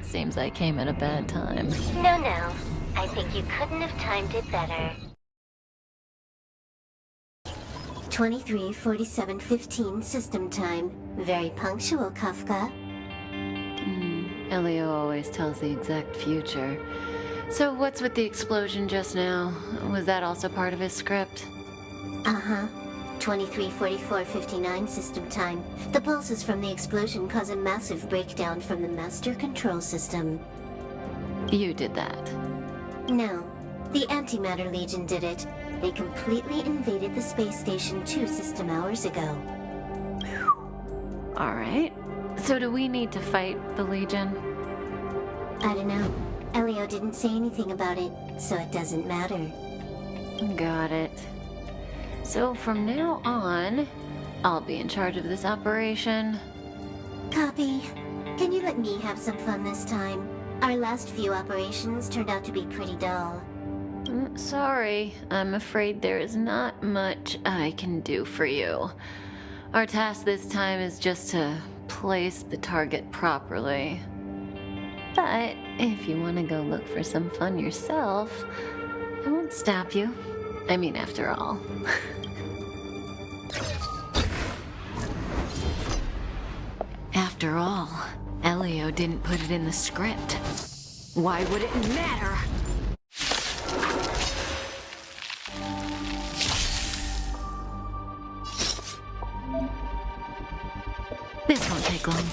Seems I came at a bad time. No. I think you couldn't have timed it better. 23:47:15 system time. Very punctual, Kafka. Elio always tells the exact future. So what's with the explosion just now? Was that also part of his script? Uh-huh. 23:44:59 system time. The pulses from the explosion cause a massive breakdown from the master control system. You did that. No. The Antimatter Legion did it. They completely invaded the space station 2 system hours ago. Alright. So do we need to fight the Legion? I don't know. Elio didn't say anything about it, so it doesn't matter. Got it. So from now on, I'll be in charge of this operation. Copy. Can you let me have some fun this time? Our last few operations turned out to be pretty dull. Sorry, I'm afraid there is not much I can do for you. Our task this time is just to place the target properly. But if you want to go look for some fun yourself, I won't stop you. I mean, after all. After all, Elio didn't put it in the script. Why would it matter? This won't take long.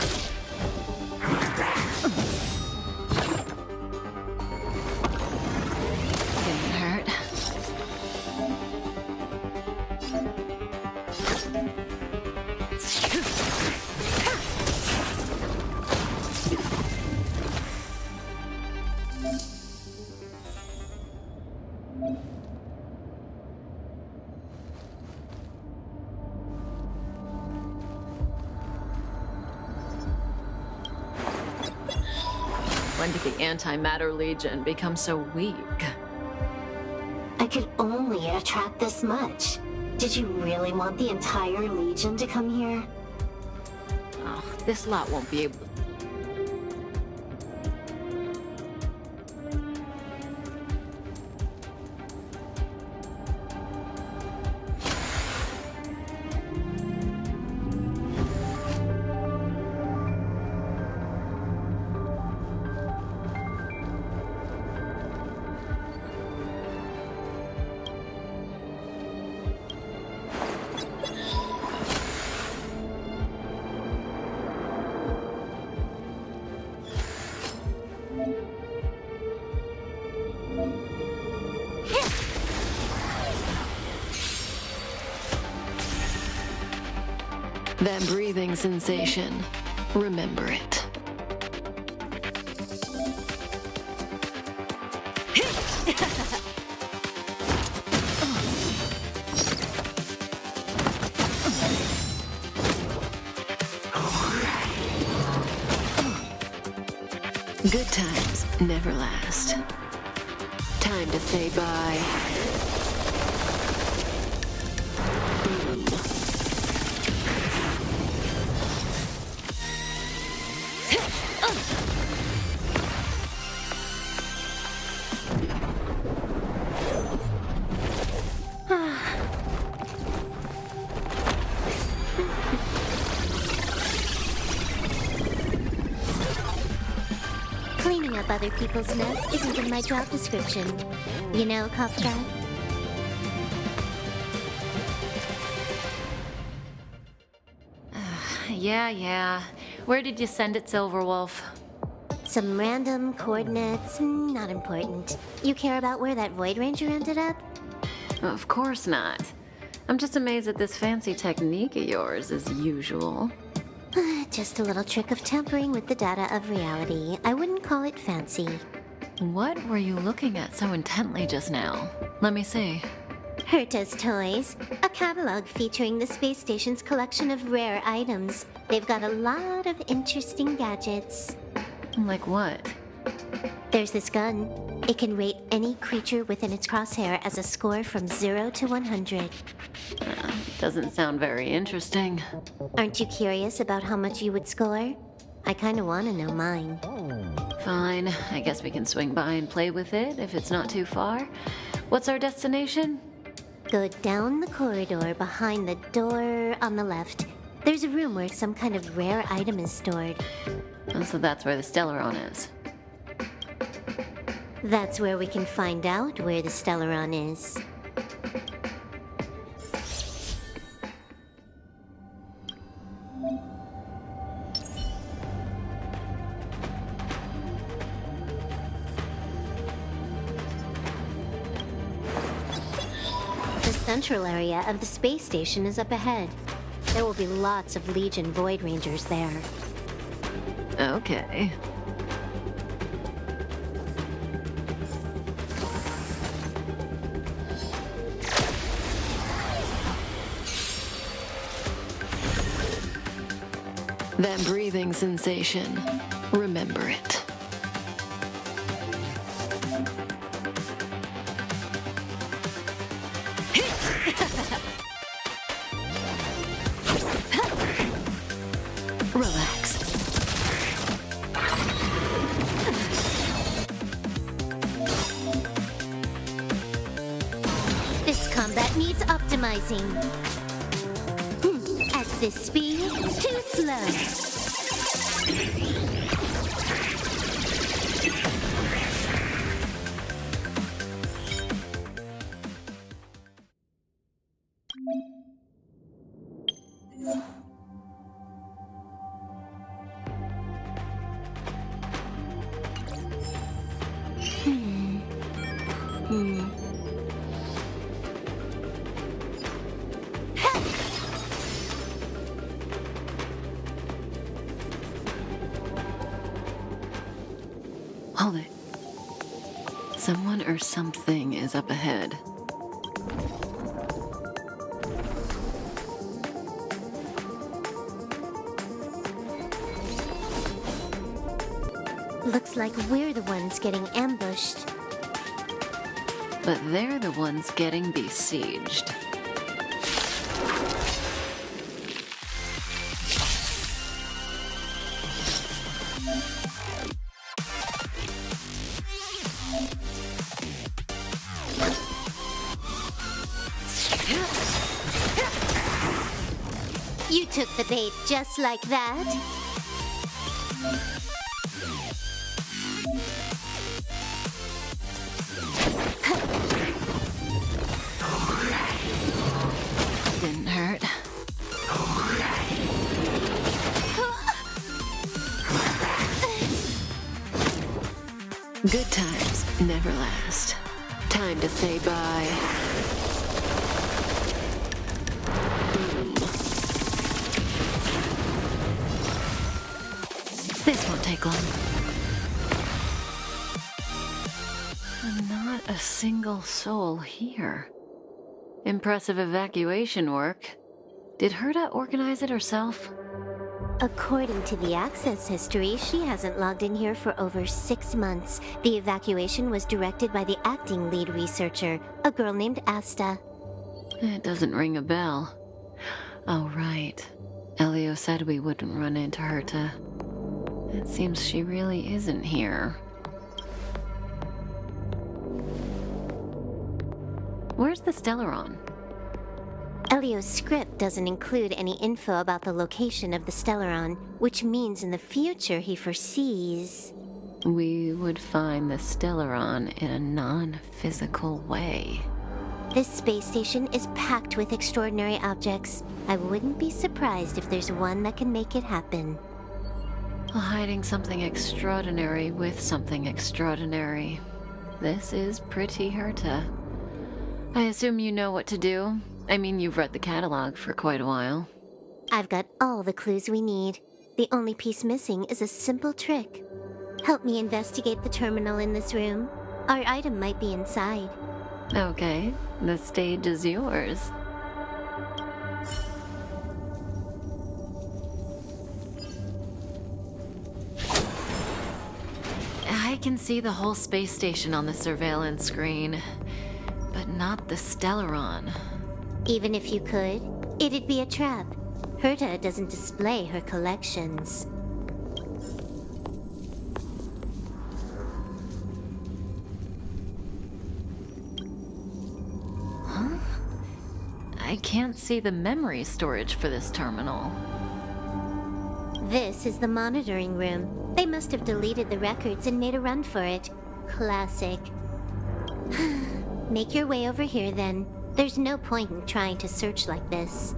Didn't hurt. When did the Antimatter Legion become so weak? I could only attract this much. Did you really want the entire Legion to come here? Oh, this lot won't be able to... That breathing sensation. Remember it. Good times never last. Time to say bye. Cleaning up other people's mess isn't in my job description. You know, Kafka? Yeah. Where did you send it, Silverwolf? Some random coordinates, not important. You care about where that Void Ranger ended up? Of course not. I'm just amazed at this fancy technique of yours, as usual. Just a little trick of tampering with the data of reality. I wouldn't call it fancy. What were you looking at so intently just now? Let me see. Herta's Toys, a catalog featuring the space station's collection of rare items. They've got a lot of interesting gadgets. Like what? There's this gun. It can rate any creature within its crosshair as a score from 0 to 100. Doesn't sound very interesting. Aren't you curious about how much you would score? I kinda wanna know mine. Fine, I guess we can swing by and play with it if it's not too far. What's our destination? Go down the corridor behind the door on the left. There's a room where some kind of rare item is stored. Oh, so that's where the Stellaron is. That's where we can find out where the Stellaron is. The central area of the space station is up ahead. There will be lots of Legion Void Rangers there. Okay. That breathing sensation. Remember it. Relax. This combat needs optimizing. At this speed, too slow. Hold it. Someone or something is up ahead. Looks like we're the ones getting ambushed. But they're the ones getting besieged. You took the bait just like that. Didn't hurt. Good times never last. Time to say bye. Boom. This won't take long. Not a single soul here. Impressive evacuation work. Did Herta organize it herself? According to the access history, she hasn't logged in here for over 6 months. The evacuation was directed by the acting lead researcher, a girl named Asta. It doesn't ring a bell. Oh, right. Elio said we wouldn't run into Herta. It seems she really isn't here. Where's the Stellaron? Elio's script doesn't include any info about the location of the Stellaron, which means in the future he foresees... We would find the Stellaron in a non-physical way. This space station is packed with extraordinary objects. I wouldn't be surprised if there's one that can make it happen. Hiding something extraordinary with something extraordinary. This is pretty Herta. I assume you know what to do? I mean, you've read the catalog for quite a while. I've got all the clues we need. The only piece missing is a simple trick. Help me investigate the terminal in this room. Our item might be inside. Okay, the stage is yours. I can see the whole space station on the surveillance screen, but not the Stellaron. Even if you could, it'd be a trap. Herta doesn't display her collections. I can't see the memory storage for this terminal. This is the monitoring room. They must have deleted the records and made a run for it. Classic. Make your way over here then. There's no point in trying to search like this.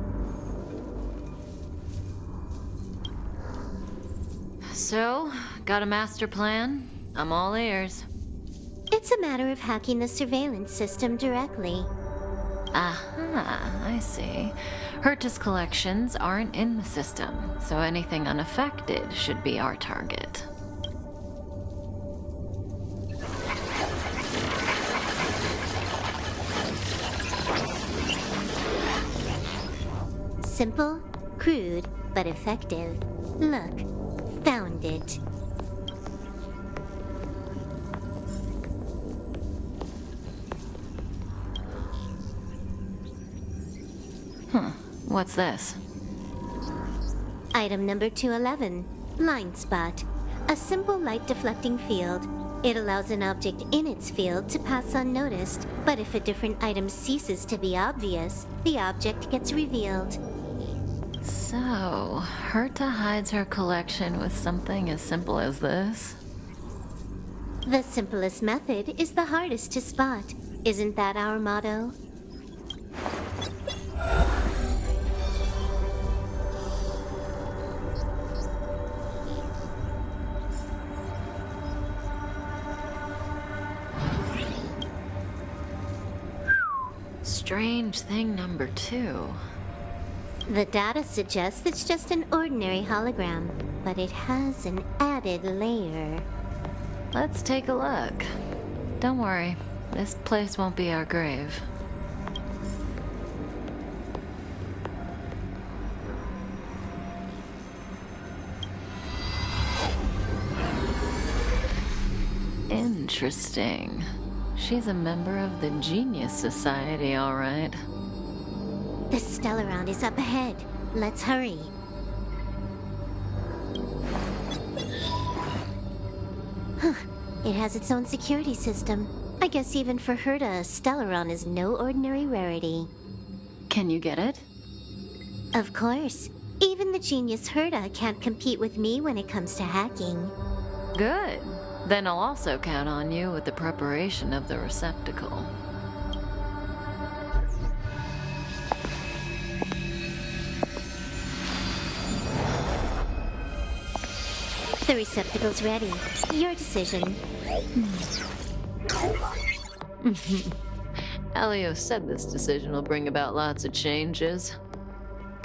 So, got a master plan? I'm all ears. It's a matter of hacking the surveillance system directly. Aha, I see. Herta's collections aren't in the system, so anything unaffected should be our target. Simple, crude, but effective. Look, found it. What's this? Item number 211, line spot. A simple light deflecting field. It allows an object in its field to pass unnoticed, but if a different item ceases to be obvious, the object gets revealed. So, Herta hides her collection with something as simple as this? The simplest method is the hardest to spot. Isn't that our motto? Strange thing number 2. The data suggests it's just an ordinary hologram, but it has an added layer. Let's take a look. Don't worry, this place won't be our grave. Interesting. She's a member of the Genius Society, all right. The Stellaron is up ahead. Let's hurry. It has its own security system. I guess even for Herta, a Stellaron is no ordinary rarity. Can you get it? Of course. Even the genius Herta can't compete with me when it comes to hacking. Good. Then I'll also count on you with the preparation of the receptacle. The receptacle's ready. Your decision. Elio said this decision will bring about lots of changes.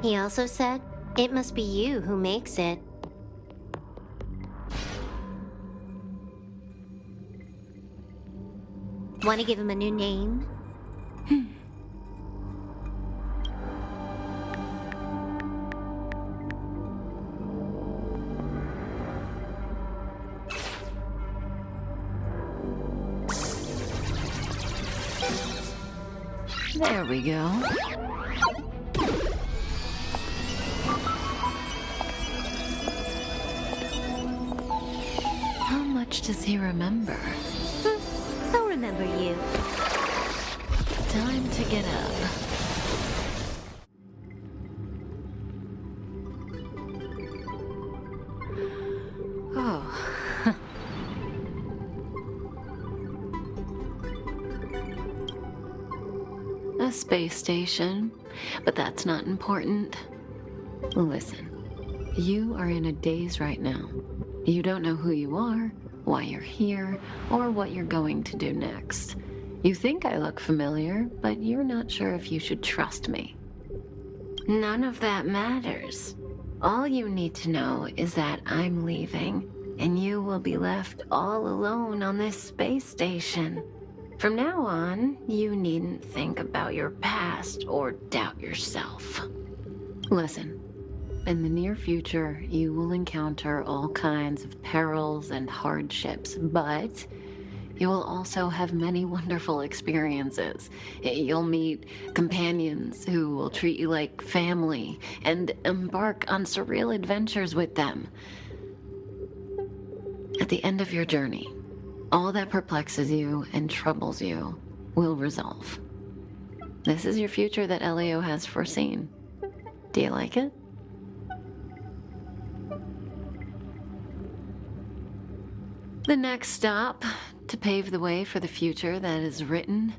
He also said, it must be you who makes it. Want to give him a new name? There we go. How much does he remember? He'll remember you. Time to get up. Oh. A space station, but that's not important. Listen, you are in a daze right now. You don't know who you are, why you're here, or what you're going to do next. You think I look familiar, but you're not sure if you should trust me. None of that matters. All you need to know is that I'm leaving, and you will be left all alone on this space station. From now on, you needn't think about your past or doubt yourself. Listen, in the near future, you will encounter all kinds of perils and hardships, but you will also have many wonderful experiences. You'll meet companions who will treat you like family and embark on surreal adventures with them. At the end of your journey, all that perplexes you and troubles you will resolve. This is your future that Elio has foreseen. Do you like it? The next stop, to pave the way for the future that is written.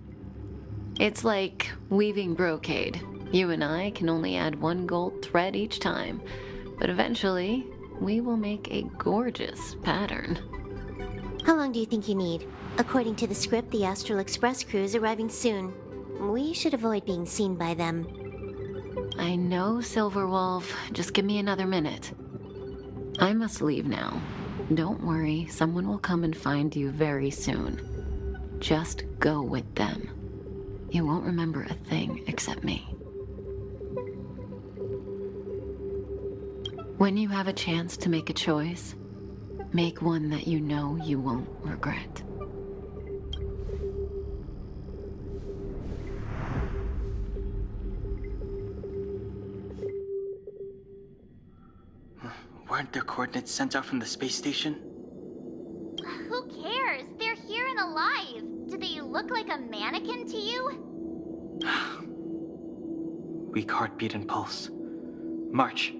It's like weaving brocade. You and I can only add one gold thread each time, but eventually, we will make a gorgeous pattern. How long do you think you need? According to the script, the Astral Express crew is arriving soon. We should avoid being seen by them. I know, Silverwolf. Just give me another minute. I must leave now. Don't worry, someone will come and find you very soon. Just go with them. You won't remember a thing except me. When you have a chance to make a choice, make one that you know you won't regret. Weren't their coordinates sent out from the space station? Who cares? They're here and alive. Do they look like a mannequin to you? Weak heartbeat and pulse. March,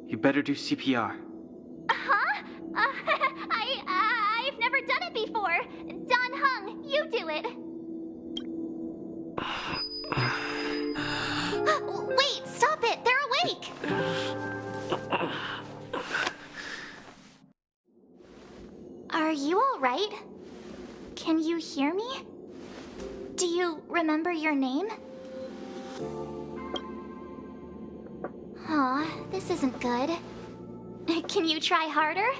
you better do CPR. Huh? I've never done it before. Don Hung, you do it. Wait, stop it. They're awake. Are you all right? Can you hear me? Do you remember your name? Aw, this isn't good. Can you try harder?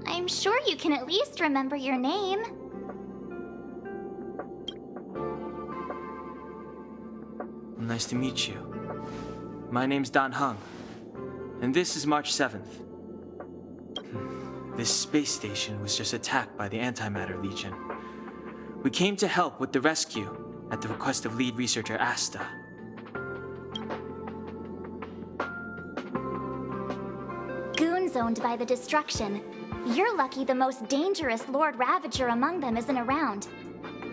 I'm sure you can at least remember your name. Nice to meet you. My name's Don Hung, and this is March 7th. This space station was just attacked by the Antimatter Legion. We came to help with the rescue at the request of lead researcher Asta. Goons owned by the destruction. You're lucky the most dangerous Lord Ravager among them isn't around.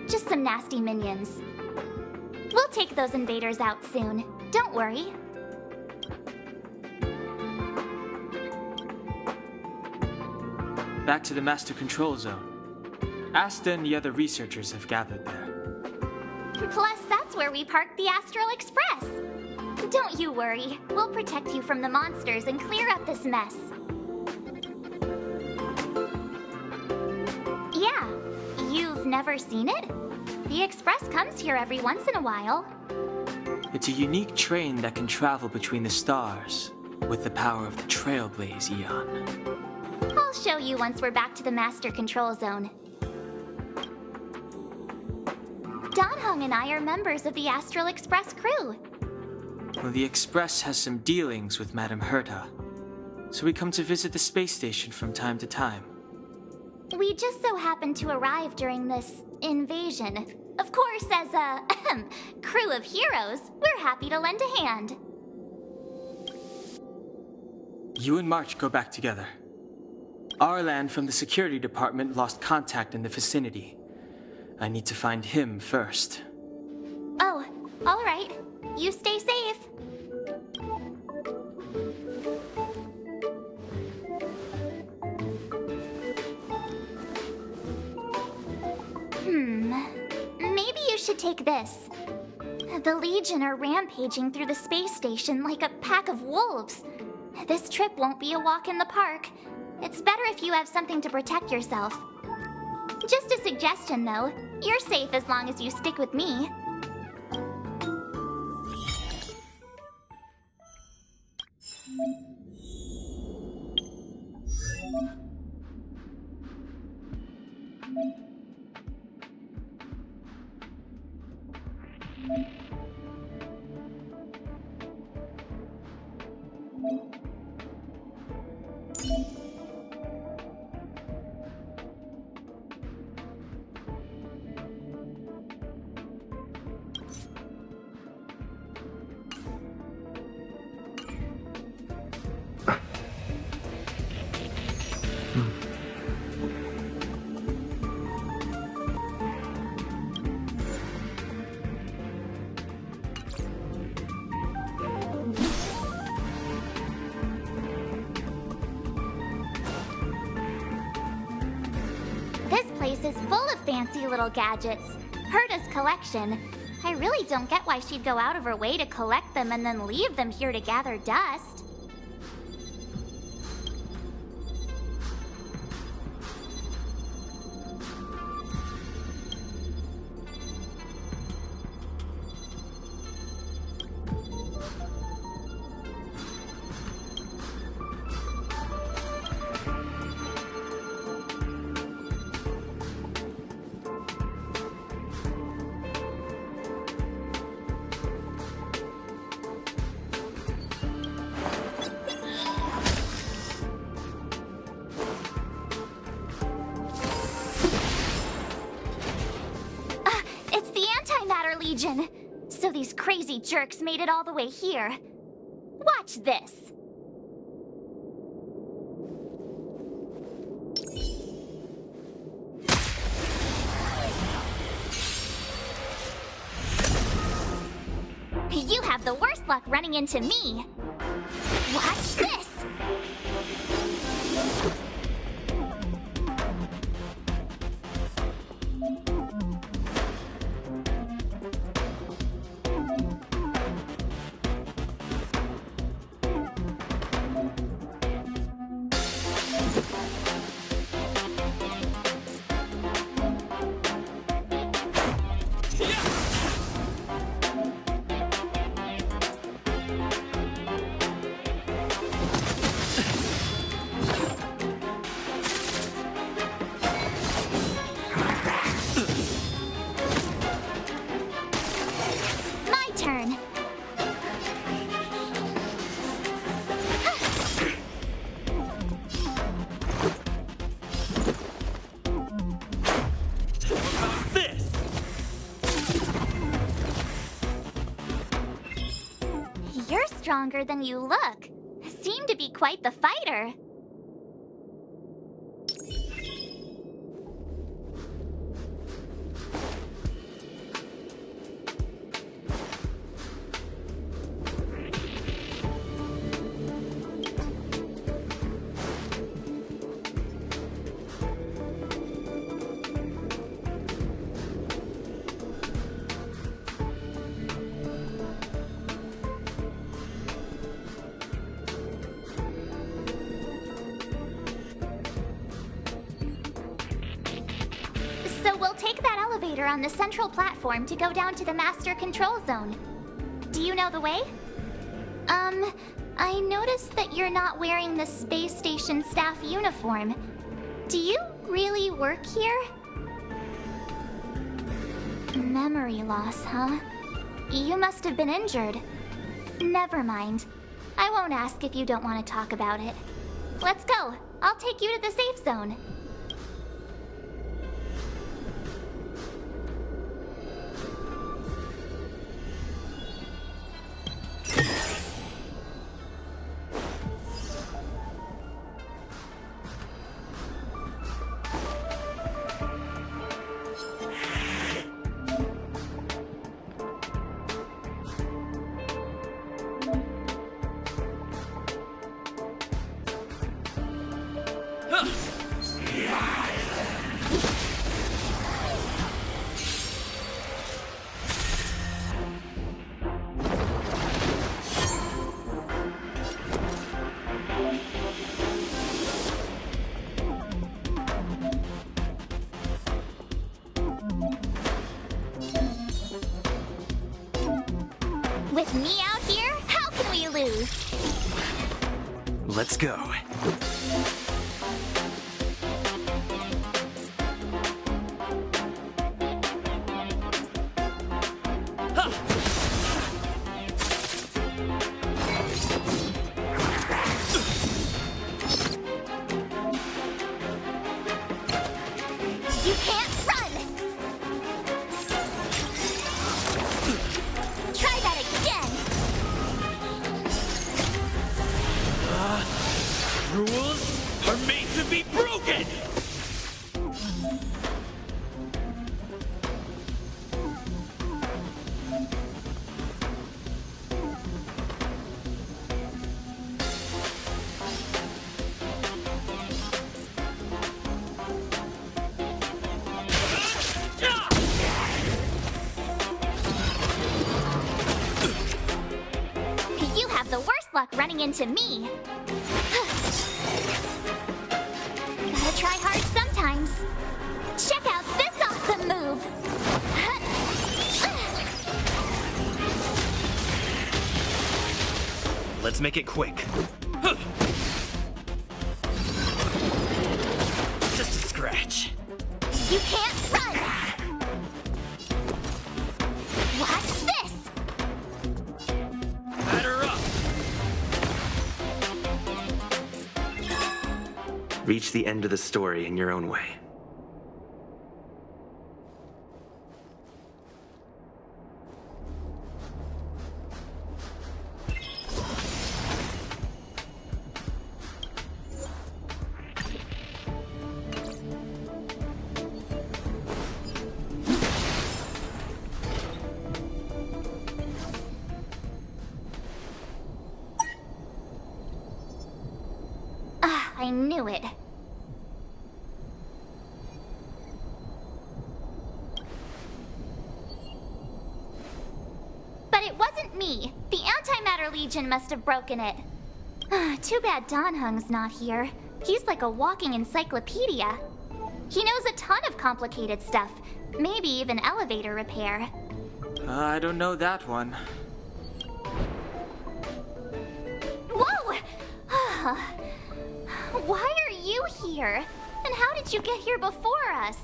Just some nasty minions. We'll take those invaders out soon. Don't worry. Back to the Master Control Zone. Asta and the other researchers have gathered there. Plus, that's where we parked the Astral Express. Don't you worry. We'll protect you from the monsters and clear up this mess. Yeah, you've never seen it? The Express comes here every once in a while. It's a unique train that can travel between the stars with the power of the Trailblaze Eon. I'll show you once we're back to the Master Control Zone. Don Hung and I are members of the Astral Express crew. Well, the Express has some dealings with Madame Herta, so we come to visit the space station from time to time. We just so happened to arrive during this invasion. Of course, as a crew of heroes, we're happy to lend a hand. You and March go back together. Arlan from the security department lost contact in the vicinity. I need to find him first. Oh, all right. You stay safe. Maybe you should take this. The Legion are rampaging through the space station like a pack of wolves. This trip won't be a walk in the park. It's better if you have something to protect yourself. Just a suggestion, though. You're safe as long as you stick with me. This place is full of fancy little gadgets. Herta's collection. I really don't get why she'd go out of her way to collect them and then leave them here to gather dust. Legion. So these crazy jerks made it all the way here. Watch this. You have the worst luck running into me. Watch this. You're stronger than you look. Seem to be quite the fighter. On the central platform to go down to the master control zone. Do you know the way? I noticed that you're not wearing the space station staff uniform. Do you really work here? Memory loss, huh? You must have been injured. Never mind. I won't ask if you don't want to talk about it. Let's go. I'll take you to the safe zone. With me out here, how can we lose? Let's go. You can't run! Try that again! Rules are made to be broken! luck running into me. Gotta try hard sometimes. Check out this awesome move! Let's make it quick. Just a scratch. You can't run! Watch this! Batter up! Reach the end of the story in your own way. I knew it. But it wasn't me. The Antimatter Legion must have broken it. Too bad Donhung's not here. He's like a walking encyclopedia. He knows a ton of complicated stuff. Maybe even elevator repair. I don't know that one. Whoa! Why are you here? And how did you get here before us?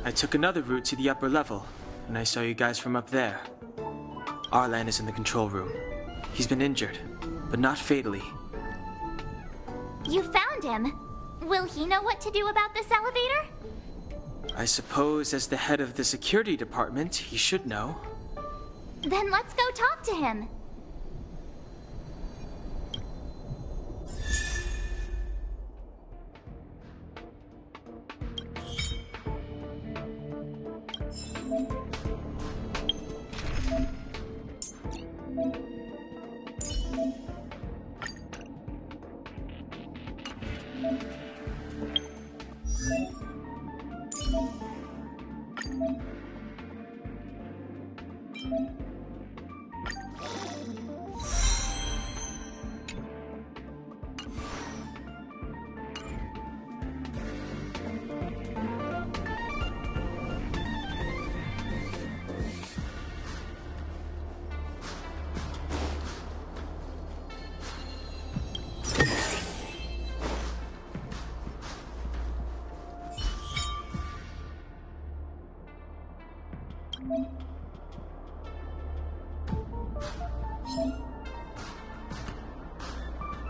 I took another route to the upper level, and I saw you guys from up there. Arlan is in the control room. He's been injured, but not fatally. You found him. Will he know what to do about this elevator? I suppose as the head of the security department, he should know. Then let's go talk to him.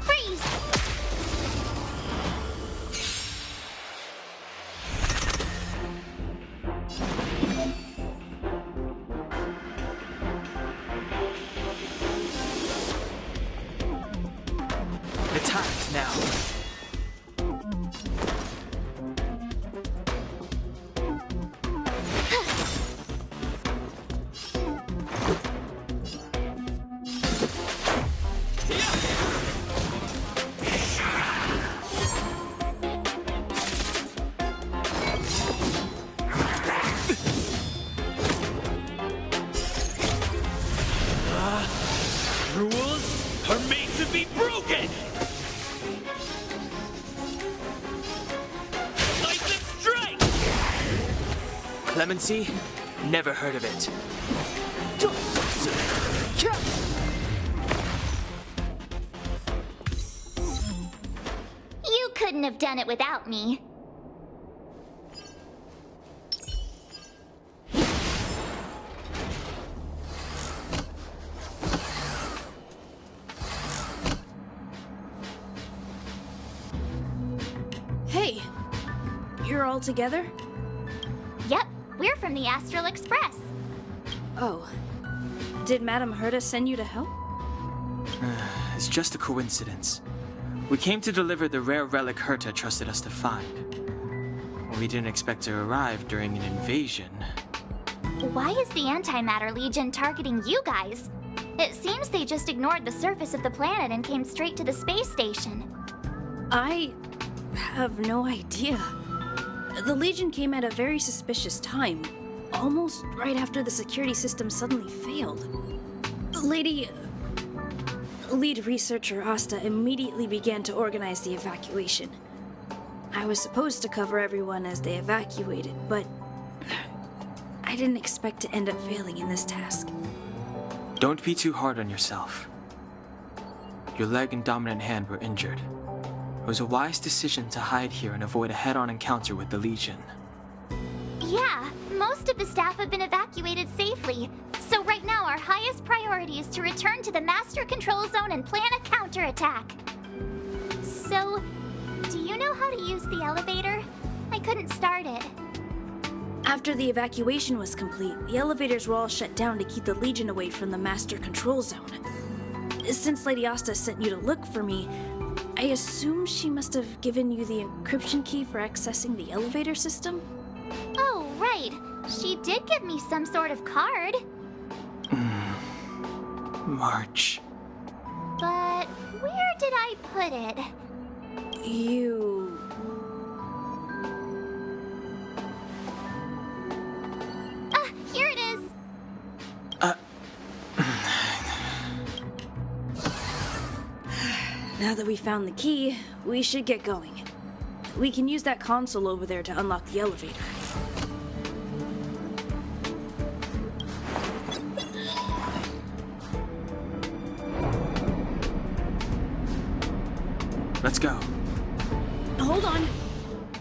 Freeze! The time's now. Rules are made to be broken! Lightning strike! Clemency? Never heard of it. You couldn't have done it without me. Hey, you're all together? Yep, we're from the Astral Express. Oh. Did Madame Herta send you to help? It's just a coincidence. We came to deliver the rare relic Herta trusted us to find. We didn't expect to arrive during an invasion. Why is the Antimatter Legion targeting you guys? It seems they just ignored the surface of the planet and came straight to the space station. I have no idea. The Legion came at a very suspicious time, almost right after the security system suddenly failed. Lady... Lead researcher Asta immediately began to organize the evacuation. I was supposed to cover everyone as they evacuated, but I didn't expect to end up failing in this task. Don't be too hard on yourself. Your leg and dominant hand were injured. It was a wise decision to hide here and avoid a head-on encounter with the Legion. Yeah, most of the staff have been evacuated safely. So right now our highest priority is to return to the Master Control Zone and plan a counterattack. So, do you know how to use the elevator? I couldn't start it. After the evacuation was complete, the elevators were all shut down to keep the Legion away from the Master Control Zone. Since Lady Asta sent you to look for me, I assume she must have given you the encryption key for accessing the elevator system? Oh, right. She did give me some sort of card. March. But where did I put it? You... Ah, here it is. Now that we found the key, we should get going. We can use that console over there to unlock the elevator. Let's go. Hold on.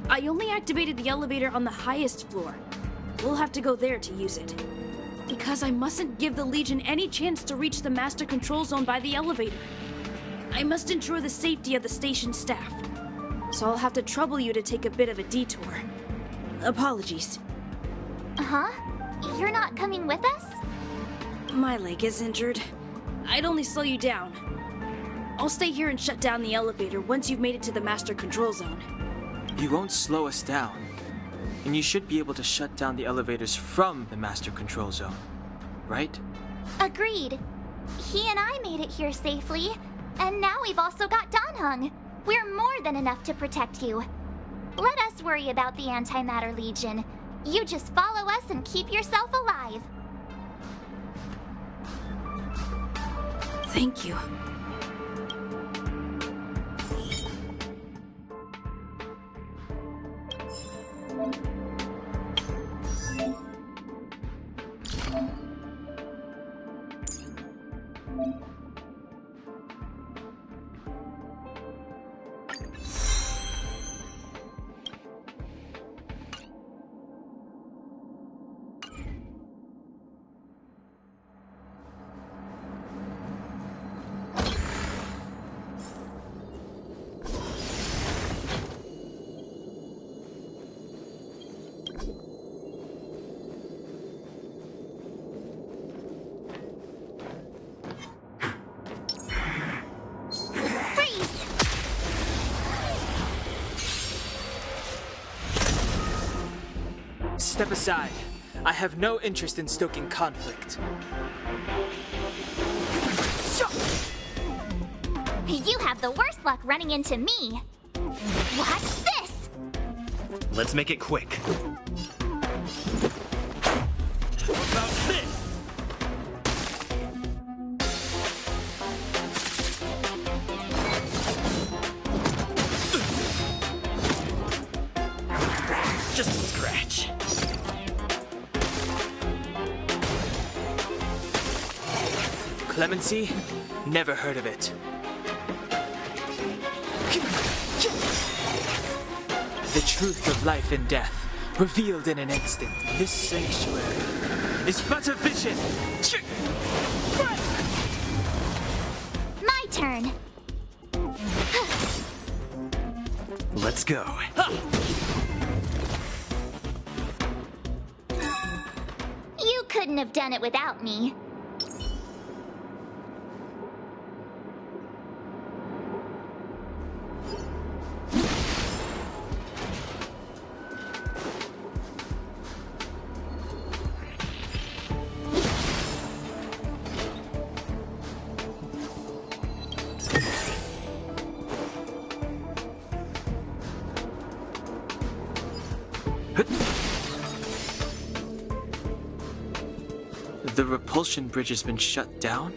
I only activated the elevator on the highest floor. We'll have to go there to use it. Because I mustn't give the Legion any chance to reach the Master Control Zone by the elevator. I must ensure the safety of the station staff. So I'll have to trouble you to take a bit of a detour. Apologies. Huh? You're not coming with us? My leg is injured. I'd only slow you down. I'll stay here and shut down the elevator once you've made it to the Master Control Zone. You won't slow us down. And you should be able to shut down the elevators from the Master Control Zone, right? Agreed. He and I made it here safely, and now we've also got Danhung. We're more than enough to protect you. Let us worry about the Antimatter Legion. You just follow us and keep yourself alive. Thank you. Step aside. I have no interest in stoking conflict. You have the worst luck running into me. Watch this! Let's make it quick. How about this? Just a scratch. Clemency? Never heard of it. The truth of life and death, revealed in an instant. This sanctuary is but a vision. My turn. Let's go. You couldn't have done it without me. The repulsion bridge has been shut down?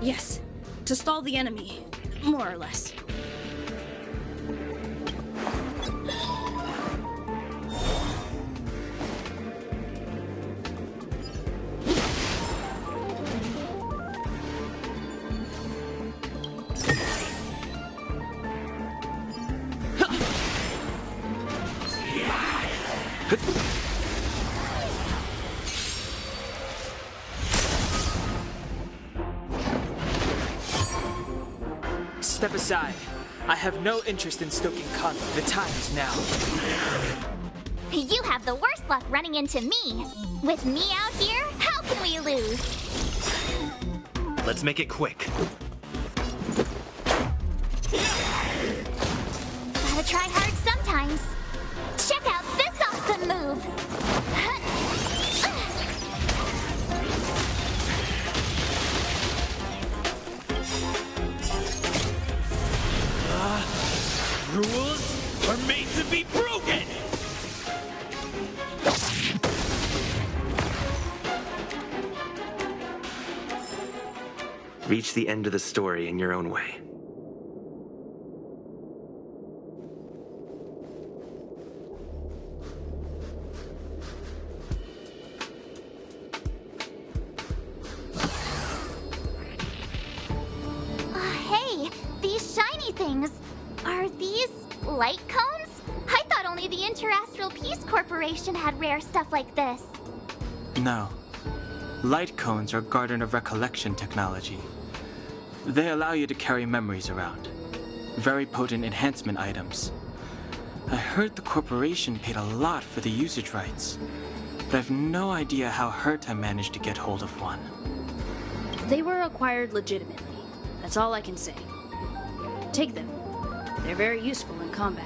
Yes, to stall the enemy, more or less. Step aside. I have no interest in stoking conflict. The time is now. You have the worst luck running into me. With me out here, how can we lose? Let's make it quick. Gotta try hard sometimes. Check out this awesome move. Rules are made to be broken! Reach the end of the story in your own way. Hey, these shiny things. Are these light cones? I thought only the Interastral Peace Corporation had rare stuff like this. No. Light cones are Garden of Recollection technology. They allow you to carry memories around. Very potent enhancement items. I heard the corporation paid a lot for the usage rights, but I've no idea how Herta managed to get hold of one. They were acquired legitimately. That's all I can say. Take them. They're very useful in combat.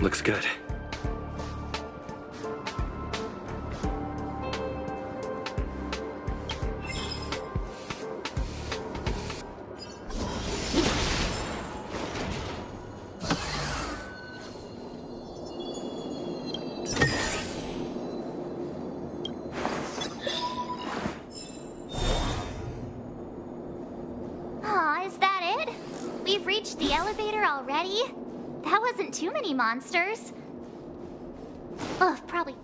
Looks good. Aw, is that it? We've reached the elevator already? That wasn't too many monsters. Ugh, probably.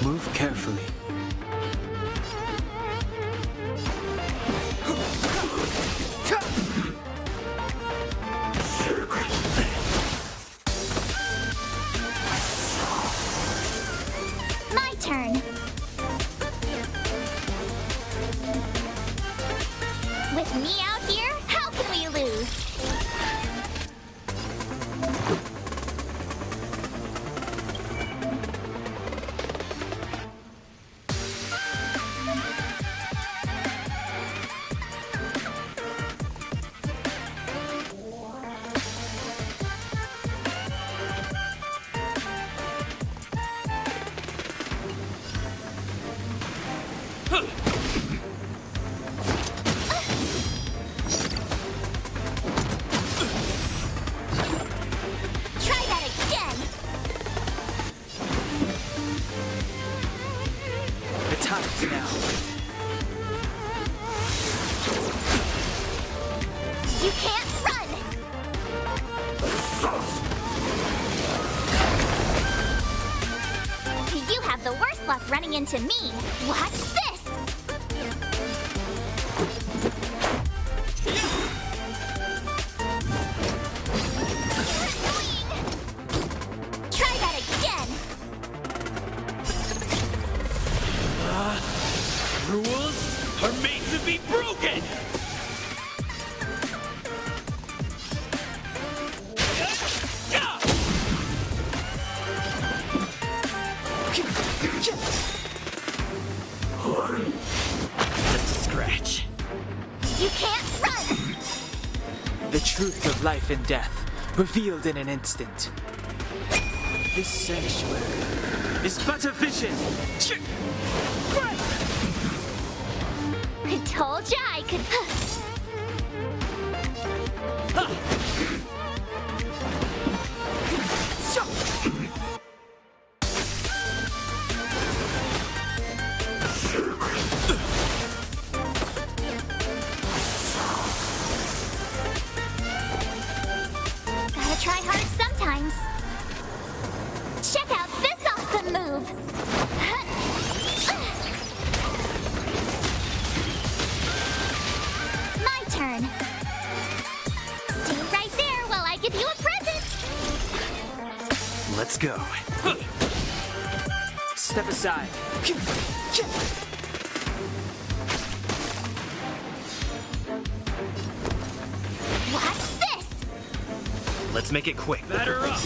Move carefully. My turn. With me out here, how can we lose? Try that again. The time is now. You can't run. You have the worst luck running into me. Watch this. truth of life and death, revealed in an instant. This sanctuary is but a vision. I told ya I could. Gotta try hard sometimes. Check out this awesome move! My turn. Stay right there while I give you a present! Let's go. Step aside. Watch this! Let's make it quick. Batter up!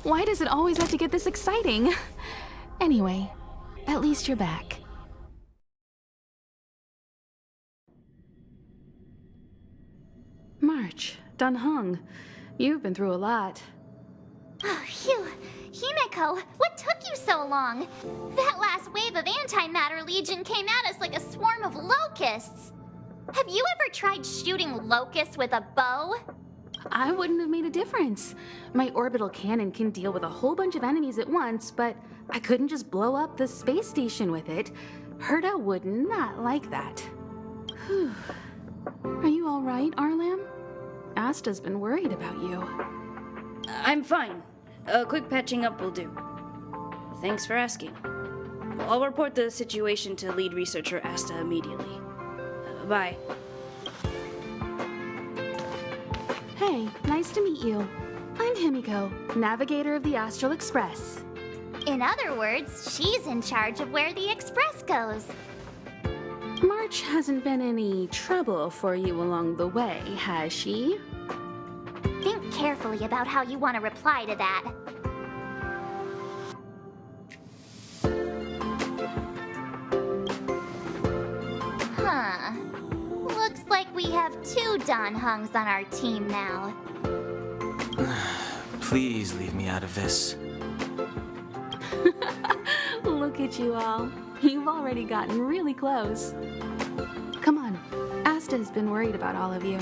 Why does it always have to get this exciting? Anyway, at least you're back. March, Dunhung, you've been through a lot. Oh, phew. Himeko, what took you so long? That last wave of antimatter legion came at us like a swarm of locusts. Have you ever tried shooting locusts with a bow? I wouldn't have made a difference. My orbital cannon can deal with a whole bunch of enemies at once, but I couldn't just blow up the space station with it. Herta would not like that. Whew. Are you all right, Arlam? Asta's been worried about you. I'm fine. A quick patching up will do. Thanks for asking. I'll report the situation to lead researcher Asta immediately. Bye. Hey, nice to meet you. I'm Himiko, navigator of the Astral Express. In other words, she's in charge of where the express goes. March hasn't been any trouble for you along the way, has she? Think carefully about how you want to reply to that. Huh. Looks like we have 2 Donhungs on our team now. Please leave me out of this. Look at you all. You've already gotten really close. Come on. Asta's been worried about all of you.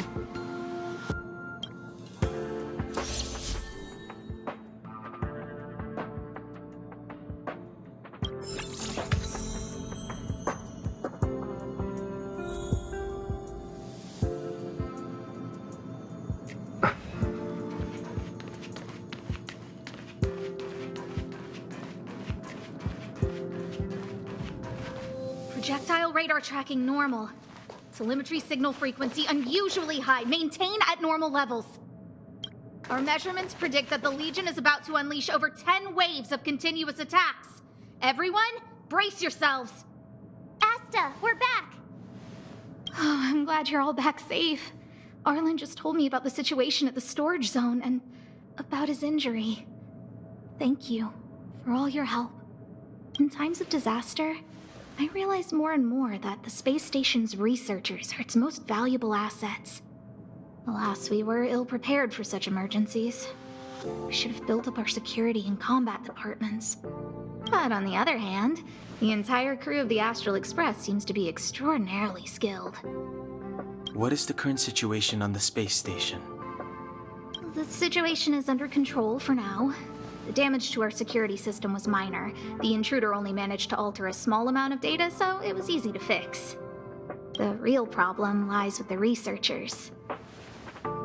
Projectile radar tracking normal. Telemetry signal frequency unusually high. Maintain at normal levels. Our measurements predict that the Legion is about to unleash over 10 waves of continuous attacks. Everyone, brace yourselves. Asta, we're back. Oh, I'm glad you're all back safe. Arlen just told me about the situation at the storage zone and about his injury. Thank you for all your help. In times of disaster, I realize more and more that the space station's researchers are its most valuable assets. Alas, we were ill-prepared for such emergencies. We should have built up our security and combat departments. But on the other hand, the entire crew of the Astral Express seems to be extraordinarily skilled. What is the current situation on the space station? The situation is under control for now. The damage to our security system was minor. The intruder only managed to alter a small amount of data, so it was easy to fix. The real problem lies with the researchers.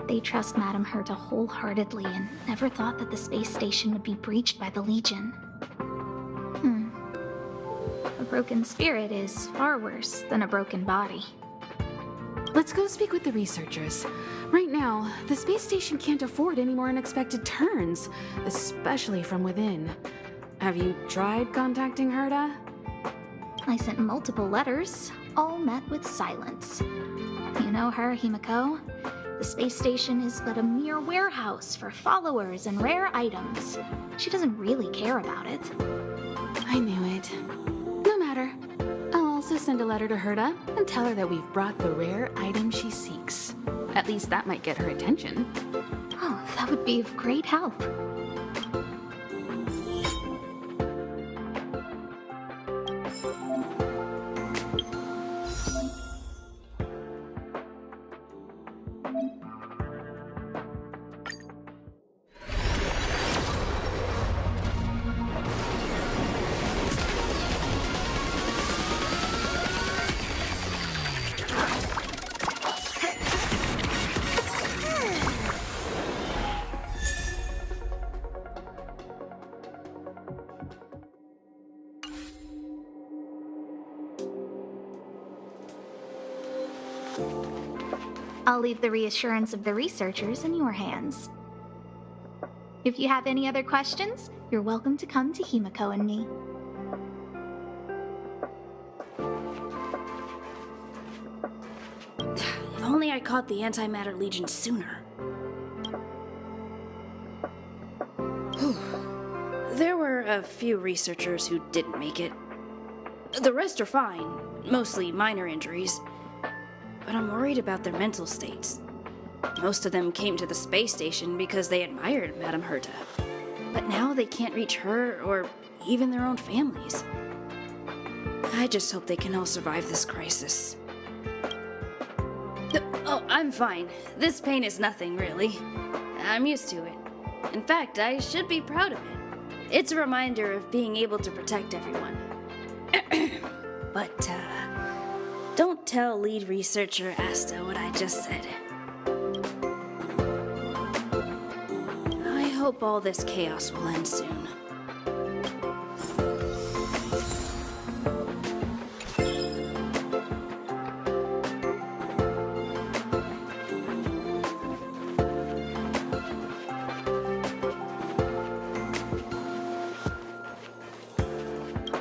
They trust Madame Herta wholeheartedly and never thought that the space station would be breached by the Legion. A broken spirit is far worse than a broken body. Let's go speak with the researchers. Right now, the space station can't afford any more unexpected turns, especially from within. Have you tried contacting Herta? I sent multiple letters, all met with silence. You know her, Himiko. The space station is but a mere warehouse for followers and rare items. She doesn't really care about it. I knew it. No matter. I'll also send a letter to Herta and tell her that we've brought the rare item she seeks. At least that might get her attention. Oh, that would be of great help. I'll leave the reassurance of the researchers in your hands. If you have any other questions, you're welcome to come to Himiko and me. If only I caught the Antimatter Legion sooner. a few researchers who didn't make it. The rest are fine, mostly minor injuries. But I'm worried about their mental states. Most of them came to the space station because they admired Madame Herta. But now they can't reach her or even their own families. I just hope they can all survive this crisis. Oh, I'm fine. This pain is nothing, really. I'm used to it. In fact, I should be proud of it. It's a reminder of being able to protect everyone. But, don't tell lead researcher Asta what I just said. I hope all this chaos will end soon.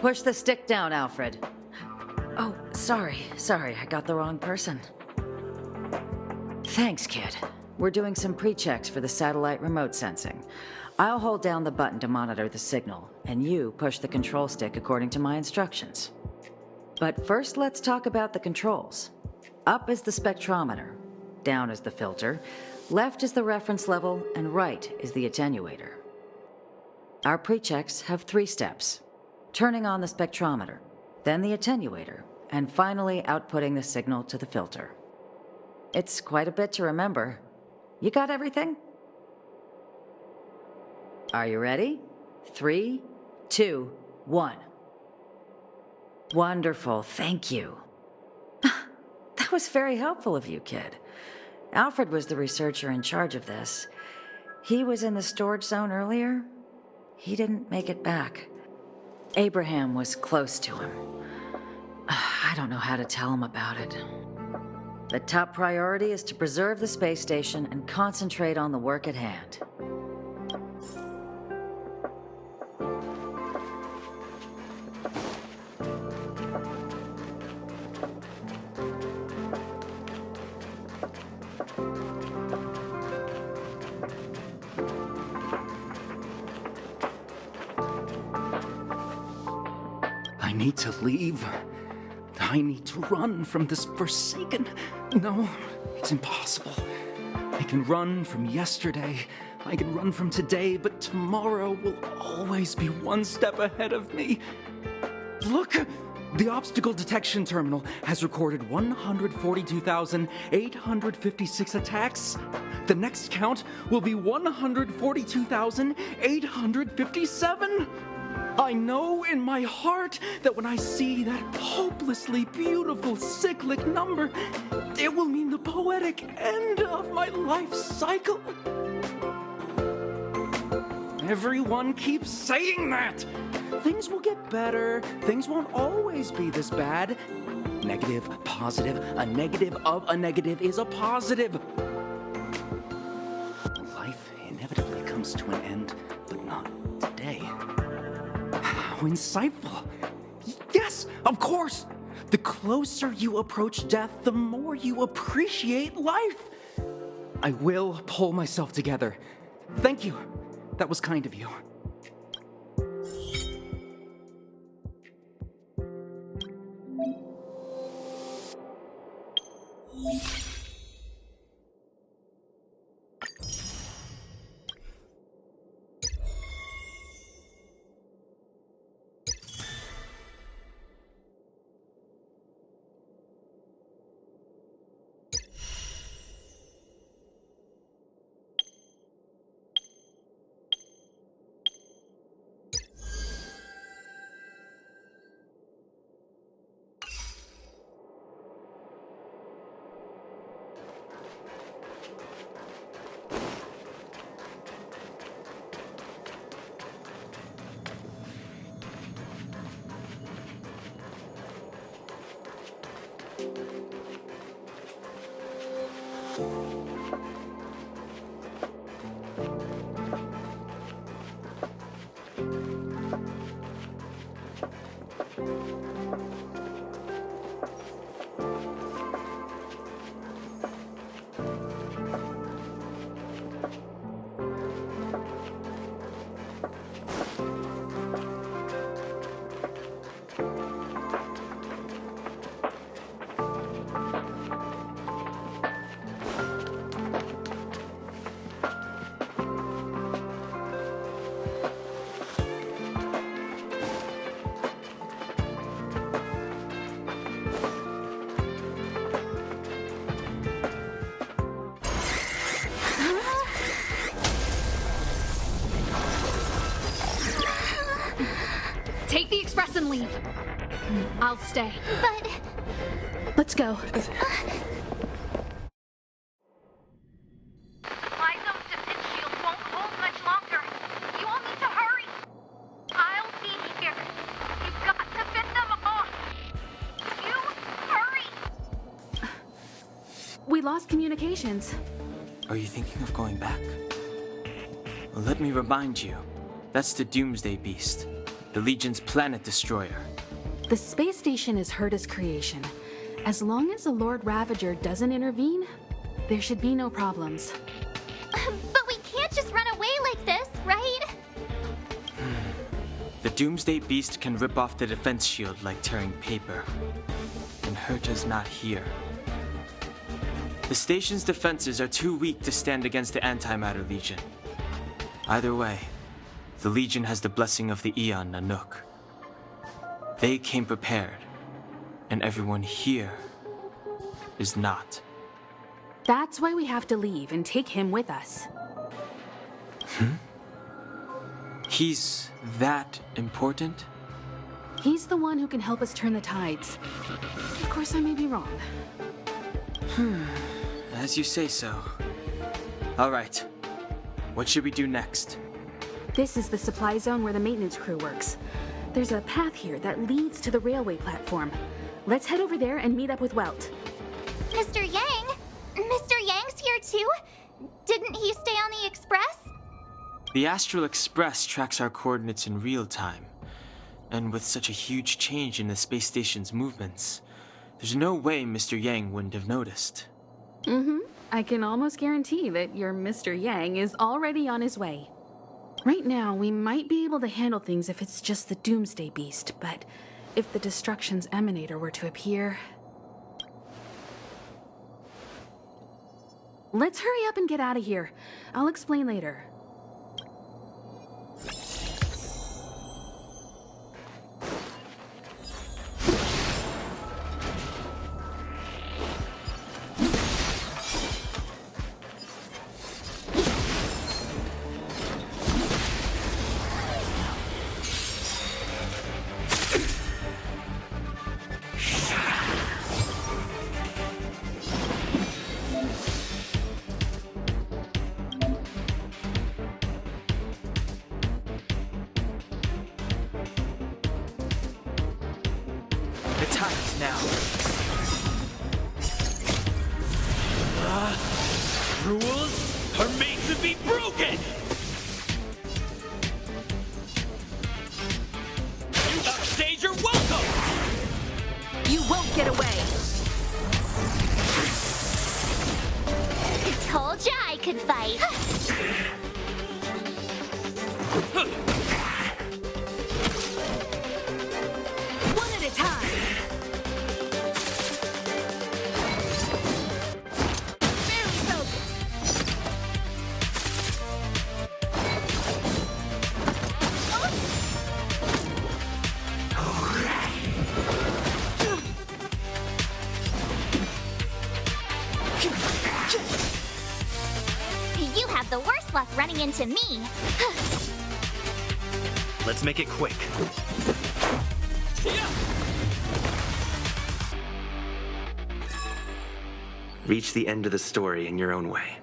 Push the stick down, Alfred. Oh, sorry, I got the wrong person. Thanks, kid. We're doing some pre-checks for the satellite remote sensing. I'll hold down the button to monitor the signal, and you push the control stick according to my instructions. But first, let's talk about the controls. Up is the spectrometer, down is the filter, left is the reference level, and right is the attenuator. Our pre-checks have 3 steps. Turning on the spectrometer, then the attenuator, and finally outputting the signal to the filter. It's quite a bit to remember. You got everything? Are you ready? 3, 2, 1. Wonderful, thank you. That was very helpful of you, kid. Alfred was the researcher in charge of this. He was in the storage zone earlier. He didn't make it back. Abraham was close to him. I don't know how to tell him about it. The top priority is to preserve the space station and concentrate on the work at hand. I need to leave. I need to run from this forsaken... No, it's impossible. I can run from yesterday, I can run from today, but tomorrow will always be one step ahead of me. Look! The obstacle detection terminal has recorded 142,856 attacks. The next count will be 142,857. I know in my heart that when I see that hopelessly beautiful cyclic number, it will mean the poetic end of my life cycle. Everyone keeps saying that. Things will get better. Things won't always be this bad. Negative, positive, a negative of a negative is a positive. Life inevitably comes to an end, but not today. How insightful. Yes, of course. The closer you approach death, the more you appreciate life. I will pull myself together. Thank you. That was kind of you. I'll stay. But Let's go. Supply zone's defense shield won't hold much longer. You all need to hurry. I'll be here. You've got to fend them off. You hurry. We lost communications. Are you thinking of going back? Well, let me remind you. That's the Doomsday Beast, the Legion's planet destroyer. The space station is Herta's creation. As long as the Lord Ravager doesn't intervene, there should be no problems. but we can't just run away like this, right? The Doomsday Beast can rip off the defense shield like tearing paper. And Herta's not here. The station's defenses are too weak to stand against the Antimatter Legion. Either way, the Legion has the blessing of the Aeon Nanook. They came prepared, and everyone here is not. That's why we have to leave and take him with us. He's that important? He's the one who can help us turn the tides. Of course, I may be wrong. As you say so. All right. What should we do next? This is the supply zone where the maintenance crew works. There's a path here that leads to the railway platform. Let's head over there and meet up with Welt. Mr. Yang? Mr. Yang's here too? Didn't he stay on the Express? The Astral Express tracks our coordinates in real time. And with such a huge change in the space station's movements, there's no way Mr. Yang wouldn't have noticed. I can almost guarantee that your Mr. Yang is already on his way. Right now, we might be able to handle things if it's just the Doomsday Beast, but if the Destruction's Emanator were to appear... Let's hurry up and get out of here. I'll explain later. The tides now. Rules are made to be broken! You upstage your welcome! You won't get away! Told ya I could fight. One at a time! Barely felt it! You have the worst luck running into me. Let's make it quick. Reach the end of the story in your own way.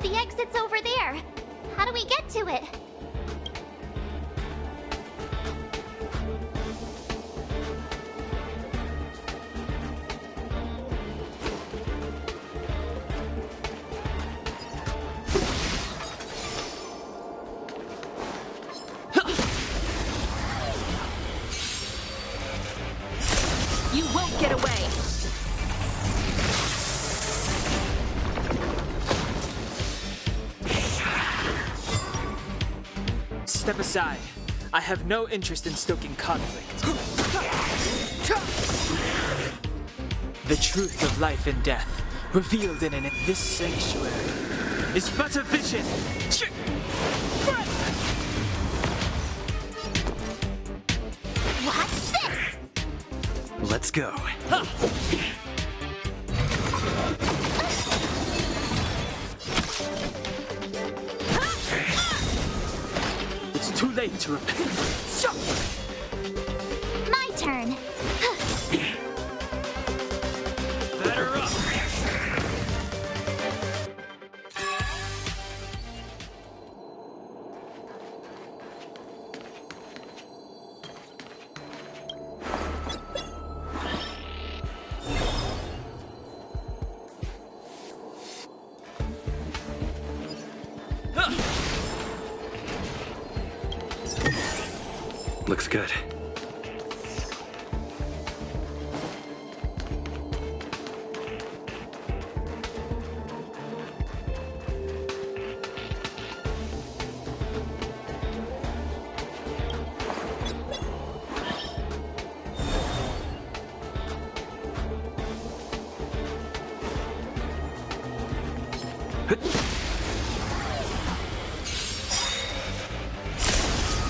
The exit's over there. How do we get to it? You won't get away! Step aside. I have no interest in stoking conflict. The truth of life and death, revealed in this sanctuary, is but a vision. Watch this! Let's go. It's too late to repent. My turn. Batter up. Looks good.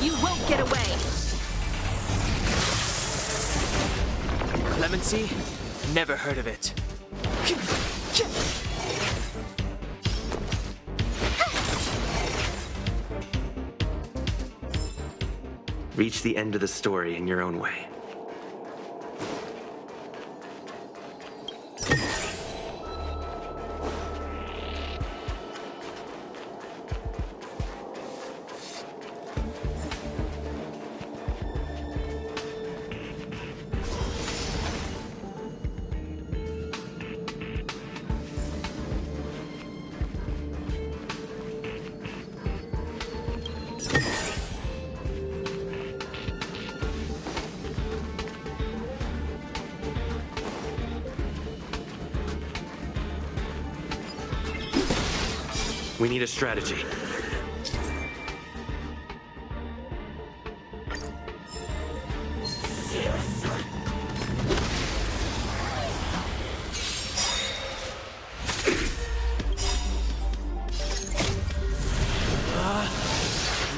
You won't get away! Clemency? Never heard of it. Reach the end of the story in your own way. We need a strategy.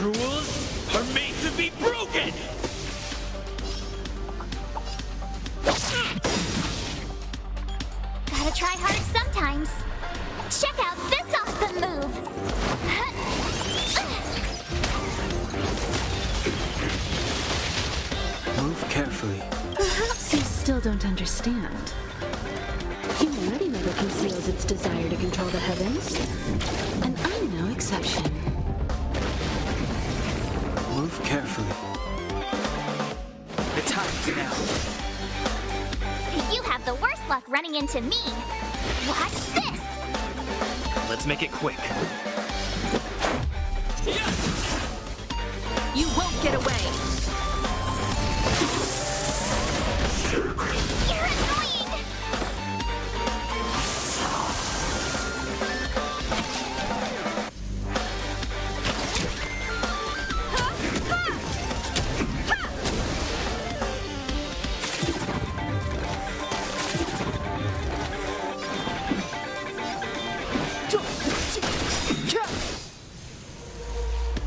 Rules are made to be broken! Gotta try hard sometimes. Check out this awesome move! Move carefully. Perhaps you still don't understand. Humanity never conceals its desire to control the heavens. And I'm no exception. Move carefully. The time's now. You have the worst luck running into me. Watch this! Let's make it quick. You won't get away! You're annoying!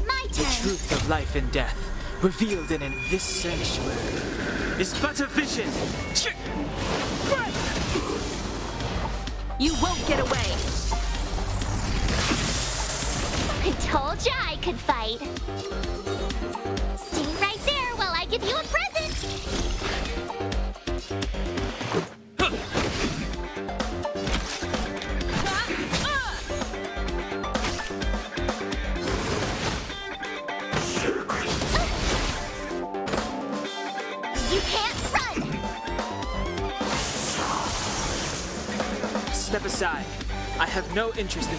My The turn. truth of life and death, revealed in this sanctuary, is but a vision. You won't get away! I told ya I could fight. Stay right there while I give you a present. You can't run. Step aside. I have no interest in...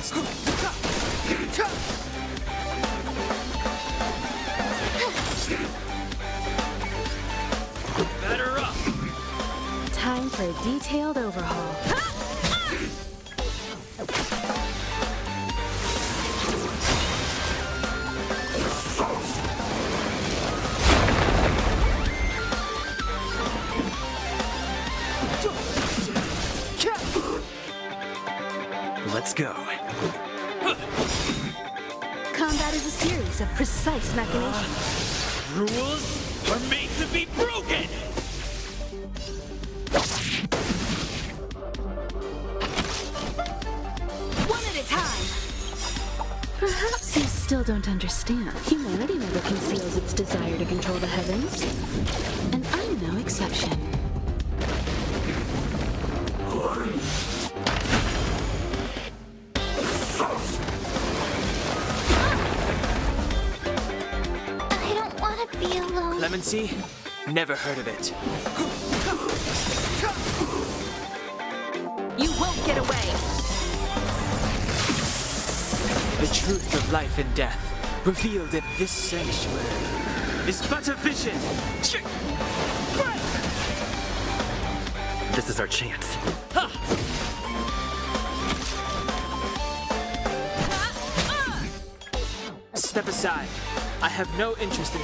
Batter up! Time for a detailed overhaul. Let's go. Combat is a series of precise machinations. Rules are made to be broken! One at a time. Perhaps you still don't understand. Humanity never conceals its desire to control the heavens. And I'm no exception. I don't want to be alone. Clemency? Never heard of it. You won't get away. The truth of life and death, revealed in this sanctuary, is but a vision. This is our chance. Step aside. I have no interest in...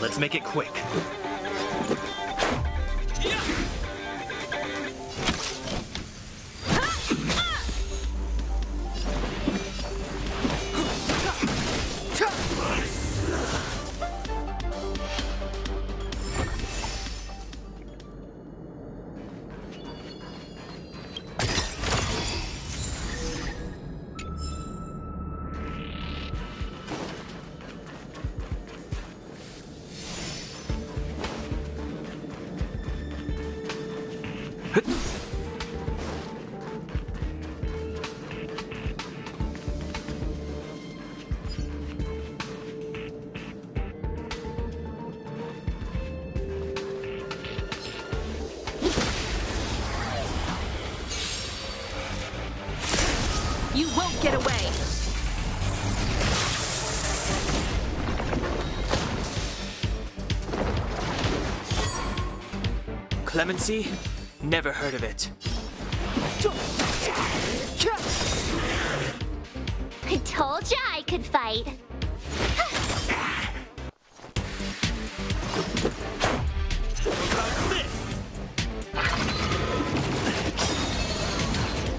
Let's make it quick. You won't get away. Clemency? Never heard of it. I told ya I could fight.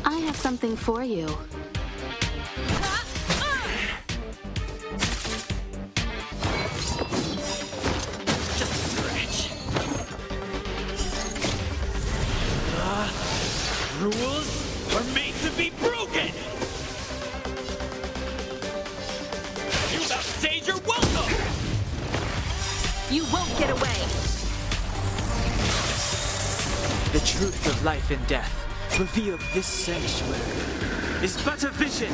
I have something for you. Rules are made to be broken! You outstayed your welcome! You won't get away. The truth of life and death, revealed this sanctuary, is but a vision.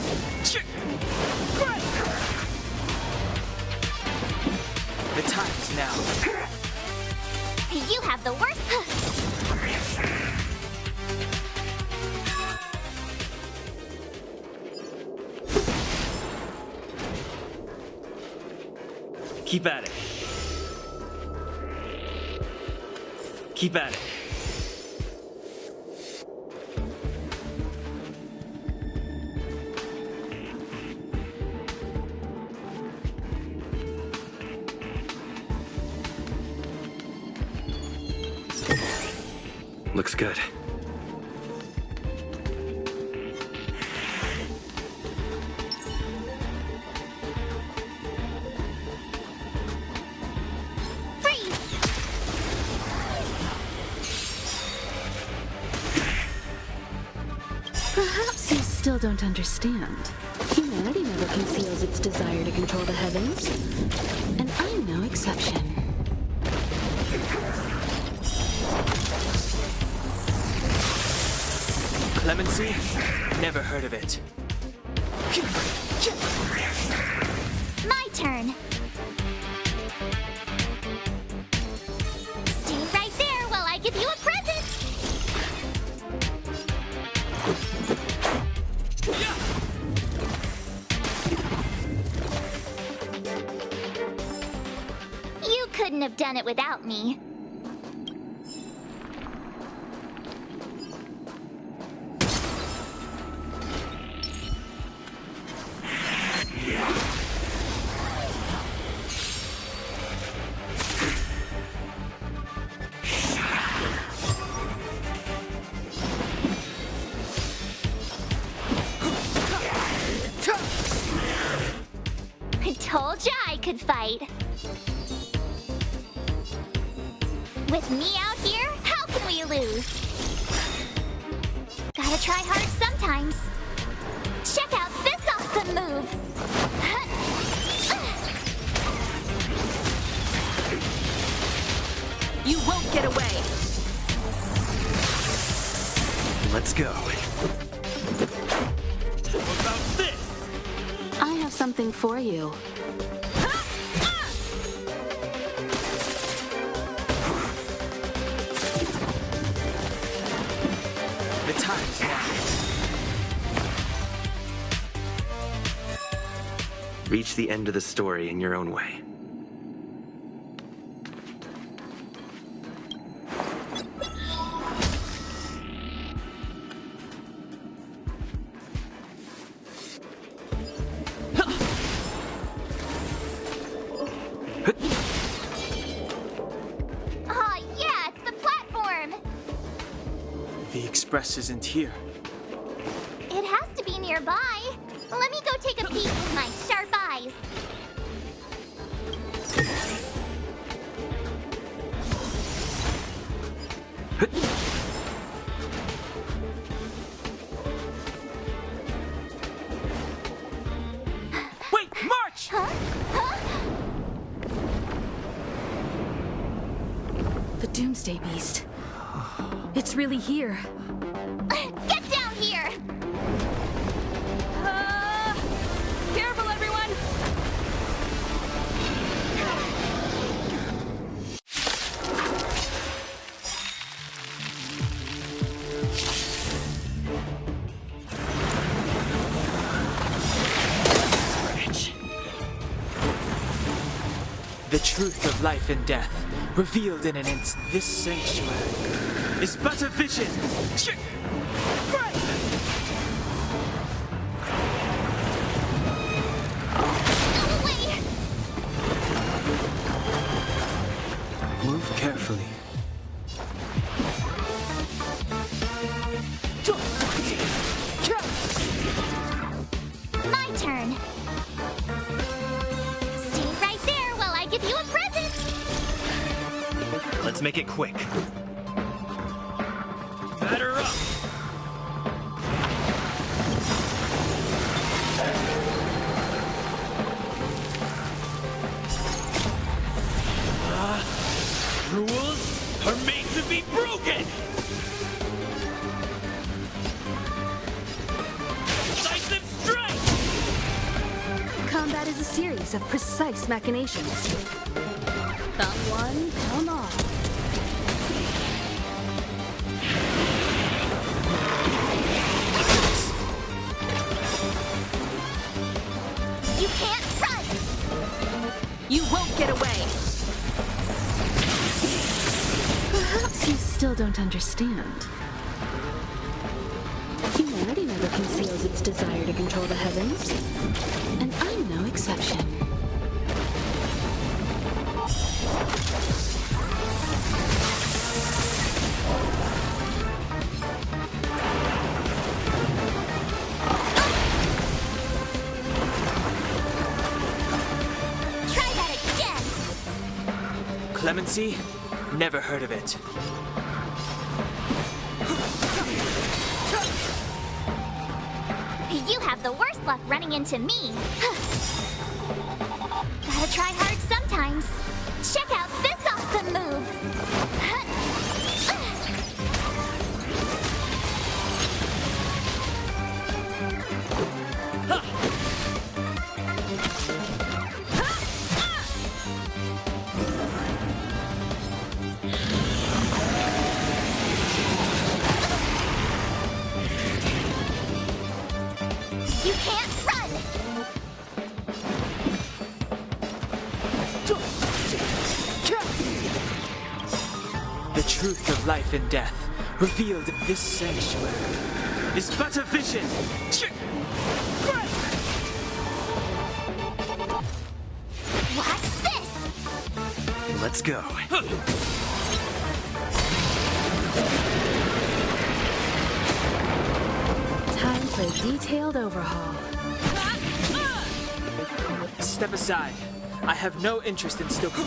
The time is now. You have the worst. Keep at it. Keep at it. Looks good. Perhaps you still don't understand. Humanity never conceals its desire to control the heavens. And I'm no exception. Clemency? Never heard of it. My turn. Stay right there while I give you a present. You couldn't have done it without me. Yeah. could fight. With me out here, how can we lose? Gotta try hard sometimes. Check out this awesome move! You won't get away! Let's go. What about this? I have something for you. The time's now. Reach the end of the story in your own way. Aw, yeah, it's the platform! The Express isn't here. It has to be nearby. Let me go take a peek with my sharp eyes. Wait, march! The Doomsday Beast. It's really here. Get down here! Careful, everyone! The truth of life and death, revealed in an instant. This sanctuary is but a vision. Away! Move carefully. My turn. Stay right there while I give you a present. Let's make it quick. Batter up! Rules are made to be broken! Decisive strike! Combat is a series of precise machinations. Found one, found all. You can't run! You won't get away! Perhaps you still don't understand. Humanity never conceals its desire to control the heavens. And I'm no exception. Try that again! Clemency? Never heard of it. You have the worst luck running into me. Gotta try hard sometimes. Check out this awesome move! You can't run! The truth of life and death, revealed in this sanctuary, is but a vision. Watch this! Let's go. Time for a detailed overhaul. Step aside. I have no interest in stoking.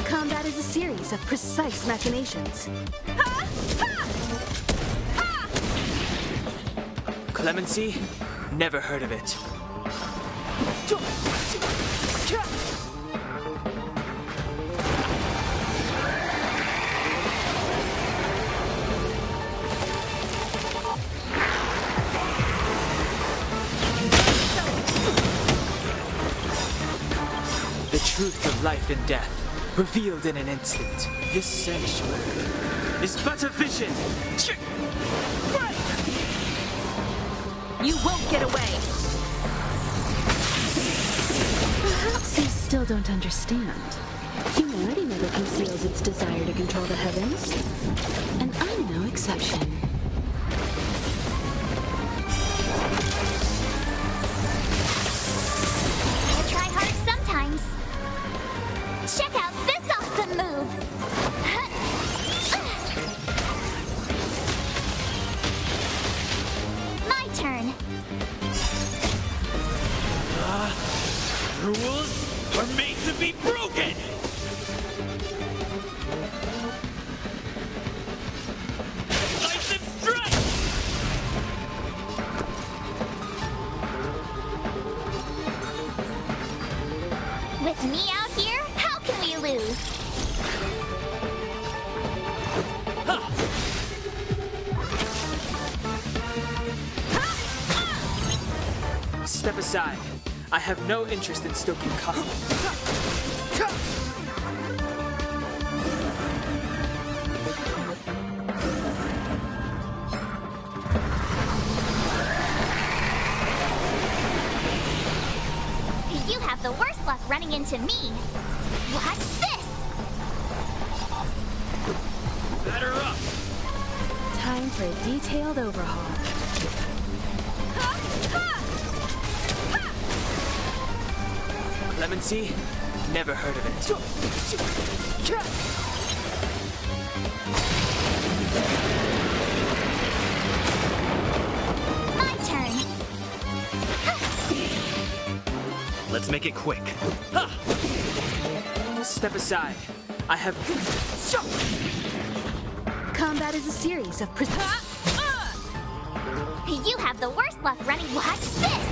Combat is a series of precise machinations. Clemency? Never heard of it. The truth of life and death, revealed in an instant. This sanctuary is but a vision. You won't get away! Perhaps you still don't understand. Humanity never conceals its desire to control the heavens. And I'm no exception. I try hard sometimes. Check out this awesome move! My turn. Rules are made to be broken! Lightning strike! With me out here, how can we lose? Step aside. I have no interest in stoking You have the worst luck running into me. Watch this! Batter up! Time for a detailed overhaul. Clemency? Never heard of it. My turn. Let's make it quick. Step aside. I have... Combat is a series of You have the worst luck running. Watch this!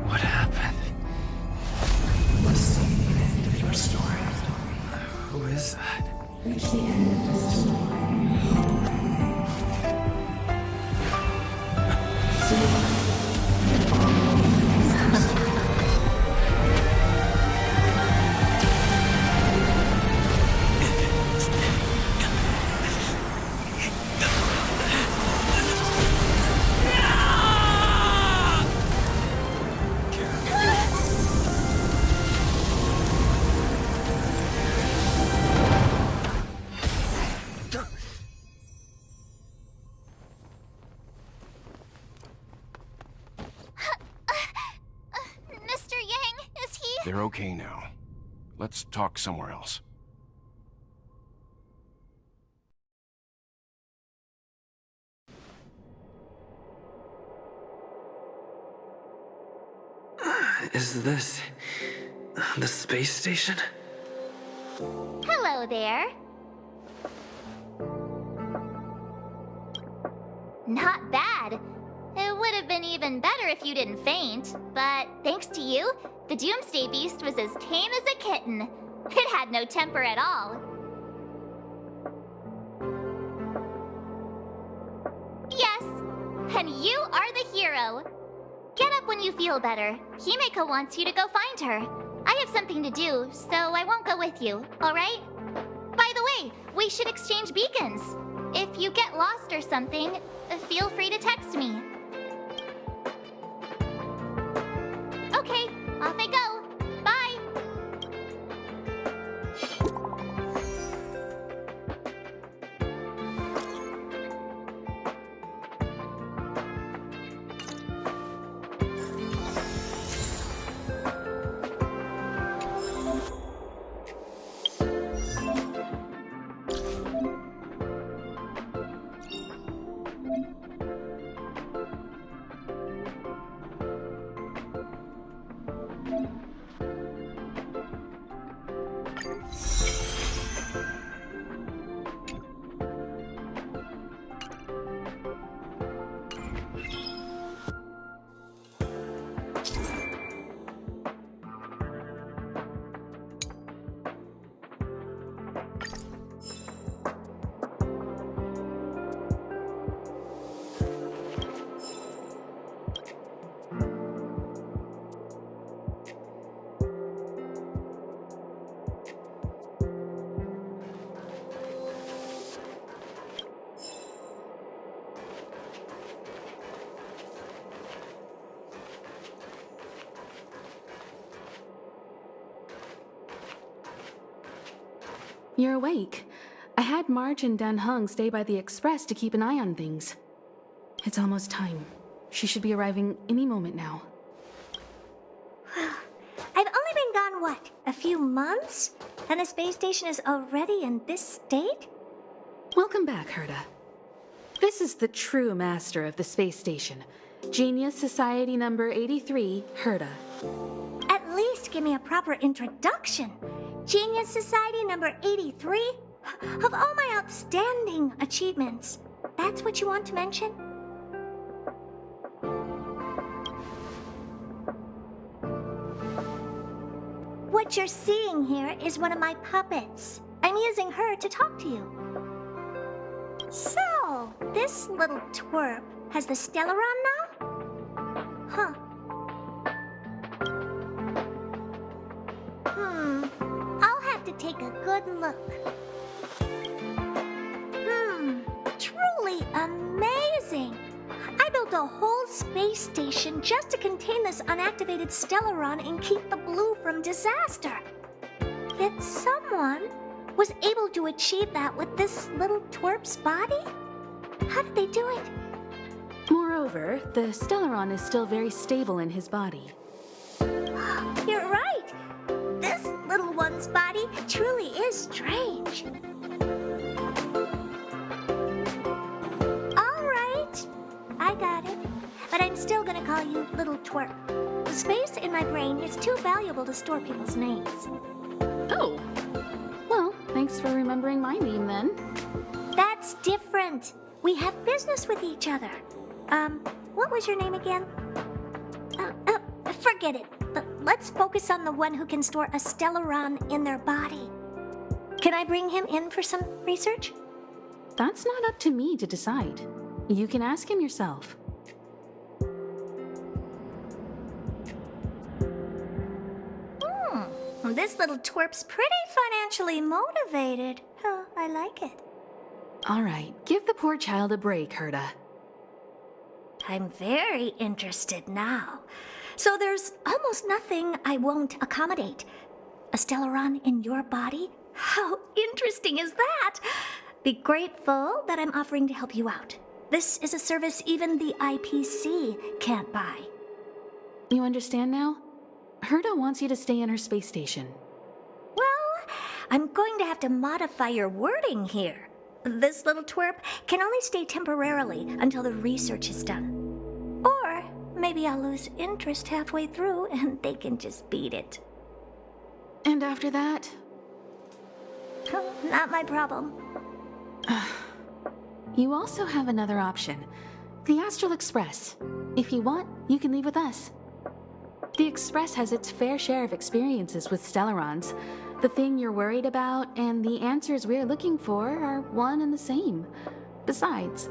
What happened? Let's see the end of your story. Who is that? Reach the end of the story. Mr. Yang, is he? They're okay now. Let's talk somewhere else. Is this the space station? Hello there. Not bad. It would have been even better if you didn't faint, but thanks to you, the Doomsday Beast was as tame as a kitten. It had no temper at all. Yes, and you are the hero. Get up when you feel better. Himeko wants you to go find her. I have something to do, so I won't go with you, alright? By the way, we should exchange beacons. If you get lost or something, feel free to text me. Okay, off I go. Bye! You're awake. I had Marge and Dan Hung stay by the Express to keep an eye on things. It's almost time. She should be arriving any moment now. I've only been gone, what, a few months? And the space station is already in this state? Welcome back, Herta. This is the true master of the space station. Genius Society number 83, Herta. At least give me a proper introduction. Genius Society number 83? Of all my outstanding achievements, that's what you want to mention? What you're seeing here is one of my puppets. I'm using her to talk to you. So, this little twerp has the Stellaron now? Huh. I'll have to take a good look. Truly amazing! I built a whole space station just to contain this unactivated Stellaron and keep the blue from disaster. Yet someone was able to achieve that with this little twerp's body? How did they do it? Moreover, the Stellaron is still very stable in his body. You're right! This little one's body truly is strange. Alright, I got it. But I'm still gonna call you Little Twerp. The space in my brain is too valuable to store people's names. Oh. Well, thanks for remembering my name then. That's different. We have business with each other. What was your name again? Forget it. Let's focus on the one who can store a Stellaron in their body. Can I bring him in for some research? That's not up to me to decide. You can ask him yourself. This little twerp's pretty financially motivated. Oh, I like it. All right, give the poor child a break, Herta. I'm very interested now. So there's almost nothing I won't accommodate. A Stellaron in your body? How interesting is that? Be grateful that I'm offering to help you out. This is a service even the IPC can't buy. You understand now? Herta wants you to stay in her space station. Well, I'm going to have to modify your wording here. This little twerp can only stay temporarily until the research is done. Or maybe I'll lose interest halfway through and they can just beat it. And after that? Not my problem. You also have another option. The Astral Express. If you want, you can leave with us. The Express has its fair share of experiences with Stellarons, The thing you're worried about and the answers we're looking for are one and the same. Besides,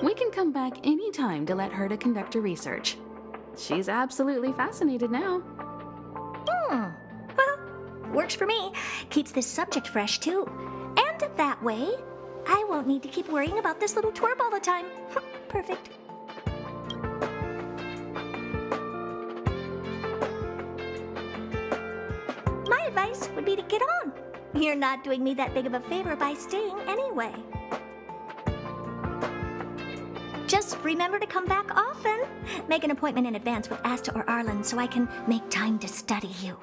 we can come back anytime to let Herta conduct her research. She's absolutely fascinated now. Well, works for me. Keeps this subject fresh, too. And that way, I won't need to keep worrying about this little twerp all the time. Perfect. My advice would be to get on. You're not doing me that big of a favor by staying anyway. Just remember to come back often. Make an appointment in advance with Asta or Arlen so I can make time to study you.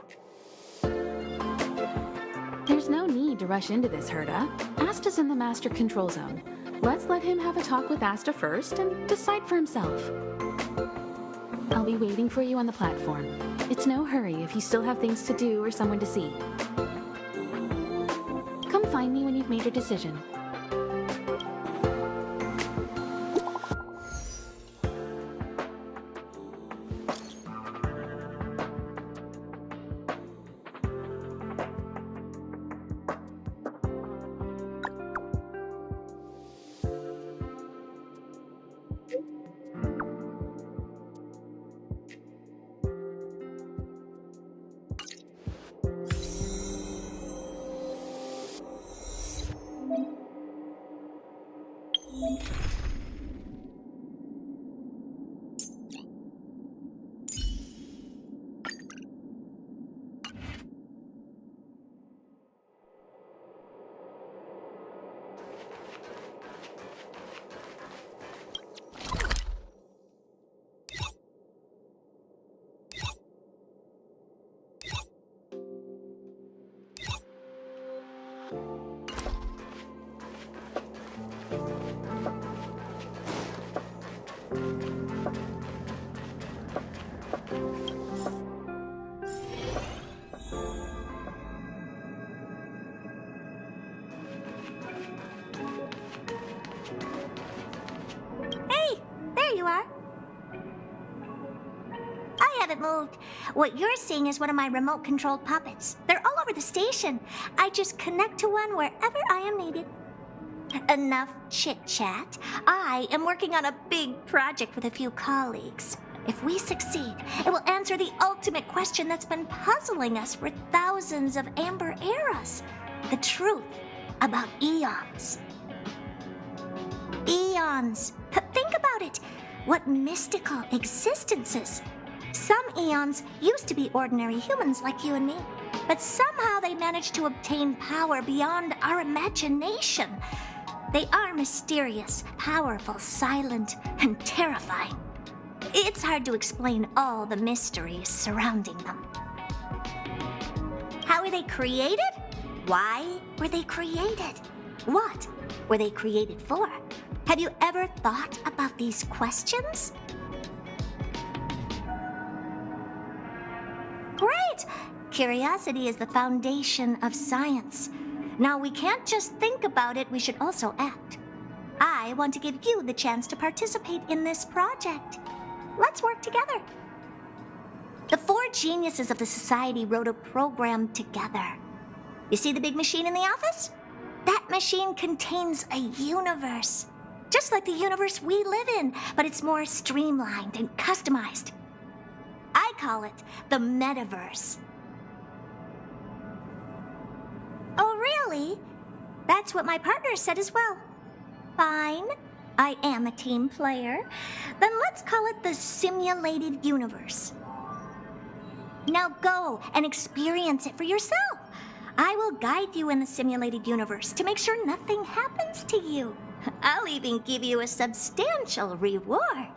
There's no need to rush into this, Herta. Asta's in the master control zone. Let's let him have a talk with Asta first and decide for himself. I'll be waiting for you on the platform. It's no hurry if you still have things to do or someone to see. Come find me when you've made your decision. Moved. What you're seeing is one of my remote-controlled puppets. They're all over the station. I just connect to one wherever I am needed. Enough chit-chat. I am working on a big project with a few colleagues. If we succeed, it will answer the ultimate question that's been puzzling us for thousands of amber eras. The truth about eons. Eons. Think about it. What mystical existences. Some eons used to be ordinary humans like you and me, but somehow they managed to obtain power beyond our imagination. They are mysterious, powerful, silent, and terrifying. It's hard to explain all the mysteries surrounding them. How were they created? Why were they created? What were they created for? Have you ever thought about these questions? Great! Curiosity is the foundation of science. Now, we can't just think about it, we should also act. I want to give you the chance to participate in this project. Let's work together. The 4 geniuses of the society wrote a program together. You see the big machine in the office? That machine contains a universe. Just like the universe we live in, but it's more streamlined and customized. I call it the metaverse. Oh, really? That's what my partner said as well. Fine. I am a team player. Then let's call it the simulated universe. Now go and experience it for yourself. I will guide you in the simulated universe to make sure nothing happens to you. I'll even give you a substantial reward.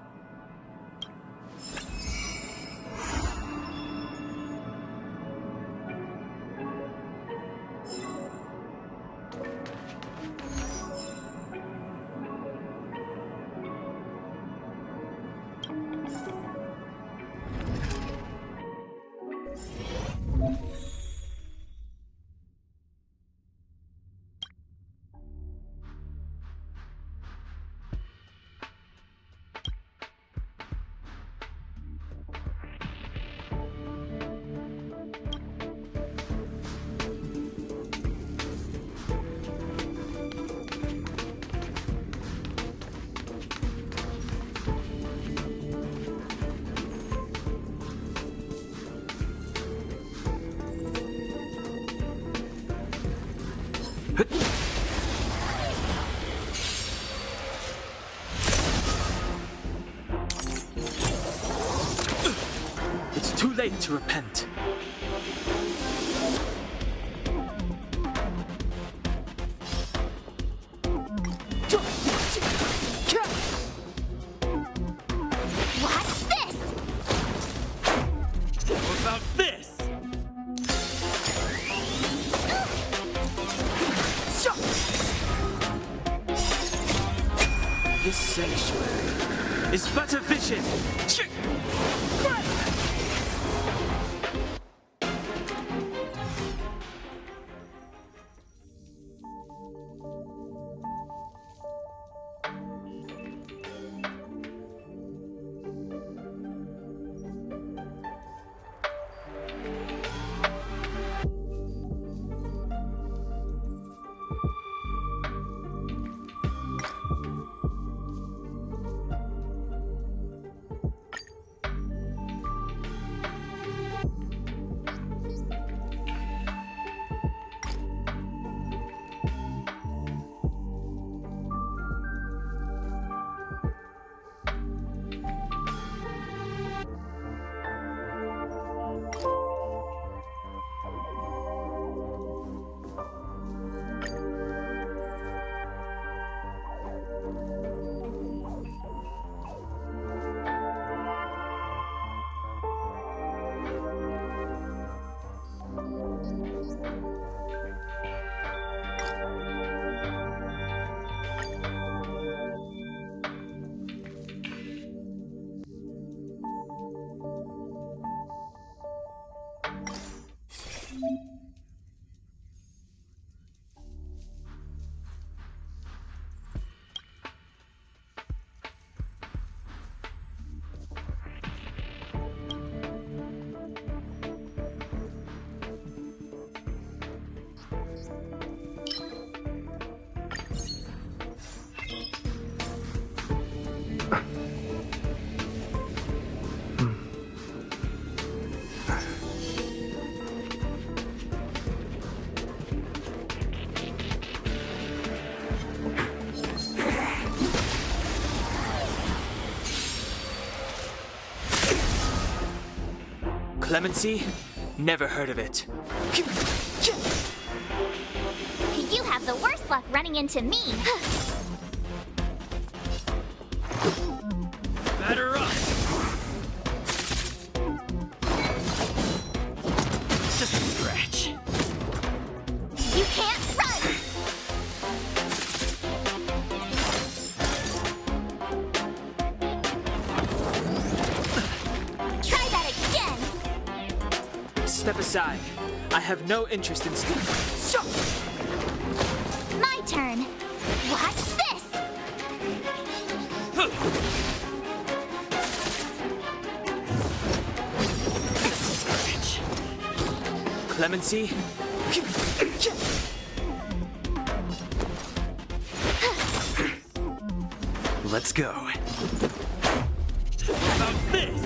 It's too late to repent. Watch this! What about this? This sanctuary is but a vision. Clemency? Never heard of it. You have the worst luck running into me. Batter up! Just a scratch. You can't run! Try that again! Step aside. I have no interest in My turn. Watch this! Clemency? Let's go. How about this?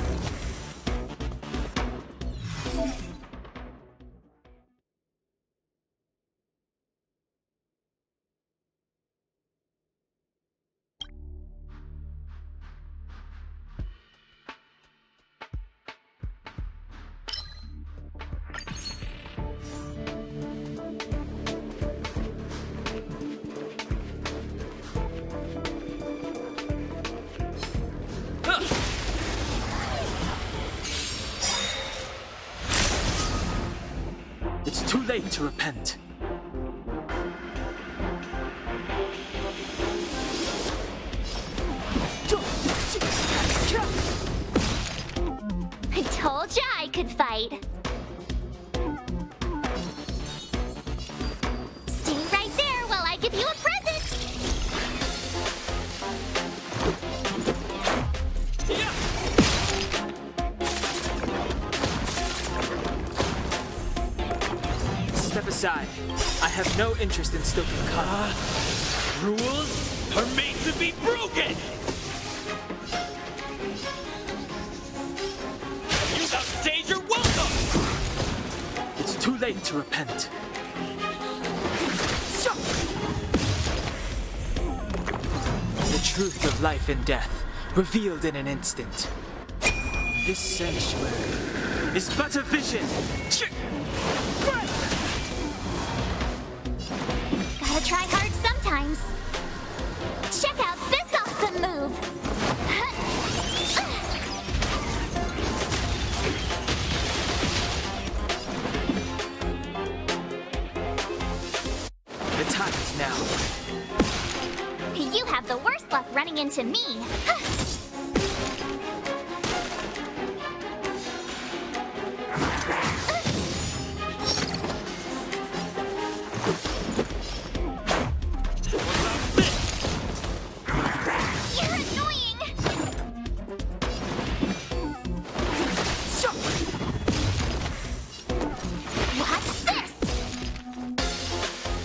It's too late to repent. I told ya I could fight. Stay right there while I give you a present. Step aside. I have no interest in stoking conflict. Rules are made to be broken! You outstayed your welcome! It's too late to repent. truth of life and death, revealed in an instant. This sanctuary is but a vision. Gotta try hard sometimes. Check out this awesome move! The time is now. You have the worst luck running into me. You're annoying! Watch this!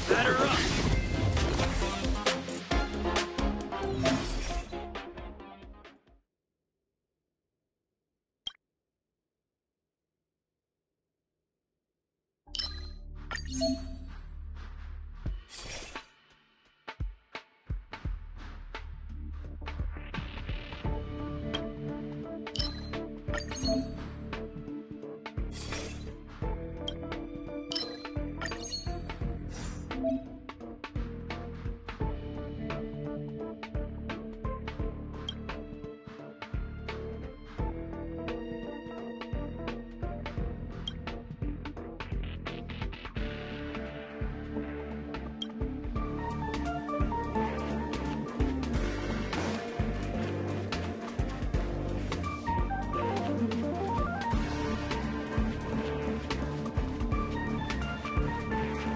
Batter up!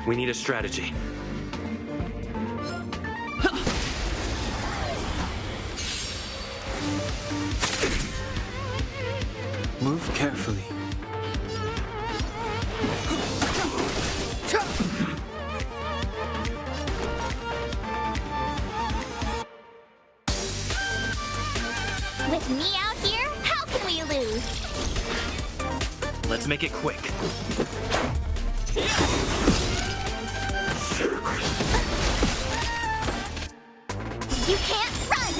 We need a strategy. Move carefully. With me out here, how can we lose? Let's make it quick. You can't run!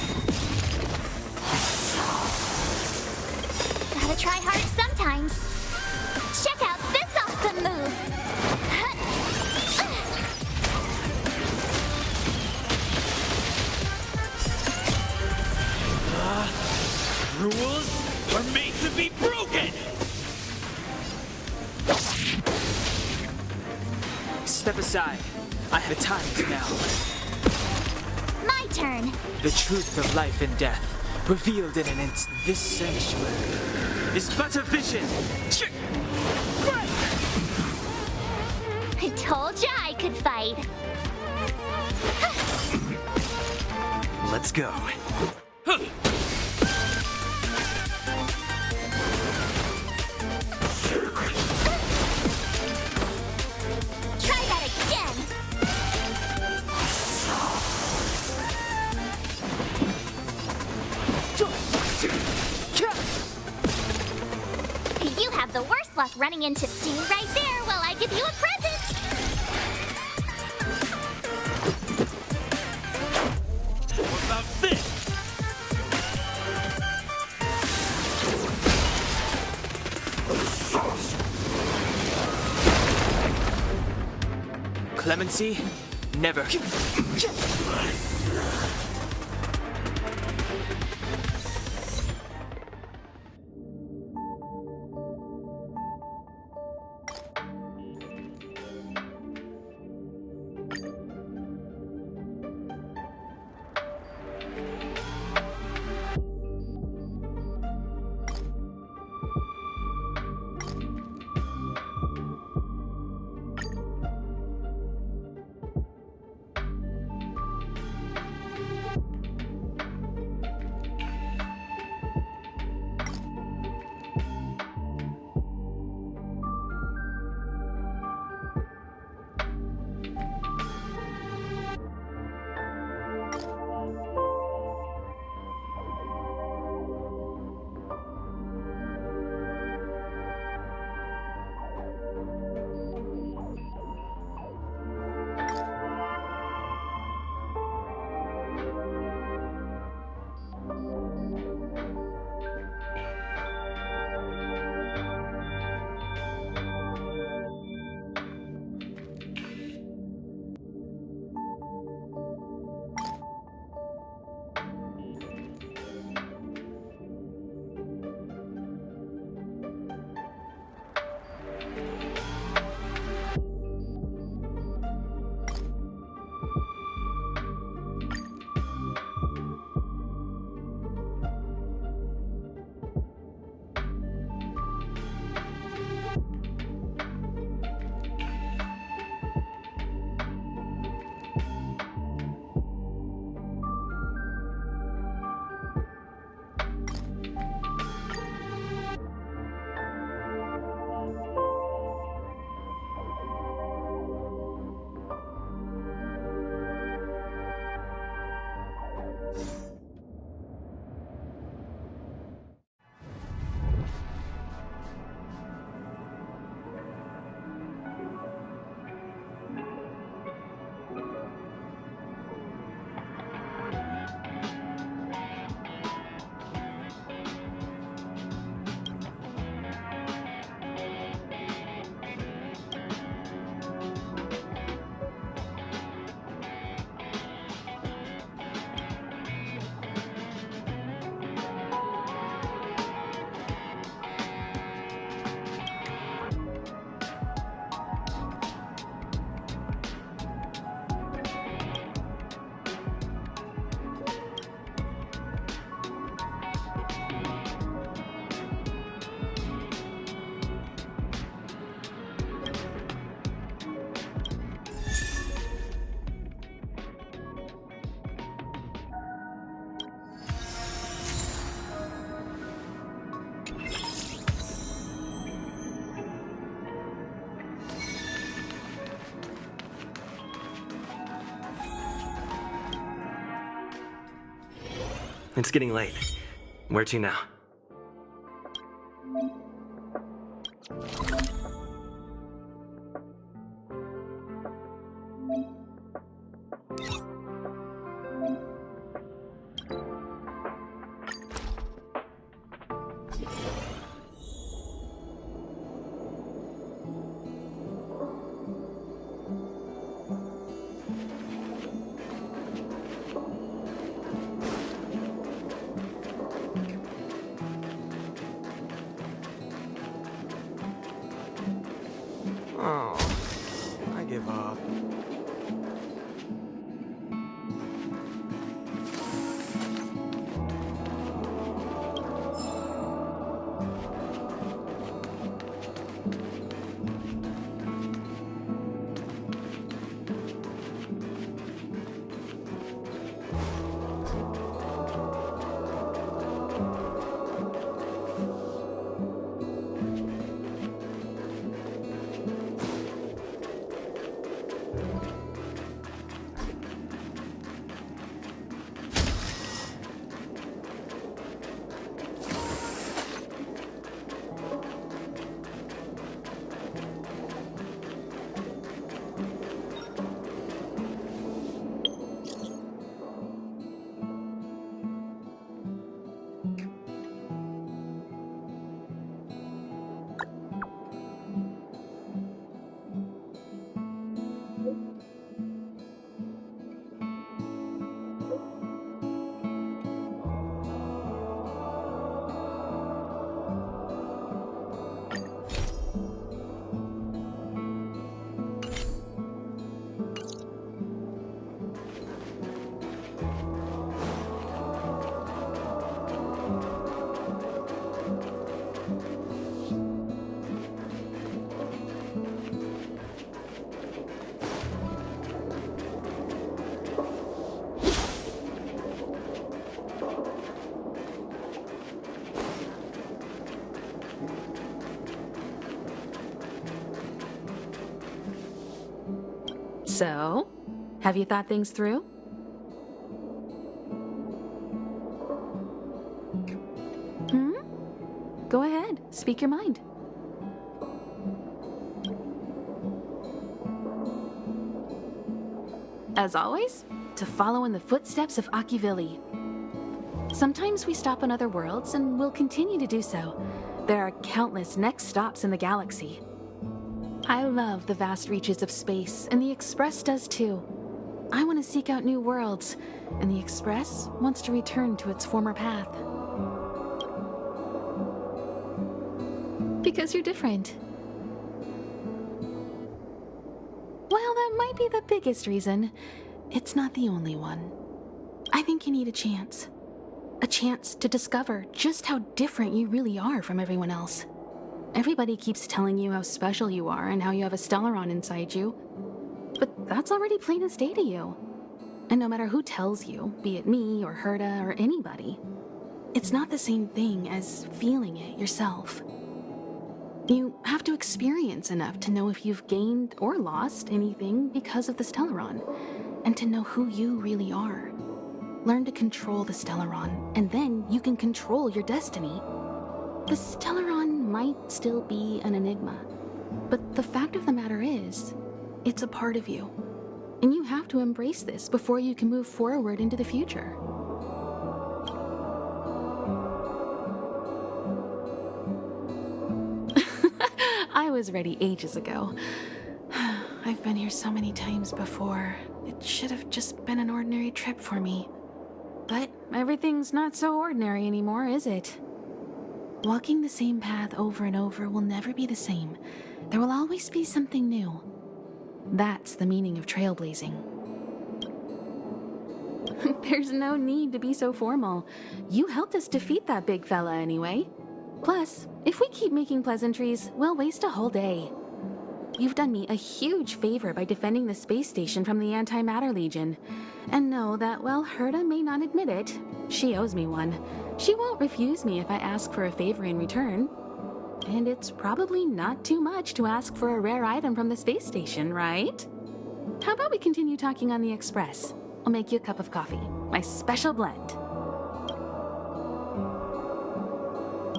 Gotta try hard sometimes. Check out this awesome move! Rules are made to be broken! Step aside. I have the time now. My turn! The truth of life and death, revealed in an instant. This sanctuary is but a vision. I told ya I could fight. Let's go. Try that again! You have the worst luck running into Stu right there while I give you a present! What about this? Clemency? Never. It's getting late. Where to now? Oh, I give up. So, have you thought things through? Go ahead, speak your mind. As always, to follow in the footsteps of Akivili. Sometimes we stop on other worlds, and we'll continue to do so. There are countless next stops in the galaxy. I love the vast reaches of space, and the Express does too. I want to seek out new worlds, and the Express wants to return to its former path. Because you're different. Well, that might be the biggest reason. It's not the only one. I think you need a chance. A chance to discover just how different you really are from everyone else. Everybody keeps telling you how special you are and how you have a Stellaron inside you. But that's already plain as day to you. And no matter who tells you, be it me or Herta or anybody, it's not the same thing as feeling it yourself. You have to experience enough to know if you've gained or lost anything because of the Stellaron, and to know who you really are. Learn to control the Stellaron, and then you can control your destiny. The Stellaron might still be an enigma, but the fact of the matter is, it's a part of you. And you have to embrace this before you can move forward into the future. I was ready ages ago. I've been here so many times before. It should have just been an ordinary trip for me. But everything's not so ordinary anymore, is it? Walking the same path over and over will never be the same. There will always be something new. That's the meaning of trailblazing. There's no need to be so formal. You helped us defeat that big fella anyway. Plus, if we keep making pleasantries, we'll waste a whole day. You've done me a huge favor by defending the space station from the Antimatter Legion. And know that while Herta may not admit it, she owes me one. She won't refuse me if I ask for a favor in return. And it's probably not too much to ask for a rare item from the space station, right? How about we continue talking on the Express? I'll make you a cup of coffee, my special blend.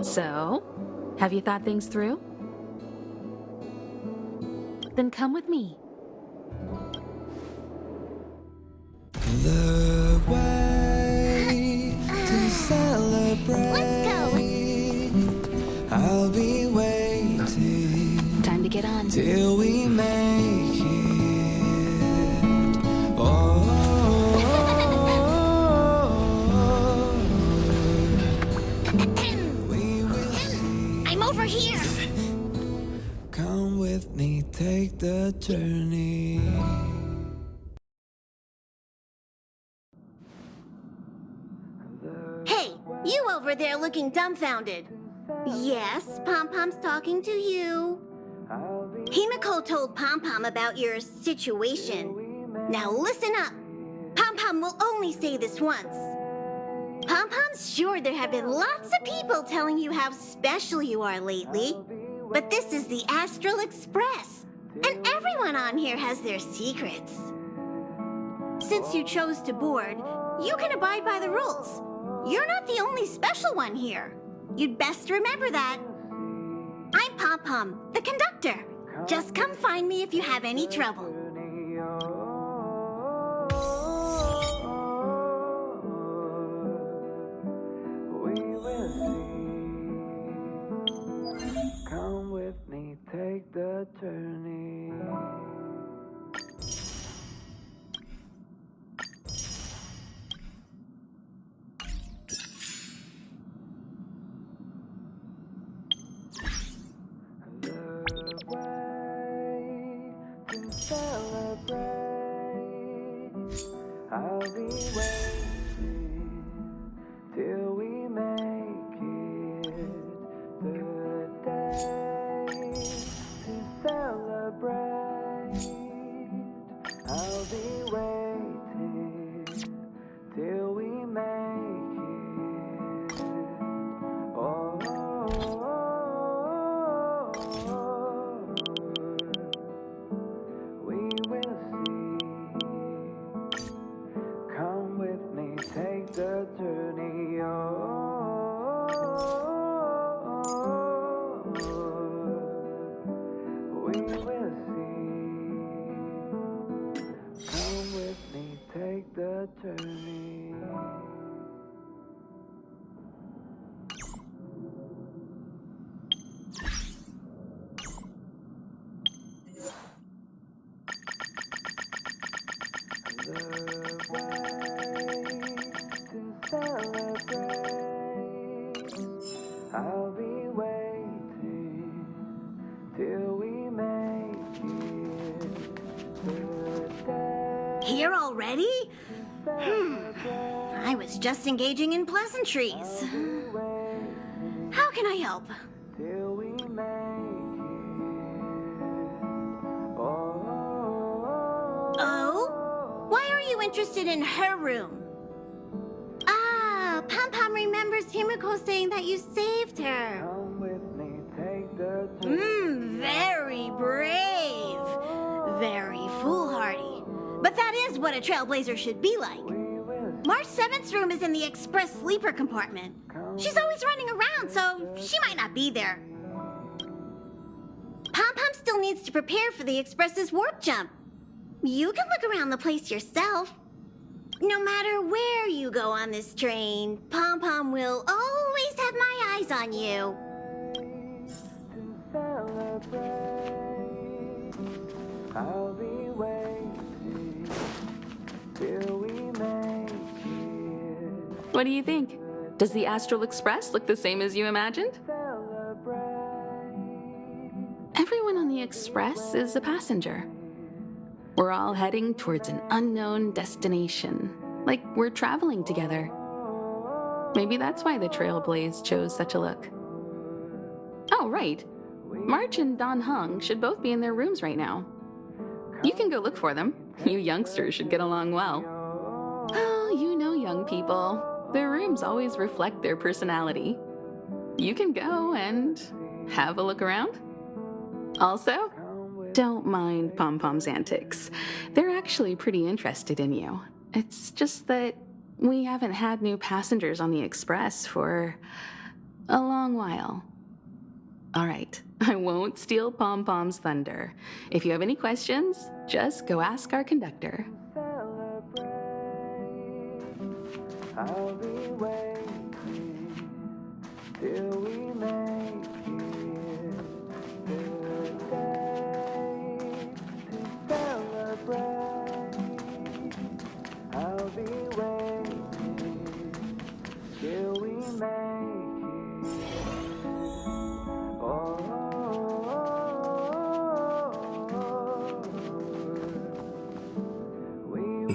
So, have you thought things through? Then come with me. The way to celebrate. Let's go. I'll be waiting. Time to get on. Till we make it. Oh. We will see. I'm over here. Come with me, take the journey. Hey, you over there looking dumbfounded. Yes, Pom-Pom's talking to you. Himiko told Pom-Pom about your situation. Now listen up. Pom-Pom will only say this once. Pom-Pom's sure there have been lots of people telling you how special you are lately. But this is the Astral Express, and everyone on here has their secrets. Since you chose to board, you can abide by the rules. You're not the only special one here. You'd best remember that. I'm Pom-Pom, the conductor. Just come find me if you have any trouble. We will see. Come with me, take the journey. I'll be waiting till we make it the day to celebrate. I'll be waiting till we make it. Oh, we will see. Come with me, take the journey. Oh, we will see. Come with me, take the journey. The way to celebrate. I'll be waiting till we make it the day. Here already? I was just engaging in pleasantries. How can I help? Till we make Oh? Why are you interested in her room? Ah, Pom-Pom remembers Himiko saying that you saved her. Come with me, take the journey. Very brave. Very foolhardy. But that is what a trailblazer should be like. March 7th's room is in the express sleeper compartment. She's always running around, so she might not be there. Pom-Pom still needs to prepare for the express's warp jump. You can look around the place yourself. No matter where you go on this train, Pom-Pom will always have my eyes on you. I'll be waiting till we make it. What do you think? Does the Astral Express look the same as you imagined? Everyone on the Express is a passenger. We're all heading towards an unknown destination, like we're traveling together. Maybe that's why the Trailblaze chose such a look. Oh, right. March and Don Hung should both be in their rooms right now. You can go look for them. You youngsters should get along well. Oh, you know young people. Their rooms always reflect their personality. You can go and have a look around. Also, don't mind Pom-Pom's antics. They're actually pretty interested in you. It's just that we haven't had new passengers on the Express for A long while. All right, I won't steal Pom Pom's thunder. If you have any questions, just go ask our conductor. I'll be waiting till we make it the day to celebrate. I'll be waiting till we make it.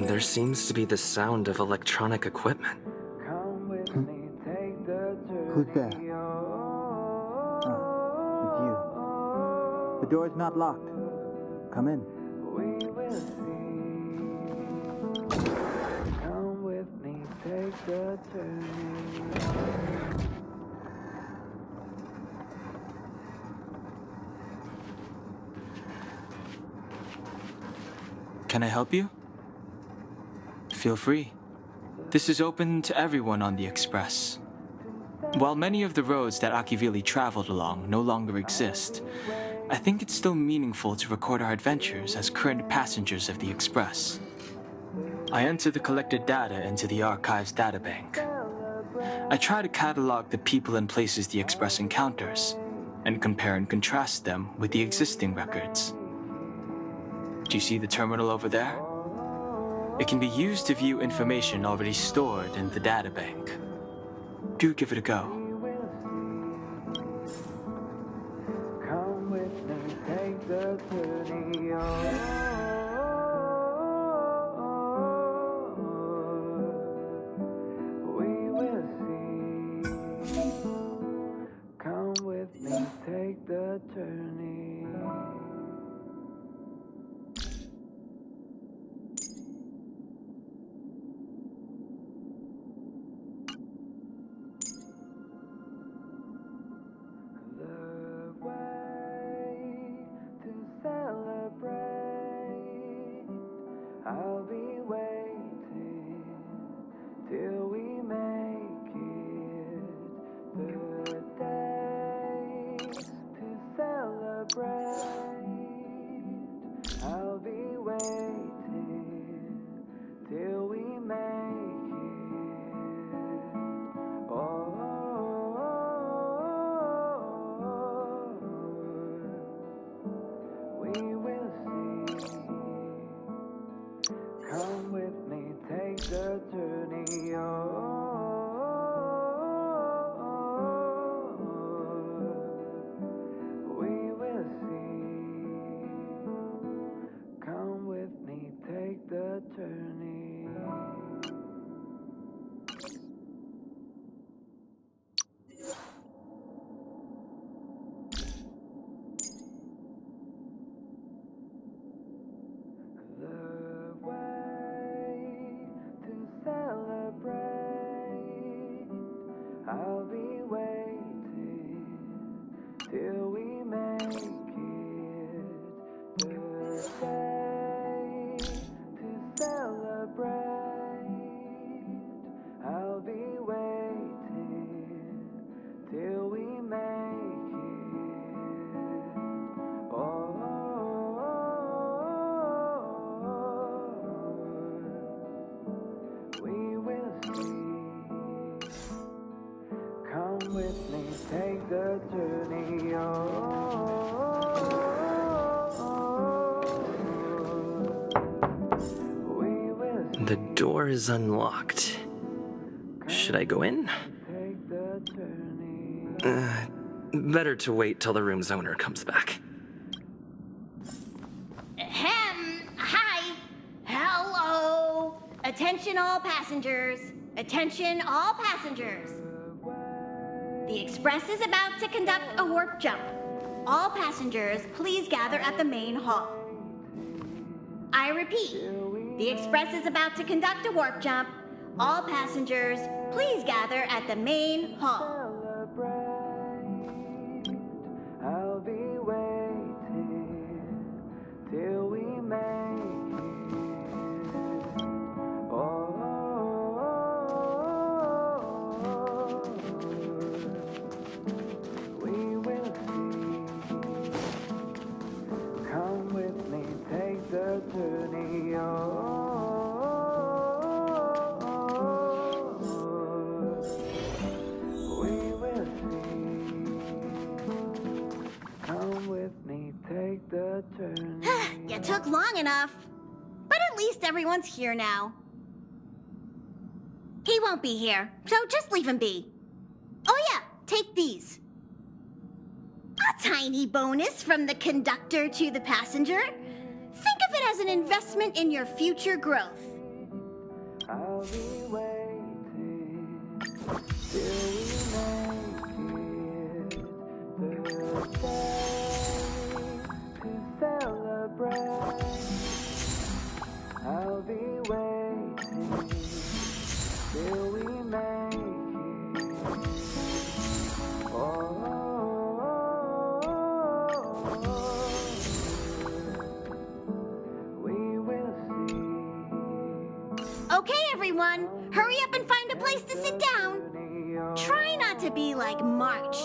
There seems to be the sound of electronic equipment. Who's there? It's you. The door's not locked. Come in. Come with me, take the turning. Can I help you? Feel free. This is open to everyone on the Express. While many of the roads that Akivili traveled along no longer exist, I think it's still meaningful to record our adventures as current passengers of the Express. I enter the collected data into the Archives databank. I try to catalog the people and places the Express encounters, and compare and contrast them with the existing records. Do you see the terminal over there? It can be used to view information already stored in the databank. Do give it a go. Come with me, take the turning. We will see. Come with me, take the turning. I'll be waiting till we make it the day to celebrate. I'll be waiting till we make it. We will see. Come with me, take the journey. We will see. Come with me, take the journey. I'll be waiting till we make it the day to celebrate. I'll be waiting till we make it. We will see. Come with me, take the journey. The door is unlocked. Should I go in? Take the journey. Better to wait till the room's owner comes back. Hi. Hello. Attention all passengers. Attention all passengers. The Express is about to conduct a warp jump. All passengers, please gather at the main hall. I repeat, the Express is about to conduct a warp jump. All passengers, please gather at the main hall. I'll be waiting till we make it. took long enough. But at least everyone's here now. He won't be here, so just leave him be. Oh yeah, take these. A tiny bonus from the conductor to the passenger. Think of it as an investment in your future growth. I'll be waiting till we make it the day to celebrate. I'll be waiting till we make it. Oh. Okay, everyone, hurry up and find a place to sit down. Try not to be like March,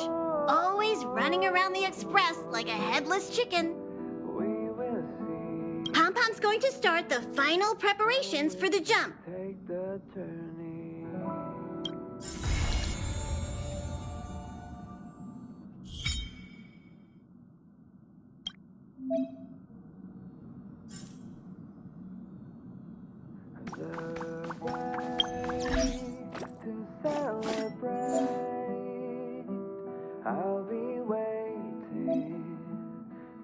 always running around the express like a headless chicken. Pom-Pom's going to start the final preparations for the jump. Take the turning. To celebrate, I'll be waiting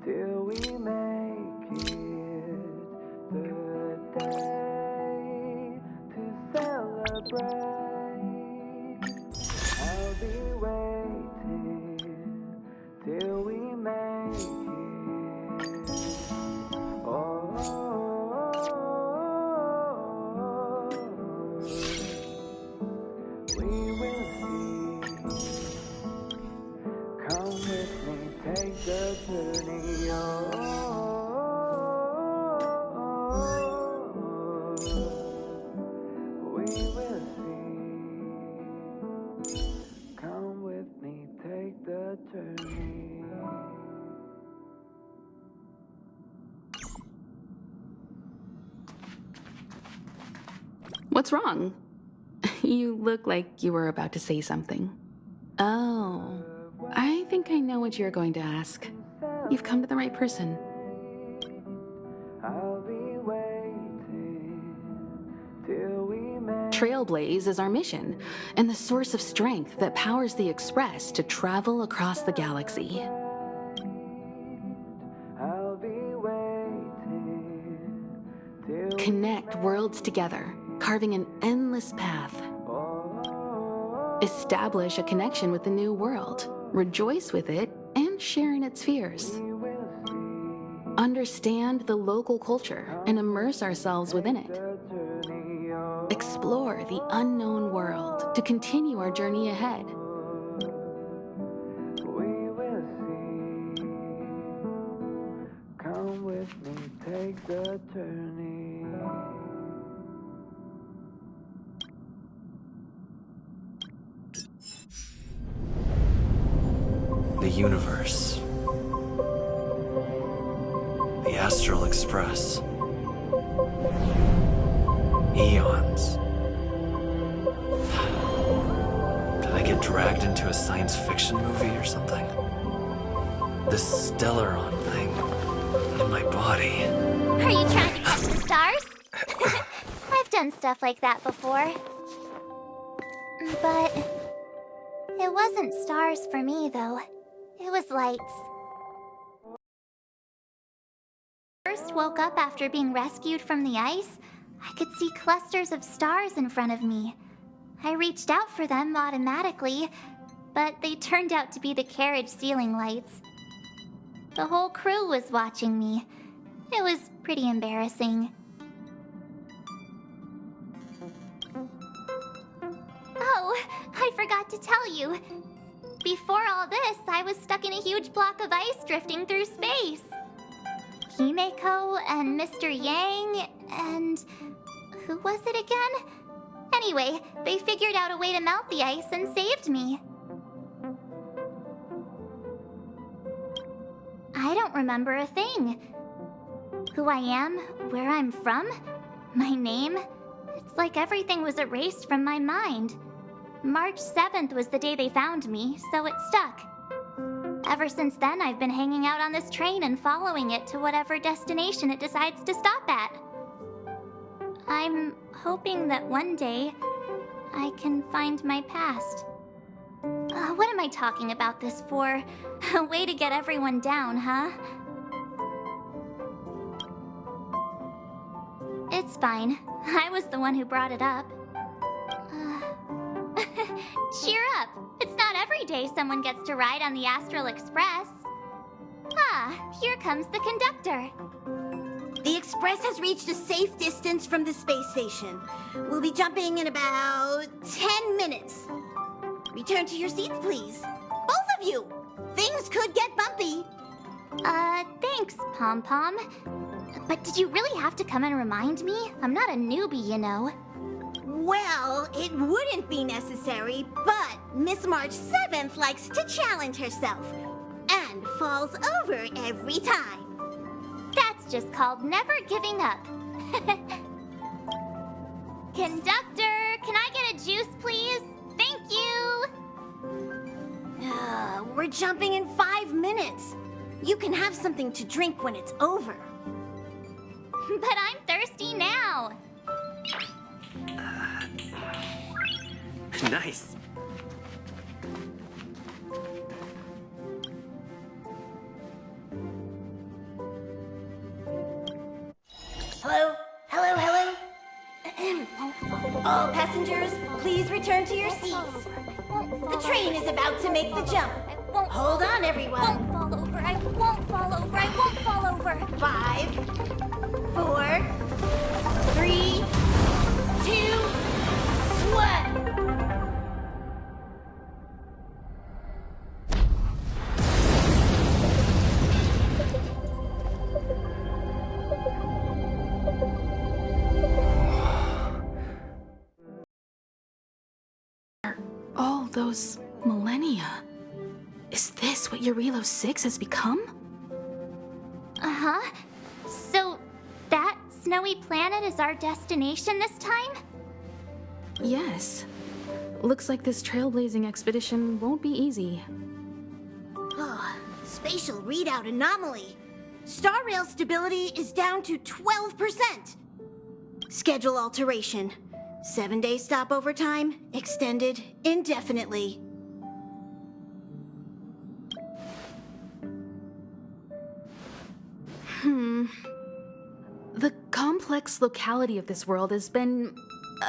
till we make it the day to celebrate. I'll be waiting till we make it. Oh. We will see. Come with me, take the journey. We will see. Come with me, take the journey. What's wrong? You look like you were about to say something. Oh, I think I know what you're going to ask. You've come to the right person. I'll be waiting till we make. Trailblaze is our mission, and the source of strength that powers the Express to travel across the galaxy. I'll be waiting till Connect worlds together, carving an endless path. Establish a connection with the new world, rejoice with it, and share in its fears. Understand the local culture and immerse ourselves within it. Explore the unknown world to continue our journey ahead. we will see. Come with me, take the journey. The universe. The Astral Express. Eons. Did I get dragged into a science fiction movie or something? This Stellaron thing in my body. Are you trying to catch the stars? I've done stuff like that before. But it wasn't stars for me, though. It was lights. First woke up after being rescued from the ice, I could see clusters of stars in front of me. I reached out for them automatically, but they turned out to be the carriage ceiling lights. The whole crew was watching me. It was pretty embarrassing. Oh, I forgot to tell you. Before all this, I was stuck in a huge block of ice drifting through space. Himeko and Mr. Yang and... who was it again? Anyway, they figured out a way to melt the ice and saved me. I don't remember a thing. Who I am, where I'm from, my name. It's like everything was erased from my mind. March 7th was the day they found me, so it stuck. Ever since then, I've been hanging out on this train and following it to whatever destination it decides to stop at. I'm hoping that one day I can find my past. What am I talking about this for? A way to get everyone down, huh? It's fine. I was the one who brought it up. Cheer up! It's not every day someone gets to ride on the Astral Express. Ah, here comes the conductor. The Express has reached a safe distance from the space station. We'll be jumping in about 10 minutes. Return to your seats, please. Both of you! Things could get bumpy. Thanks, Pom Pom. But did you really have to come and remind me? I'm not a newbie, you know. Well, it wouldn't be necessary, but Miss March 7th likes to challenge herself and falls over every time. That's just called never giving up. Conductor, can I get a juice, please? Thank you! We're jumping in 5 minutes. You can have something to drink when it's over. But I'm thirsty now. Nice. Hello? Hello, hello? All passengers, please return to your seats. The train is about to make the jump. Hold on, everyone. I won't fall over. I won't fall over. I won't fall over. 5, 4, 3, 2, 1. All those millennia. Is this what Eurilo 6 has become? Uh-huh. So, that snowy planet is our destination this time? Yes. Looks like this trailblazing expedition won't be easy. Spatial readout anomaly. Star rail stability is down to 12%. Schedule alteration. 7-day stopover time extended indefinitely. The complex locality of this world has been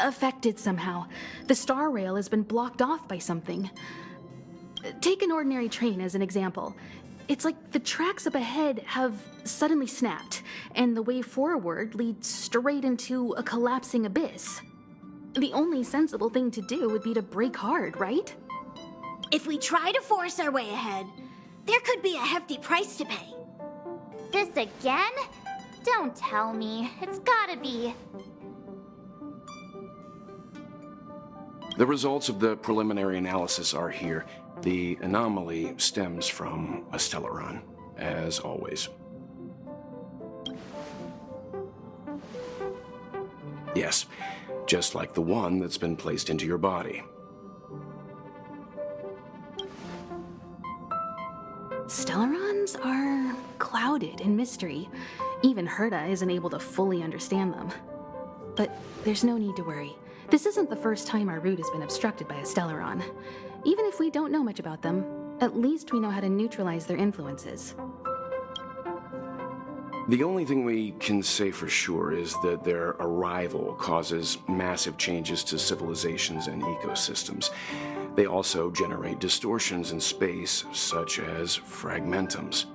affected somehow. The star rail has been blocked off by something. Take an ordinary train as an example. It's like the tracks up ahead have suddenly snapped, and the way forward leads straight into a collapsing abyss. The only sensible thing to do would be to brake hard, right? If we try to force our way ahead, there could be a hefty price to pay. This again? Don't tell me. It's gotta be. The results of the preliminary analysis are here. The anomaly stems from a Stellaron, as always. Yes, just like the one that's been placed into your body. Stellarons are clouded in mystery. Even Herta isn't able to fully understand them. But there's no need to worry. This isn't the first time our route has been obstructed by a Stellaron. Even if we don't know much about them, at least we know how to neutralize their influences. The only thing we can say for sure is that their arrival causes massive changes to civilizations and ecosystems. They also generate distortions in space, such as fragmentums.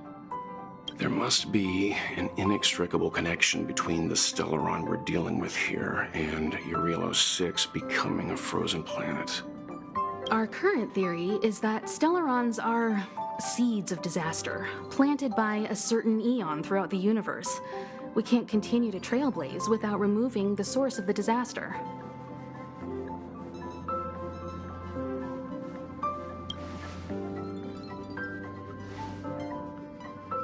There must be an inextricable connection between the Stellaron we're dealing with here and Eurilo 6 becoming a frozen planet. Our current theory is that Stellarons are seeds of disaster, planted by a certain eon throughout the universe. We can't continue to trailblaze without removing the source of the disaster.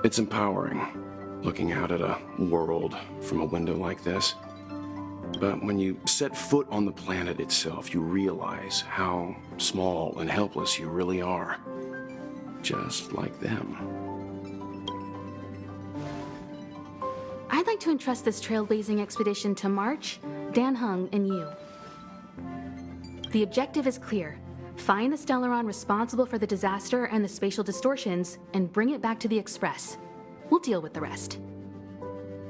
It's empowering, looking out at a world from a window like this. But when you set foot on the planet itself, you realize how small and helpless you really are. just like them. I'd like to entrust this trailblazing expedition to March, Dan Heng, and you. The objective is clear. Find the Stellaron responsible for the disaster and the spatial distortions, and bring it back to the Express. We'll deal with the rest.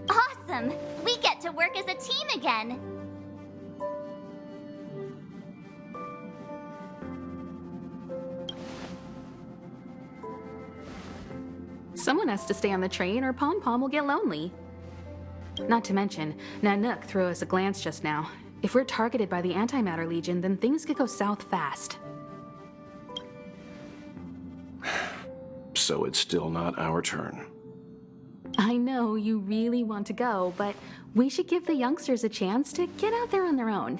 Awesome! We get to work as a team again! Someone has to stay on the train or Pom Pom will get lonely. Not to mention, Nanook threw us a glance just now. If we're targeted by the Antimatter Legion, then things could go south fast. So it's still not our turn. I know you really want to go, but we should give the youngsters a chance to get out there on their own.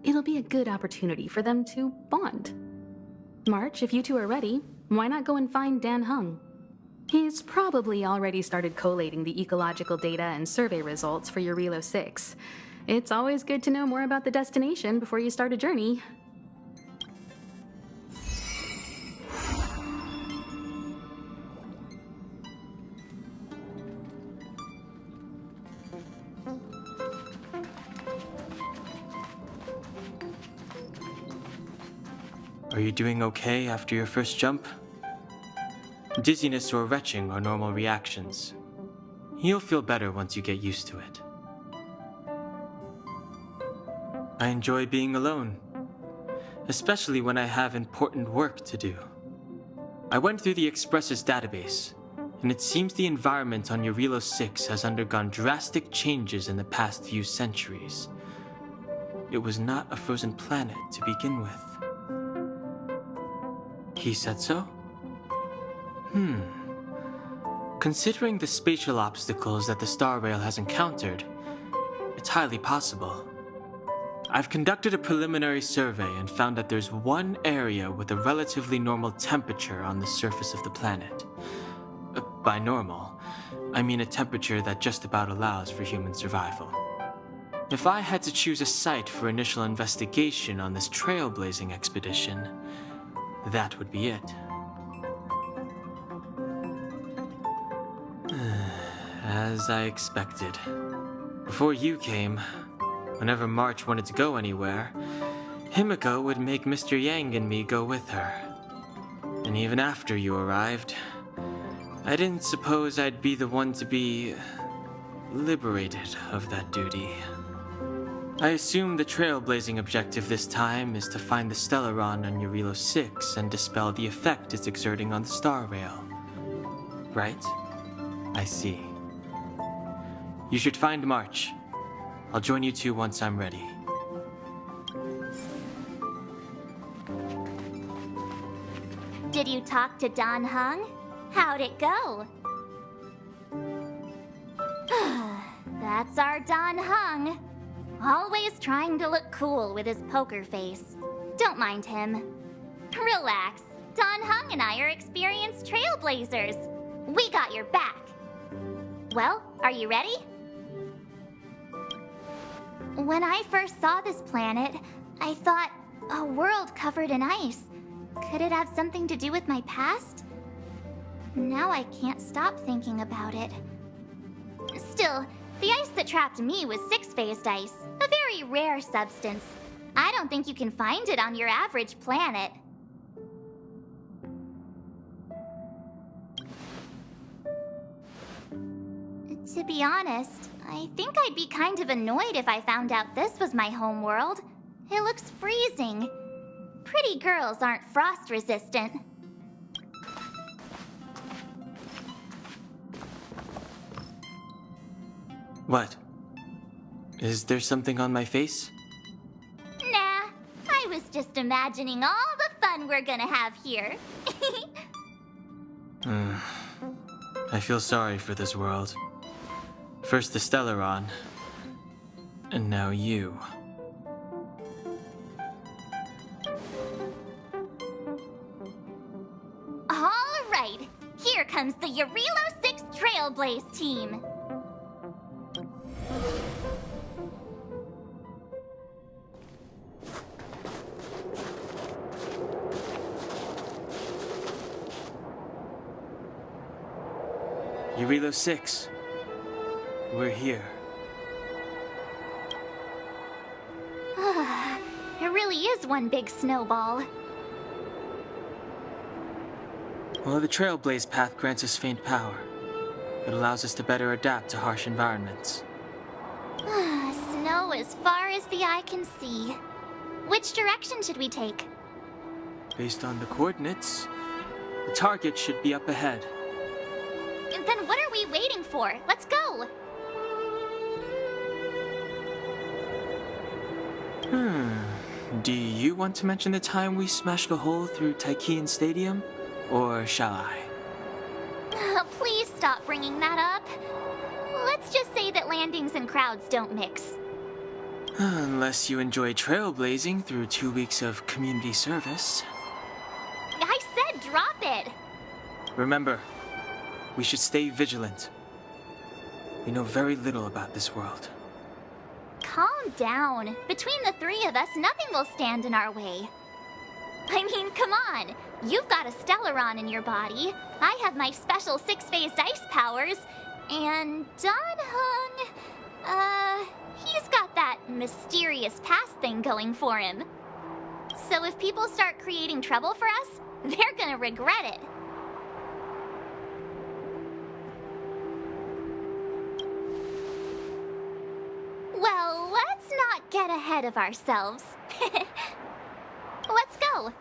It'll be a good opportunity for them to bond. March, if you two are ready, why not go and find Dan Heng? He's probably already started collating the ecological data and survey results for your Relo 6. It's always good to know more about the destination before you start a journey. Are you doing okay after your first jump? Dizziness or retching are normal reactions. You'll feel better once you get used to it. I enjoy being alone, especially when I have important work to do. I went through the Express's database, and it seems the environment on Relo 6 has undergone drastic changes in the past few centuries. It was not a frozen planet to begin with. He said so? Considering the spatial obstacles that the Star Rail has encountered, it's highly possible. I've conducted a preliminary survey and found that there's one area with a relatively normal temperature on the surface of the planet. By normal, I mean a temperature that just about allows for human survival. If I had to choose a site for initial investigation on this trailblazing expedition, that would be it. As I expected. Before you came, whenever March wanted to go anywhere, Himiko would make Mr. Yang and me go with her. And even after you arrived, I didn't suppose I'd be the one to be liberated of that duty. I assume the trailblazing objective this time is to find the Stellaron on Relo 6 and dispel the effect it's exerting on the Star Rail. Right? I see. You should find March. I'll join you two once I'm ready. Did you talk to Dan Heng? How'd it go? That's our Dan Heng. Always trying to look cool with his poker face. Don't mind him. Relax. Dan Heng and I are experienced trailblazers. We got your back. Well, are you ready? When I first saw this planet, I thought, a world covered in ice. Could it have something to do with my past? Now I can't stop thinking about it. Still, the ice that trapped me was six-phased ice, a very rare substance. I don't think you can find it on your average planet. To be honest, I think I'd be kind of annoyed if I found out this was my home world. It looks freezing. Pretty girls aren't frost resistant. What? Is there something on my face? Nah, I was just imagining all the fun we're gonna have here. I feel sorry for this world. First the Stellaron, and now you. All right, here comes the Relo 6 Trailblaze team. Eurilo 6. We're here. It really is one big snowball. Well, the Trailblaze path grants us faint power. It allows us to better adapt to harsh environments. Snow as far as the eye can see. Which direction should we take? Based on the coordinates, the target should be up ahead. Then what are we waiting for? Let's go! Do you want to mention the time we smashed a hole through Taikian Stadium? Or shall I? Please stop bringing that up. Let's just say that landings and crowds don't mix. Unless you enjoy trailblazing through 2 weeks of community service. I said drop it! Remember, we should stay vigilant. We know very little about this world. Calm down. Between the three of us, nothing will stand in our way. I mean, come on. You've got a Stellaron in your body. I have my special 6-phased ice powers. And Dan-hung, he's got that mysterious past thing going for him. So if people start creating trouble for us, they're gonna regret it. Well, let's not get ahead of ourselves. Let's go.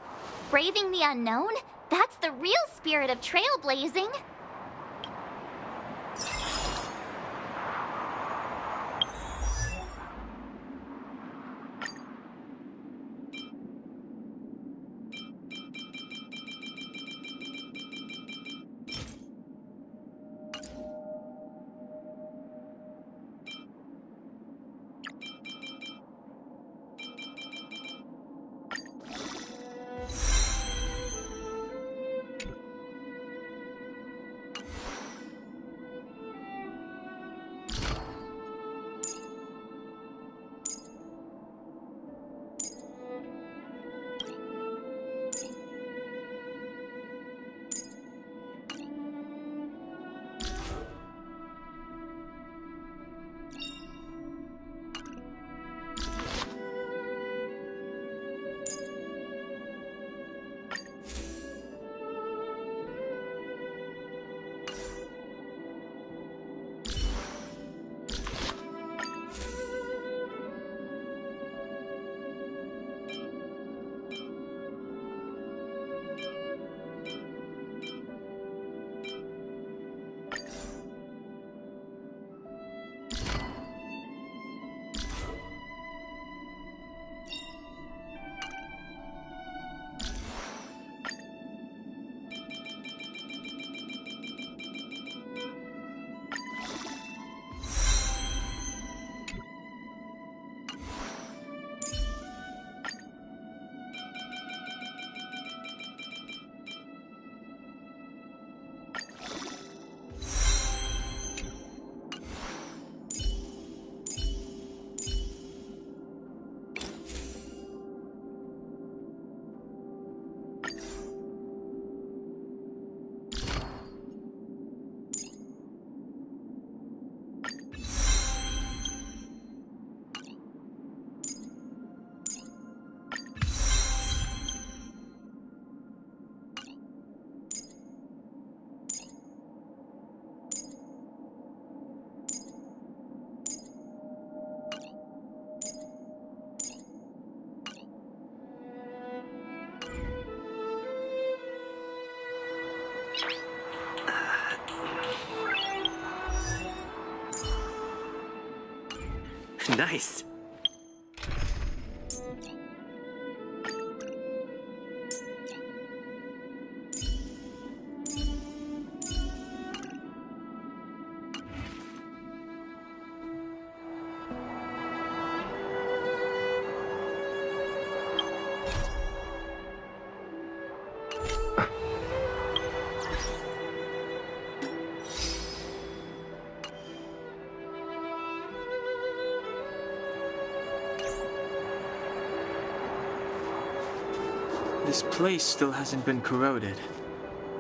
Braving the unknown? That's the real spirit of trailblazing. Nice. This place still hasn't been corroded,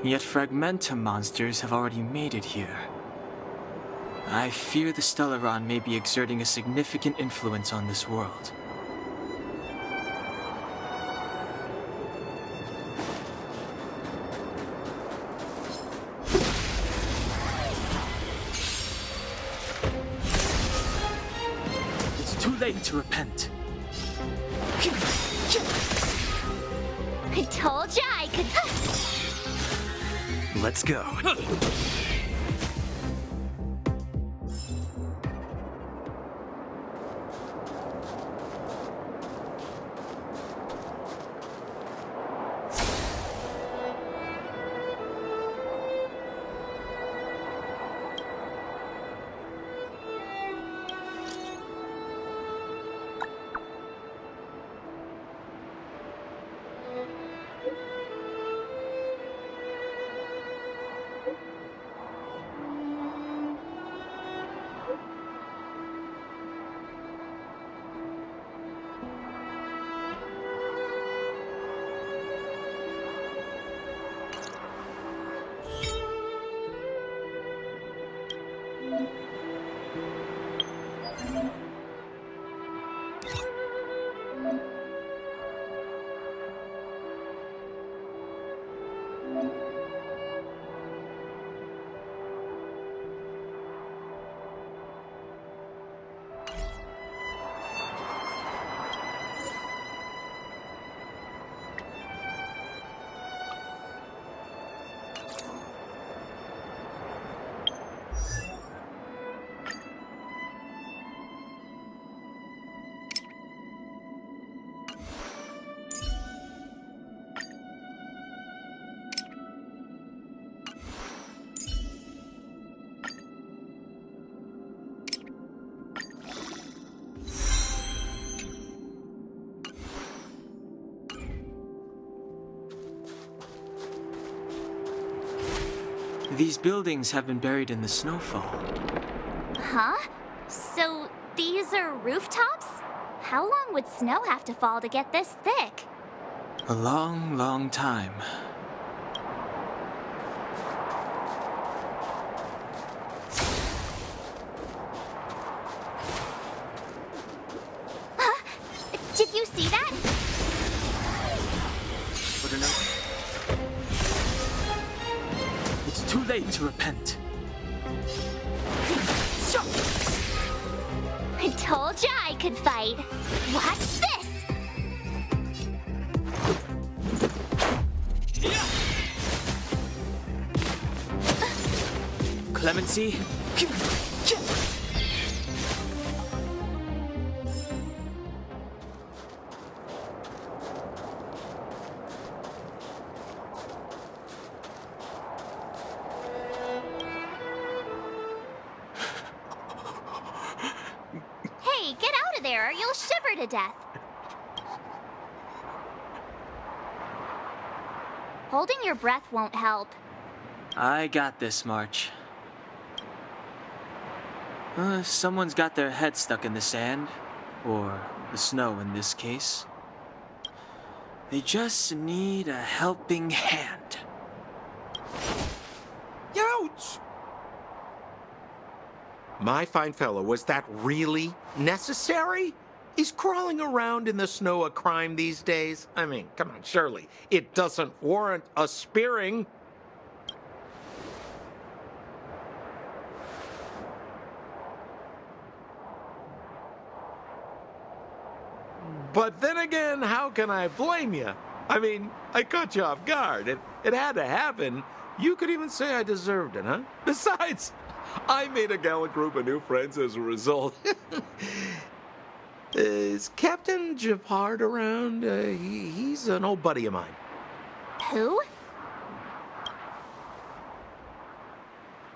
yet Fragmentum monsters have already made it here. I fear the Stellaron may be exerting a significant influence on this world. It's too late to repent. I told ya I could. Let's go. These buildings have been buried in the snowfall. Huh? So these are rooftops? How long would snow have to fall to get this thick? A long, long time. Huh? Did you see that? What an It's too late to repent. I told ya I could fight. Watch this! Clemency? Hey, get out of there or you'll shiver to death. Holding your breath won't help. I got this, March. Someone's got their head stuck in the sand, or the snow in this case. They just need a helping hand. Ouch! My fine fellow, was that really necessary? Is crawling around in the snow a crime these days? I mean, come on, surely. It doesn't warrant a spearing. But then again, how can I blame you? I mean, I caught you off guard. It had to happen. You could even say I deserved it, huh? Besides, I made a gallant group of new friends as a result. Is Captain Japard around? He's an old buddy of mine. Who?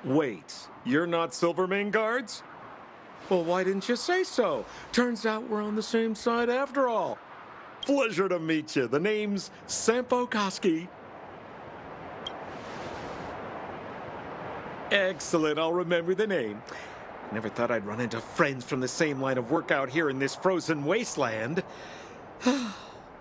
Wait, you're not Silvermane guards? Well, why didn't you say so? Turns out we're on the same side after all. Pleasure to meet you. The name's Sampo Koski. Excellent, I'll remember the name. Never thought I'd run into friends from the same line of work out here in this frozen wasteland.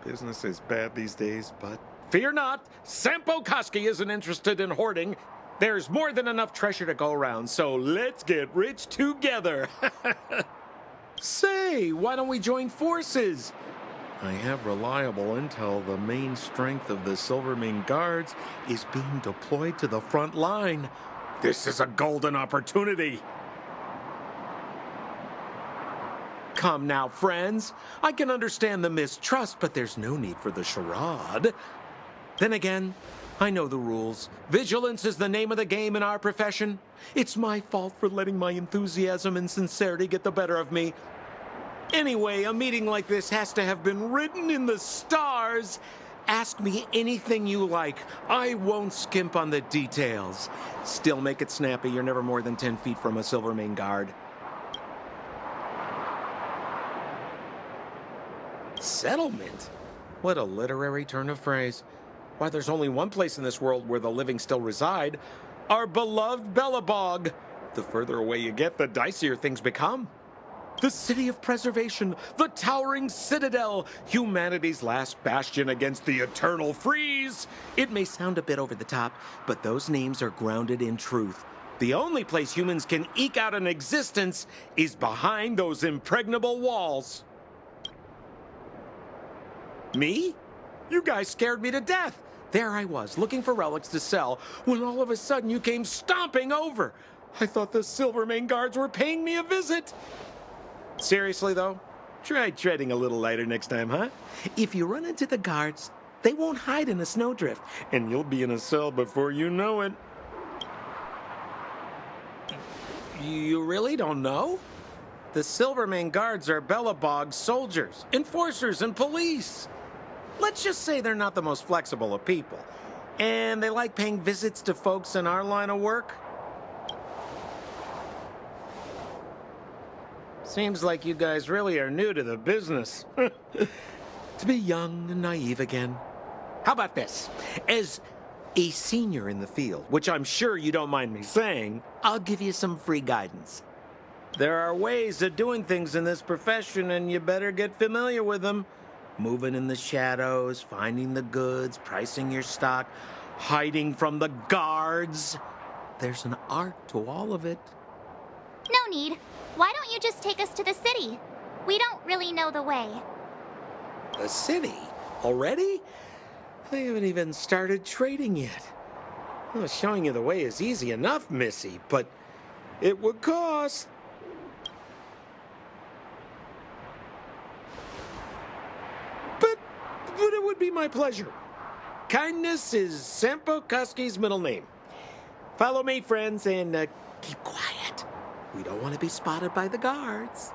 Business is bad these days, but fear not, Sampo Koski isn't interested in hoarding. There's more than enough treasure to go around, so let's get rich together. Say, why don't we join forces? I have reliable intel the main strength of the Silvermane Guards is being deployed to the front line. This is a golden opportunity. Come now, friends. I can understand the mistrust, but there's no need for the charade. Then again, I know the rules. Vigilance is the name of the game in our profession. It's my fault for letting my enthusiasm and sincerity get the better of me. Anyway, a meeting like this has to have been written in the stars. Ask me anything you like. I won't skimp on the details. Still make it snappy. You're never more than 10 feet from a Silvermane Guard. Settlement? What a literary turn of phrase. Why, there's only one place in this world where the living still reside. Our beloved Belobog. The further away you get, the dicier things become. The city of preservation, the towering citadel, humanity's last bastion against the eternal freeze. It may sound a bit over the top, but those names are grounded in truth. The only place humans can eke out an existence is behind those impregnable walls. Me? You guys scared me to death. There I was, looking for relics to sell, when all of a sudden you came stomping over. I thought the Silvermane Guards were paying me a visit. Seriously, though, try treading a little lighter next time, huh? If you run into the guards, they won't hide in a snowdrift, and you'll be in a cell before you know it. You really don't know? The Silvermane Guards are Belobog's soldiers, enforcers, and police. Let's just say they're not the most flexible of people, and they like paying visits to folks in our line of work. Seems like you guys really are new to the business. To be young and naive again. How about this? As a senior in the field, which I'm sure you don't mind me saying, I'll give you some free guidance. There are ways of doing things in this profession, and you better get familiar with them. Moving in the shadows, finding the goods, pricing your stock, hiding from the guards. There's an art to all of it. No need. Why don't you just take us to the city? We don't really know the way. The city? Already? They haven't even started trading yet. Well, showing you the way is easy enough, Missy, but it would cost. But it would be my pleasure. Kindness is Sampo Kuski's middle name. Follow me, friends, and keep quiet. We don't want to be spotted by the guards.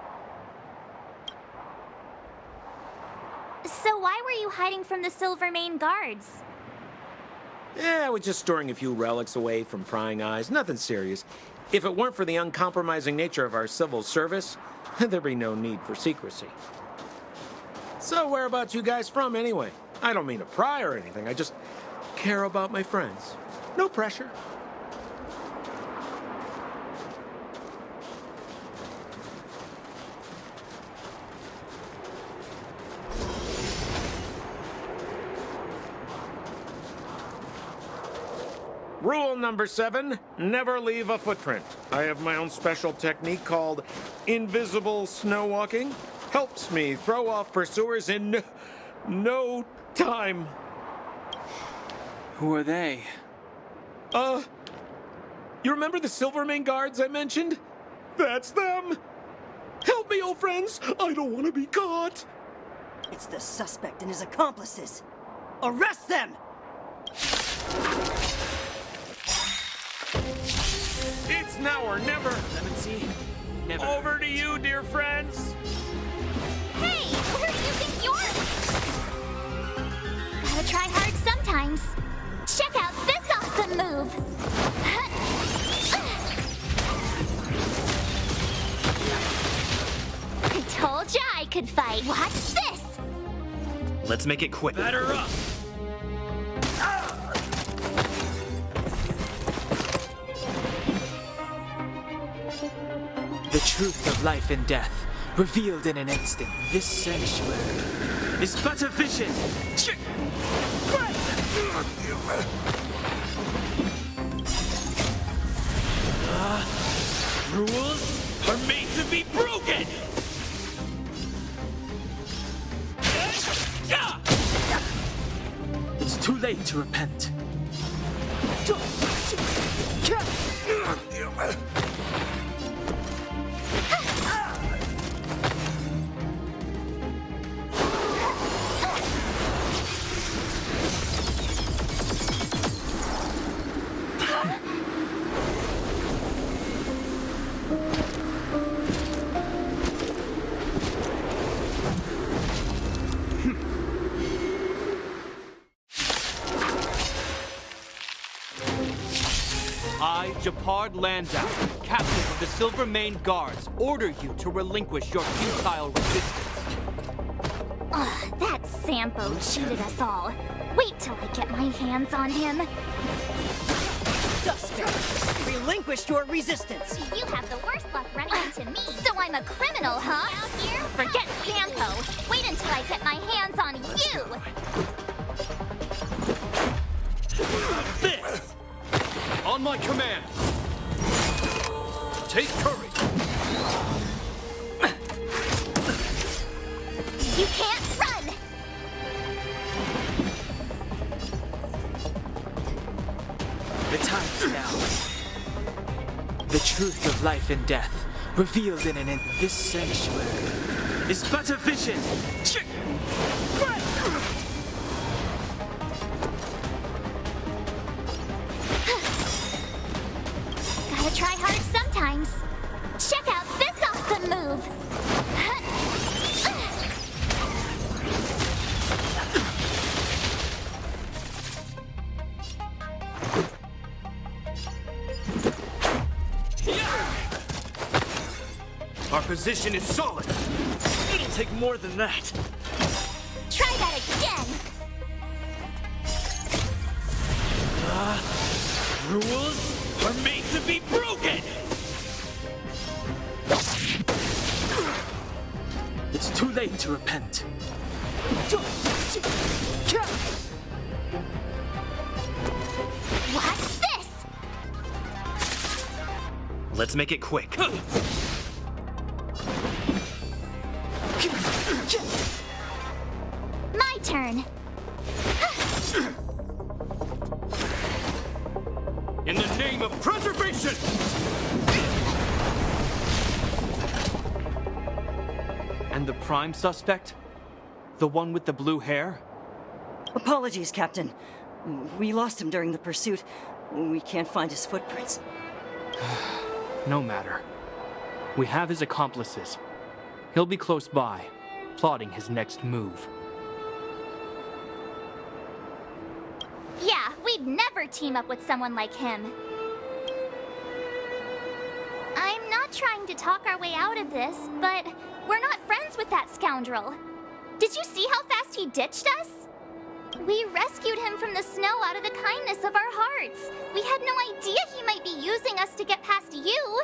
So why were you hiding from the Silvermane Guards? Yeah, I was just storing a few relics away from prying eyes. Nothing serious. If it weren't for the uncompromising nature of our civil service, there'd be no need for secrecy. So whereabouts you guys from, anyway? I don't mean to pry or anything. I just care about my friends. No pressure. Rule number 7, never leave a footprint. I have my own special technique called invisible snow walking. Helps me throw off pursuers in no time. Who are they? You remember the Silvermane Guards I mentioned? That's them. Help me, old friends. I don't want to be caught. It's the suspect and his accomplices. Arrest them! It's now or never. Never. Over to you, dear friends. Hey, where do you think you're? Gotta try hard sometimes. Check out this awesome move. I told ya I could fight. Watch this. Let's make it quick. Batter up! The truth of life and death, revealed in an instant. This sanctuary is but a vision. late to repent. I, Japard Landau, captain of the Silver Mane Guards, order you to relinquish your futile resistance. Ugh, that Sampo cheated us all. Wait till I get my hands on him. Suspect, relinquish your resistance. You have the worst luck running into me. So I'm a criminal, huh? Out here? Forget Sampo. Wait until I get my hands on you. This! On my command! Take courage! You can't run! The time is now. The truth of life and death, revealed in this sanctuary, is but a vision. Gotta try hard sometimes. Check out this awesome move! Our position is solid. It'll take more than that. Try that again! Rules are made to be broken! It's too late to repent. What's this? Let's make it quick. My turn. In the name of preservation! And the prime suspect? The one with the blue hair? Apologies, Captain. We lost him during the pursuit. We can't find his footprints. No matter. We have his accomplices. He'll be close by, plotting his next move. Yeah, we'd never team up with someone like him. I'm not trying to talk our way out of this, but we're not friends with that scoundrel. Did you see how fast he ditched us? We rescued him from the snow out of the kindness of our hearts. We had no idea he might be using us to get past you.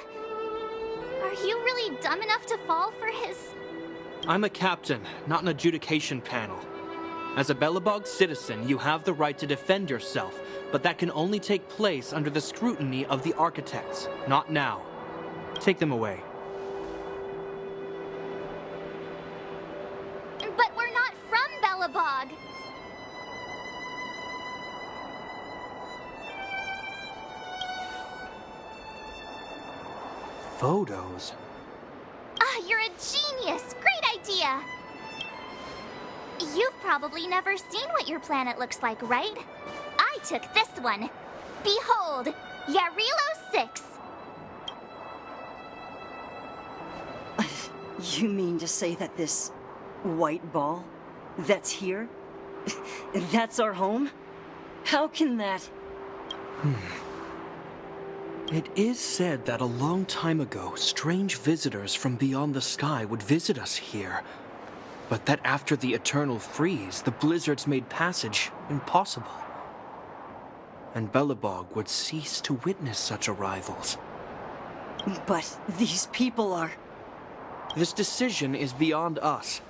Are you really dumb enough to fall for his... I'm a captain, not an adjudication panel. As a Belobog citizen, you have the right to defend yourself, but that can only take place under the scrutiny of the architects, not now. Take them away. But we're not from Belobog. Photos? Ah, you're a genius! Great idea! You've probably never seen what your planet looks like, right? I took this one. Behold, Yarilo 6. You mean to say that this white ball that's here, that's our home? How can that... It is said that a long time ago, strange visitors from beyond the sky would visit us here. But that after the eternal freeze, the blizzards made passage impossible. And Belobog would cease to witness such arrivals. But these people are... This decision is beyond us.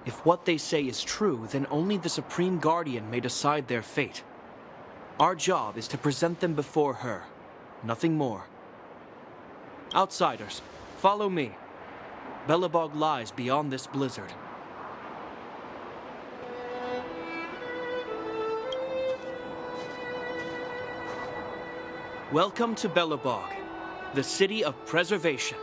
If what they say is true, then only the Supreme Guardian may decide their fate. Our job is to present them before her. Nothing more. Outsiders, follow me. Belobog lies beyond this blizzard. Welcome to Belobog, the city of preservation.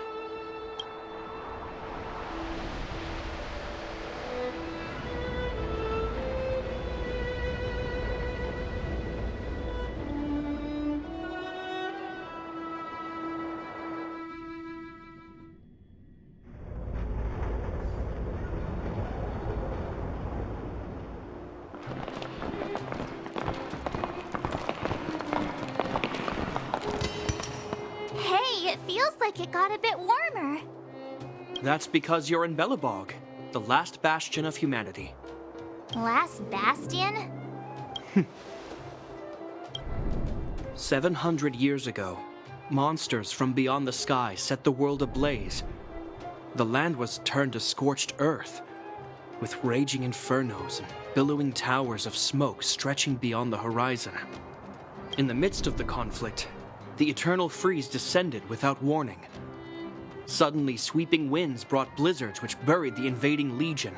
It feels like it got a bit warmer. That's because you're in Belobog, the last bastion of humanity. Last bastion? 700 years ago, monsters from beyond the sky set the world ablaze. The land was turned to scorched earth, with raging infernos and billowing towers of smoke stretching beyond the horizon. In the midst of the conflict, the eternal freeze descended without warning. Suddenly, sweeping winds brought blizzards which buried the invading legion.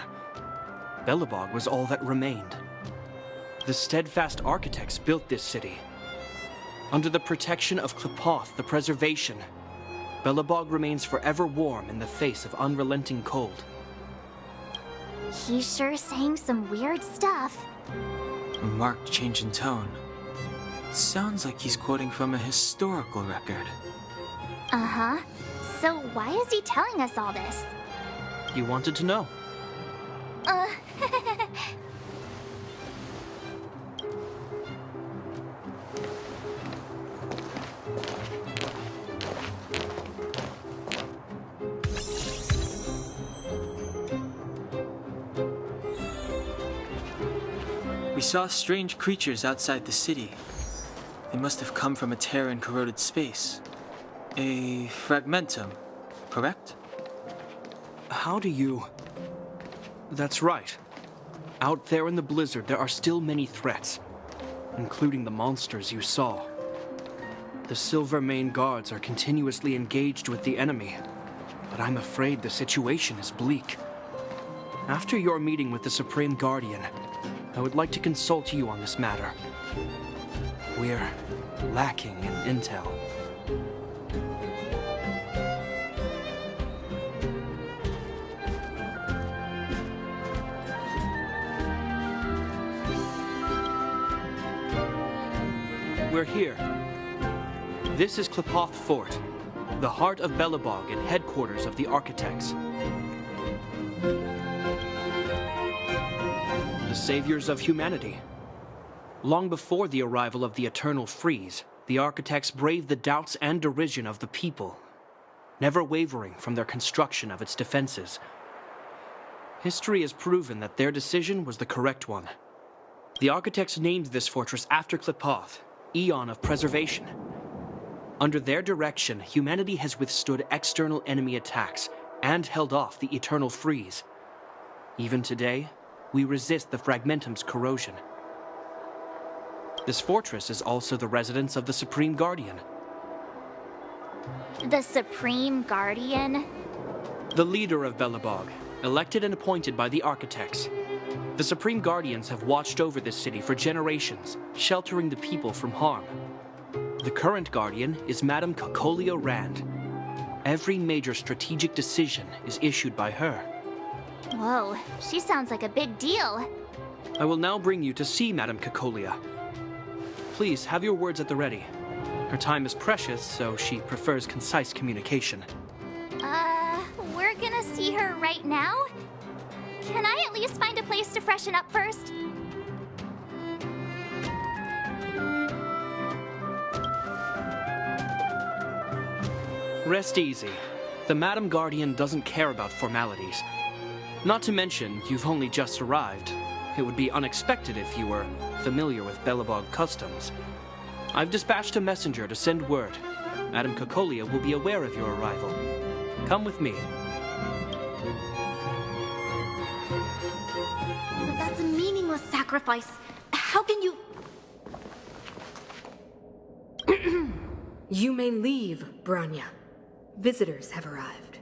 Belobog was all that remained. The steadfast architects built this city. Under the protection of Qlipoth, the preservation, Belobog remains forever warm in the face of unrelenting cold. He's sure saying some weird stuff. A marked change in tone. Sounds like he's quoting from a historical record. Uh-huh. So why is he telling us all this? You wanted to know. We saw strange creatures outside the city. They must have come from a tear in corroded space. A fragmentum, correct? How do you... That's right. Out there in the blizzard, there are still many threats, including the monsters you saw. The Silvermane guards are continuously engaged with the enemy, but I'm afraid the situation is bleak. After your meeting with the Supreme Guardian, I would like to consult you on this matter. We're lacking in intel. We're here. This is Qlipoth Fort, the heart of Belobog and headquarters of the Architects. The saviors of humanity. Long before the arrival of the Eternal Freeze, the Architects braved the doubts and derision of the people, never wavering from their construction of its defenses. History has proven that their decision was the correct one. The Architects named this fortress after Qlipoth, Eon of Preservation. Under their direction, humanity has withstood external enemy attacks and held off the Eternal Freeze. Even today, we resist the Fragmentum's corrosion. This fortress is also the residence of the Supreme Guardian. The Supreme Guardian? The leader of Belobog, elected and appointed by the Architects. The Supreme Guardians have watched over this city for generations, sheltering the people from harm. The current Guardian is Madame Cocolia Rand. Every major strategic decision is issued by her. Whoa, she sounds like a big deal. I will now bring you to see Madame Cocolia. Please have your words at the ready. Her time is precious, so she prefers concise communication. We're gonna see her right now? Can I at least find a place to freshen up first? Rest easy. The Madam Guardian doesn't care about formalities. Not to mention, you've only just arrived. It would be unexpected if you were familiar with Belobog customs. I've dispatched a messenger to send word. Madame Cocolia will be aware of your arrival. Come with me. But that's a meaningless sacrifice. How can you... You may leave, Branya. Visitors have arrived.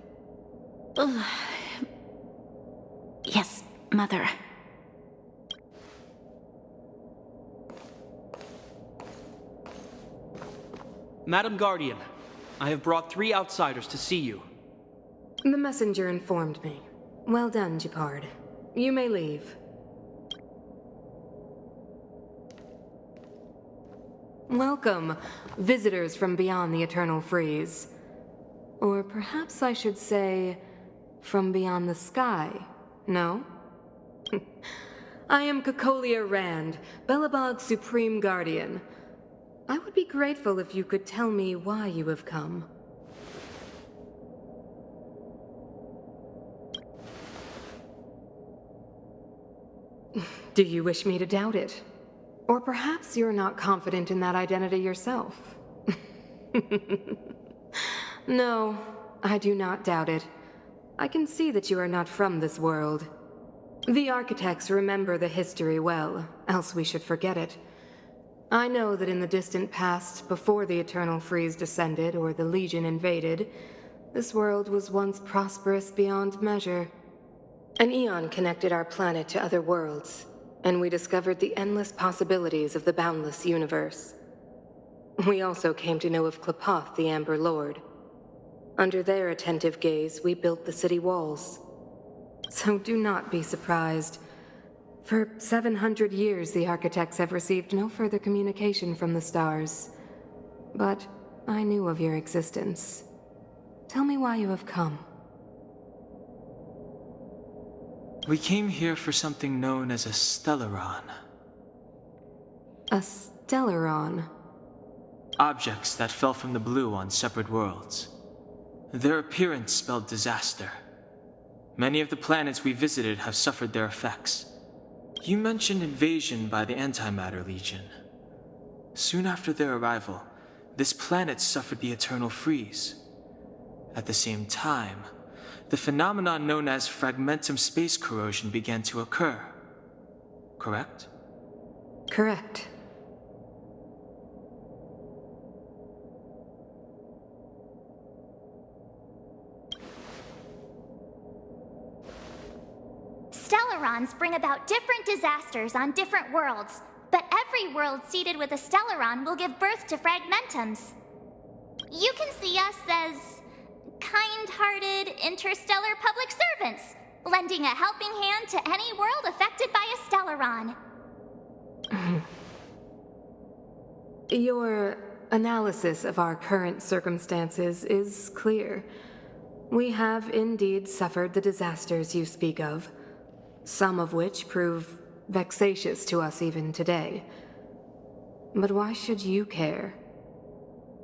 Yes, Mother. Madam Guardian, I have brought 3 outsiders to see you. The messenger informed me. Well done, Gepard. You may leave. Welcome, visitors from beyond the Eternal Freeze. Or perhaps I should say, from beyond the sky, no? I am Cocolia Rand, Belobog's Supreme Guardian. I would be grateful if you could tell me why you have come. Do you wish me to doubt it? Or perhaps you're not confident in that identity yourself. No, I do not doubt it. I can see that you are not from this world. The architects remember the history well, else we should forget it. I know that in the distant past, before the Eternal Freeze descended or the Legion invaded, this world was once prosperous beyond measure. An eon connected our planet to other worlds, and we discovered the endless possibilities of the boundless universe. We also came to know of Klapoth, the Amber Lord. Under their attentive gaze, we built the city walls. So do not be surprised. For 700 years, the architects have received no further communication from the stars. But I knew of your existence. Tell me why you have come. We came here for something known as a Stellaron. A Stellaron? Objects that fell from the blue on separate worlds. Their appearance spelled disaster. Many of the planets we visited have suffered their effects. You mentioned invasion by the Antimatter Legion. Soon after their arrival, this planet suffered the Eternal Freeze. At the same time, the phenomenon known as fragmentum space corrosion began to occur. Correct? Correct. Stellarons bring about different disasters on different worlds, but every world seeded with a Stellaron will give birth to fragmentums. You can see us as kind-hearted interstellar public servants, lending a helping hand to any world affected by a Stellaron. Your analysis of our current circumstances is clear. We have indeed suffered the disasters you speak of, some of which prove vexatious to us even today. But why should you care?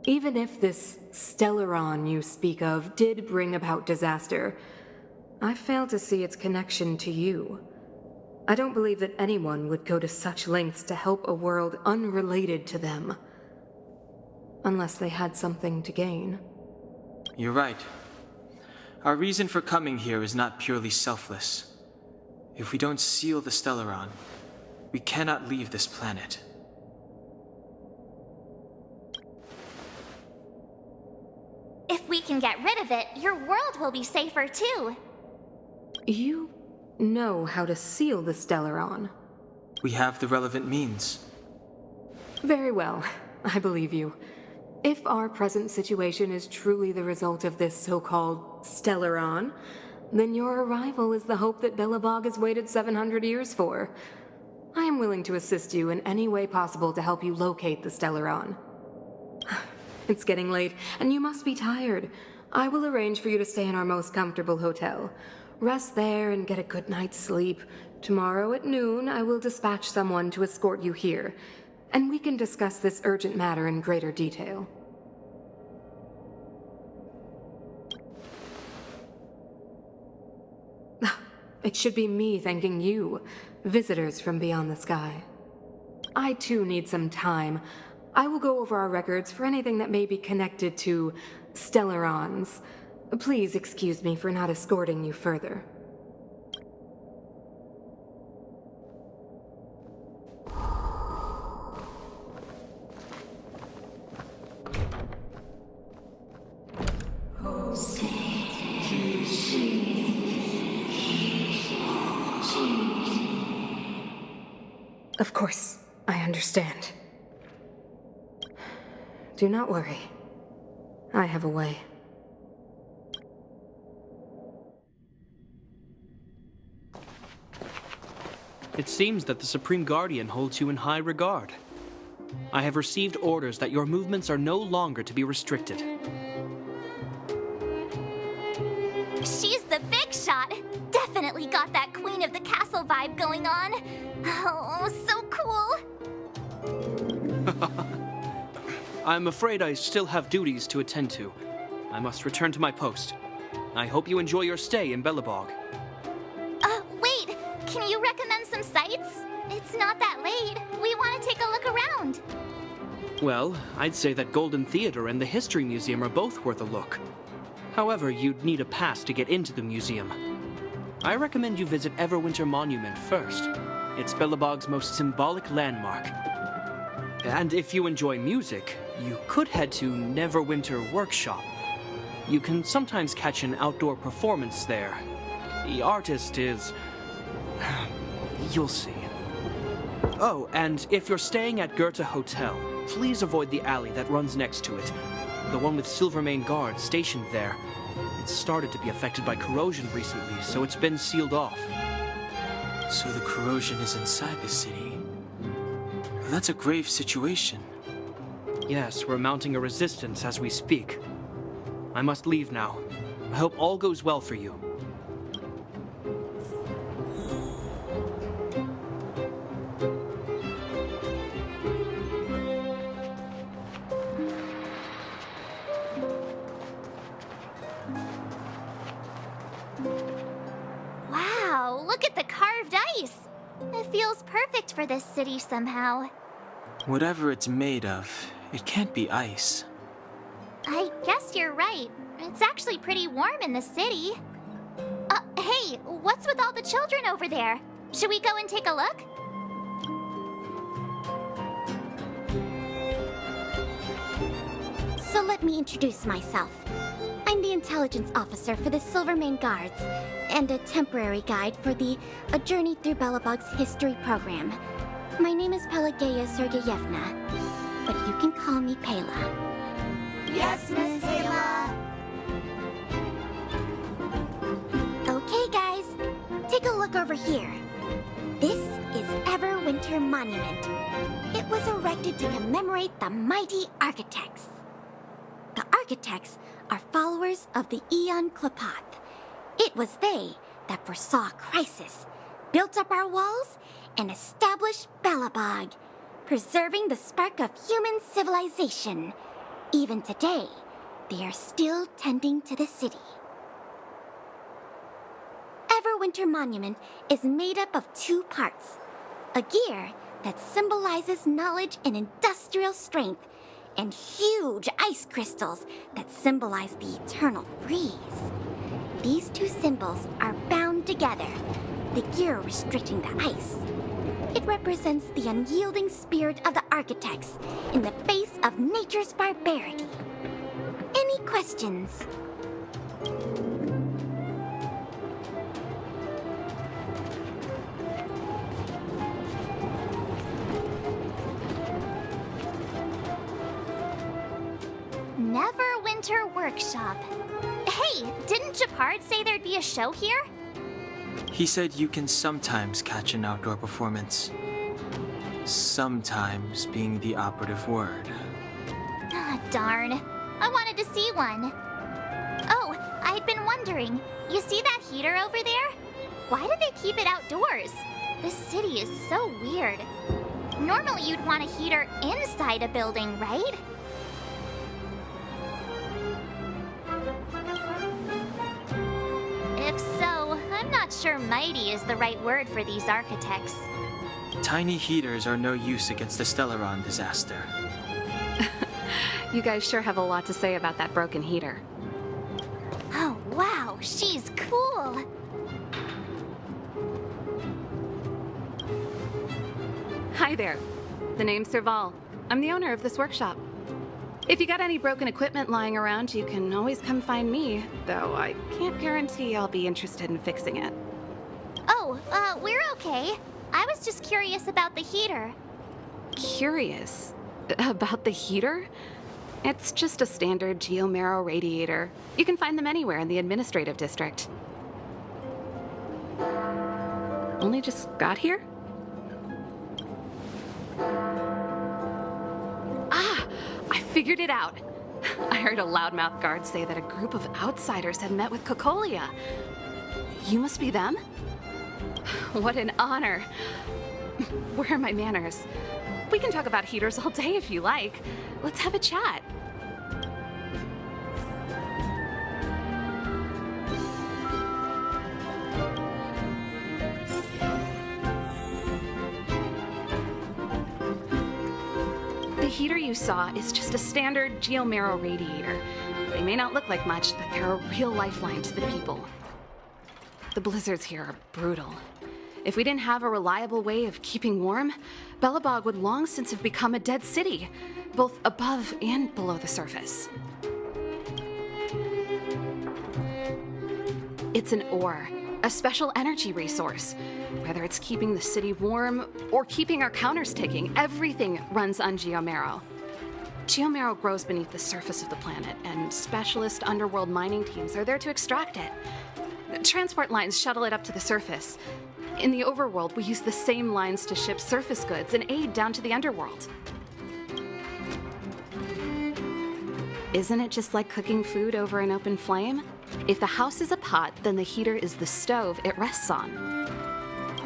Even if this Stellaron you speak of did bring about disaster, I fail to see its connection to you. I don't believe that anyone would go to such lengths to help a world unrelated to them. Unless they had something to gain. You're right. Our reason for coming here is not purely selfless. If we don't seal the Stellaron, we cannot leave this planet. If we can get rid of it, your world will be safer too. You know how to seal the Stellaron. We have the relevant means. Very well, I believe you. If our present situation is truly the result of this so-called Stellaron, then your arrival is the hope that Belobog has waited 700 years for. I am willing to assist you in any way possible to help you locate the Stellaron. It's getting late, and you must be tired. I will arrange for you to stay in our most comfortable hotel. Rest there and get a good night's sleep. Tomorrow at noon, I will dispatch someone to escort you here, and we can discuss this urgent matter in greater detail. It should be me thanking you, visitors from beyond the sky. I too need some time. I will go over our records for anything that may be connected to Stellarons. Please excuse me for not escorting you further. Of course, I understand. Do not worry. I have a way. It seems that the Supreme Guardian holds you in high regard. I have received orders that your movements are no longer to be restricted. She's the big shot. Definitely got that Queen of the Castle vibe going on. Oh, so cool. I'm afraid I still have duties to attend to. I must return to my post. I hope you enjoy your stay in Belobog. Wait. Can you recommend some sites? It's not that late. We want to take a look around. Well, I'd say that Golden Theater and the History Museum are both worth a look. However, you'd need a pass to get into the museum. I recommend you visit Everwinter Monument first. It's Belobog's most symbolic landmark. And if you enjoy music, you could head to Neverwinter Workshop. You can sometimes catch an outdoor performance there. The artist is... you'll see. Oh, and if you're staying at Goethe Hotel, please avoid the alley that runs next to it. The one with Silvermane guards stationed there. It's started to be affected by corrosion recently, so it's been sealed off. So the corrosion is inside the city. That's a grave situation. Yes, we're mounting a resistance as we speak. I must leave now. I hope all goes well for you. Wow, look at the carved ice. It feels perfect for this city somehow. Whatever it's made of, it can't be ice. I guess you're right. It's actually pretty warm in the city. Hey, what's with all the children over there? Should we go and take a look? So let me introduce myself. I'm the intelligence officer for the Silvermane Guards, and a temporary guide for the A Journey Through Belobog's History program. My name is Pelageya Sergeyevna, but you can call me Pela. Yes, Miss Pela. Okay, guys, take a look over here. This is Everwinter Monument. It was erected to commemorate the mighty architects. The architects are followers of the Aeon Klapath. It was they that foresaw crisis, built up our walls, and established Belobog, preserving the spark of human civilization. Even today, they are still tending to the city. Everwinter Monument is made up of two parts. A gear that symbolizes knowledge and industrial strength, and huge ice crystals that symbolize the eternal freeze. These two symbols are bound together, the gear restricting the ice. It represents the unyielding spirit of the architects in the face of nature's barbarity. Any questions? Neverwinter Workshop. Hey, didn't Japard say there'd be a show here? He said you can sometimes catch an outdoor performance. Sometimes being the operative word. Ah, darn. I wanted to see one. Oh, I'd been wondering. You see that heater over there? Why do they keep it outdoors? This city is so weird. Normally you'd want a heater inside a building, right? If so, I'm not sure mighty is the right word for these architects. Tiny heaters are no use against the Stellaron disaster. You guys sure have a lot to say about that broken heater. Oh, wow, she's cool. Hi there. The name's Serval. I'm the owner of this workshop. If you got any broken equipment lying around, you can always come find me, though I can't guarantee I'll be interested in fixing it. Oh, we're okay. I was just curious about the heater. Curious? About the heater? It's just a standard geomarrow radiator. You can find them anywhere in the administrative district. Only just got here? Ah! I figured it out! I heard a loudmouth guard say that a group of outsiders had met with Cocolia. You must be them? What an honor. Where are my manners? We can talk about heaters all day if you like. Let's have a chat. The heater you saw is just a standard geomarrow radiator. They may not look like much, but they're a real lifeline to the people. The blizzards here are brutal. If we didn't have a reliable way of keeping warm, Belobog would long since have become a dead city, both above and below the surface. It's an ore, a special energy resource. Whether it's keeping the city warm or keeping our counters ticking, everything runs on geomarrow. Geomarrow grows beneath the surface of the planet, and specialist underworld mining teams are there to extract it. Transport lines shuttle it up to the surface. In the overworld, we use the same lines to ship surface goods and aid down to the underworld. Isn't it just like cooking food over an open flame? If the house is a pot, then the heater is the stove it rests on.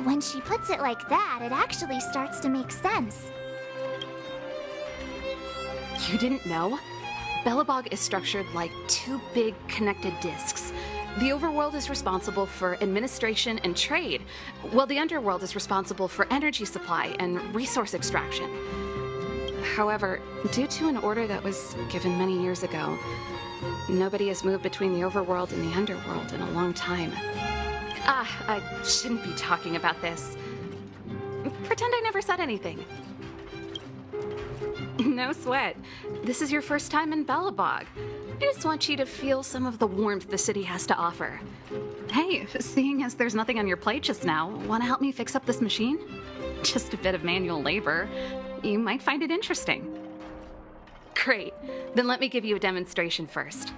When she puts it like that, it actually starts to make sense. You didn't know? Belobog is structured like two big connected disks. The overworld is responsible for administration and trade, while the underworld is responsible for energy supply and resource extraction. However, due to an order that was given many years ago, nobody has moved between the overworld and the underworld in a long time. I shouldn't be talking about this. Pretend I never said anything. No sweat. This is your first time in Belobog. I just want you to feel some of the warmth the city has to offer. Hey, seeing as there's nothing on your plate just now, want to help me fix up this machine? Just a bit of manual labor. You might find it interesting. Great. Then let me give you a demonstration first.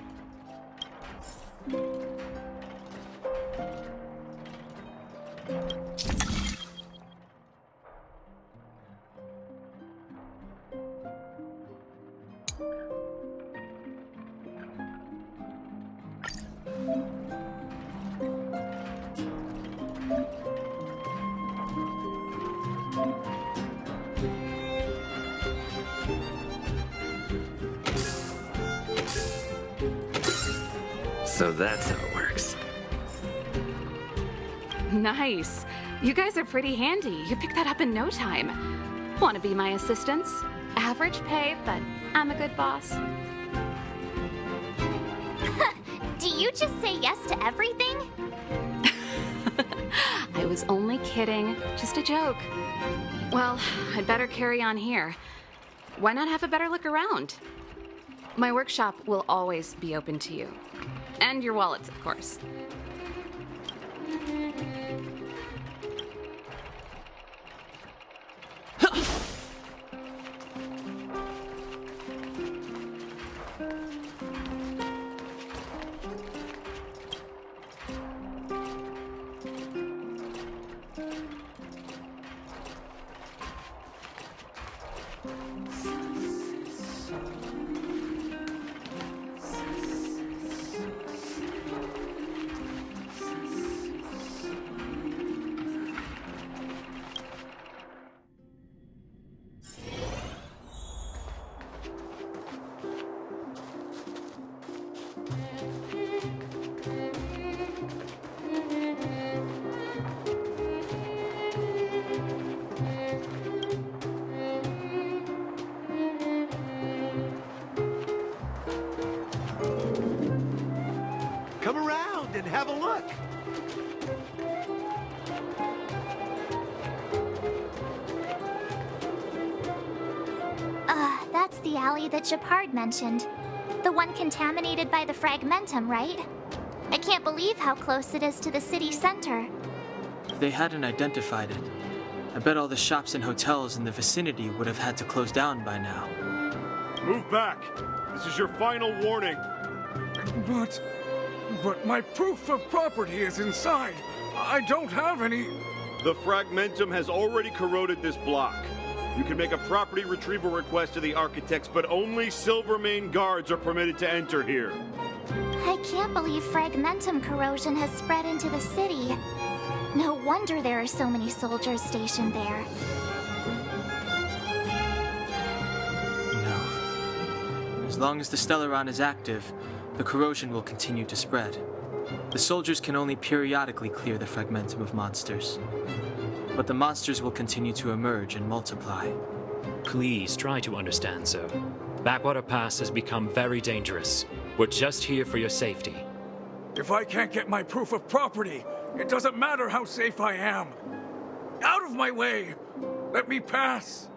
So that's how it works. Nice. You guys are pretty handy. You picked that up in no time. Want to be my assistants? Average pay, but I'm a good boss. Do you just say yes to everything? I was only kidding. Just a joke. Well, I'd better carry on here. Why not have a better look around? My workshop will always be open to you. And your wallets, of course. Come around and have a look. That's the alley that Japard mentioned. The one contaminated by the fragmentum, right? I can't believe how close it is to the city center. They hadn't identified it. I bet all the shops and hotels in the vicinity would have had to close down by now. Move back. This is your final warning. But my proof of property is inside. I don't have any... The fragmentum has already corroded this block. You can make a property retrieval request to the architects, but only Silvermane guards are permitted to enter here. I can't believe fragmentum corrosion has spread into the city. No wonder there are so many soldiers stationed there. No. As long as the Stellaron is active, the corrosion will continue to spread. The soldiers can only periodically clear the fragmentum of monsters. But the monsters will continue to emerge and multiply. Please try to understand, sir. Backwater Pass has become very dangerous. We're just here for your safety. If I can't get my proof of property, it doesn't matter how safe I am. Out of my way! Let me pass!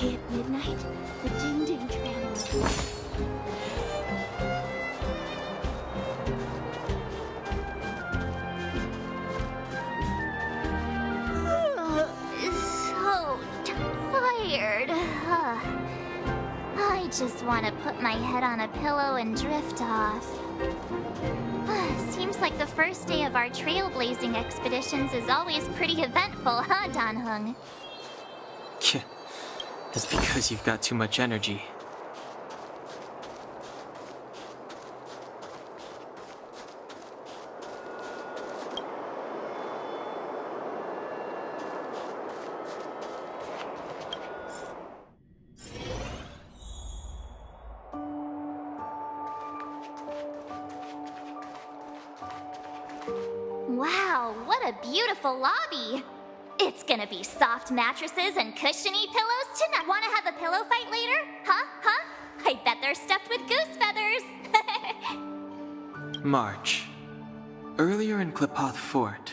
Say at midnight, the ding-ding tramway. So tired. I just want to put my head on a pillow and drift off. Seems like the first day of our trailblazing expeditions is always pretty eventful, huh, Dan-hung? It's because you've got too much energy. Wow, what a beautiful lobby! It's gonna be soft mattresses and cushiony pillows tonight. Wanna have a pillow fight later? Huh? I bet they're stuffed with goose feathers! March. Earlier in Klipoth Fort.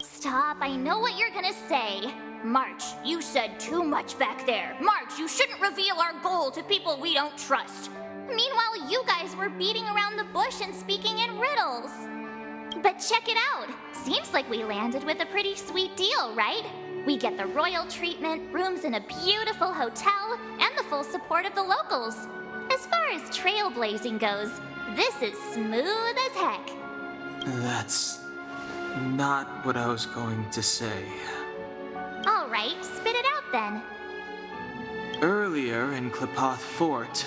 Stop, I know what you're gonna say. March, you said too much back there. March, you shouldn't reveal our goal to people we don't trust. Meanwhile, you guys were beating around the bush and speaking in riddles. But check it out. Seems like we landed with a pretty sweet deal, right? We get the royal treatment, rooms in a beautiful hotel, and the full support of the locals. As far as trailblazing goes, this is smooth as heck. That's not what I was going to say. All right, spit it out then. Earlier in Klipoth Fort,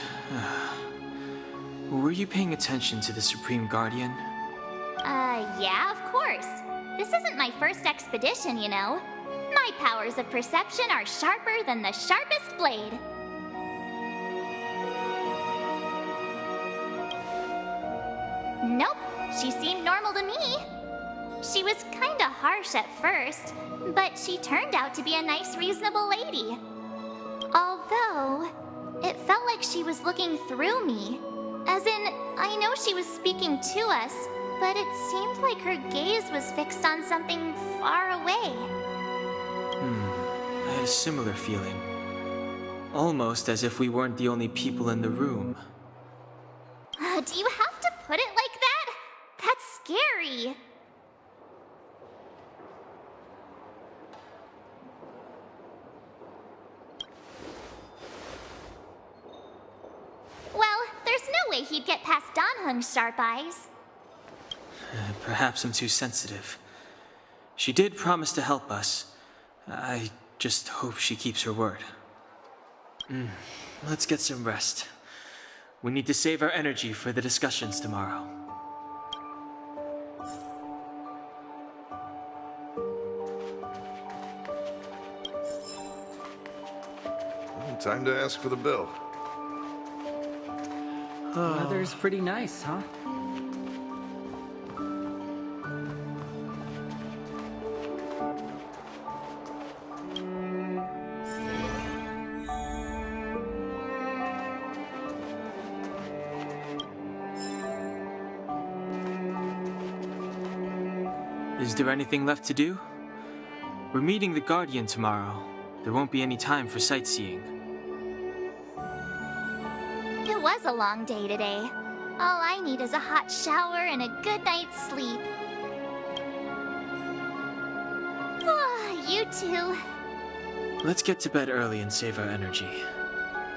were you paying attention to the Supreme Guardian? Yeah, of course. This isn't my first expedition, you know. My powers of perception are sharper than the sharpest blade. Nope, she seemed normal to me. She was kinda harsh at first, but she turned out to be a nice, reasonable lady. Although, it felt like she was looking through me. As in, I know she was speaking to us, but it seemed like her gaze was fixed on something far away. I had a similar feeling. Almost as if we weren't the only people in the room. Do you have to put it like that? That's scary. Well, there's no way he'd get past Dan-hung's sharp eyes. Perhaps I'm too sensitive. She did promise to help us. I just hope she keeps her word. Let's get some rest. We need to save our energy for the discussions tomorrow. Time to ask for the bill. Weather's pretty nice, huh? Is Is there anything left to do? We're meeting the Guardian tomorrow. There won't be any time for sightseeing. It was a long day today. All I need is a hot shower and a good night's sleep. You too. Let's get to bed early and save our energy.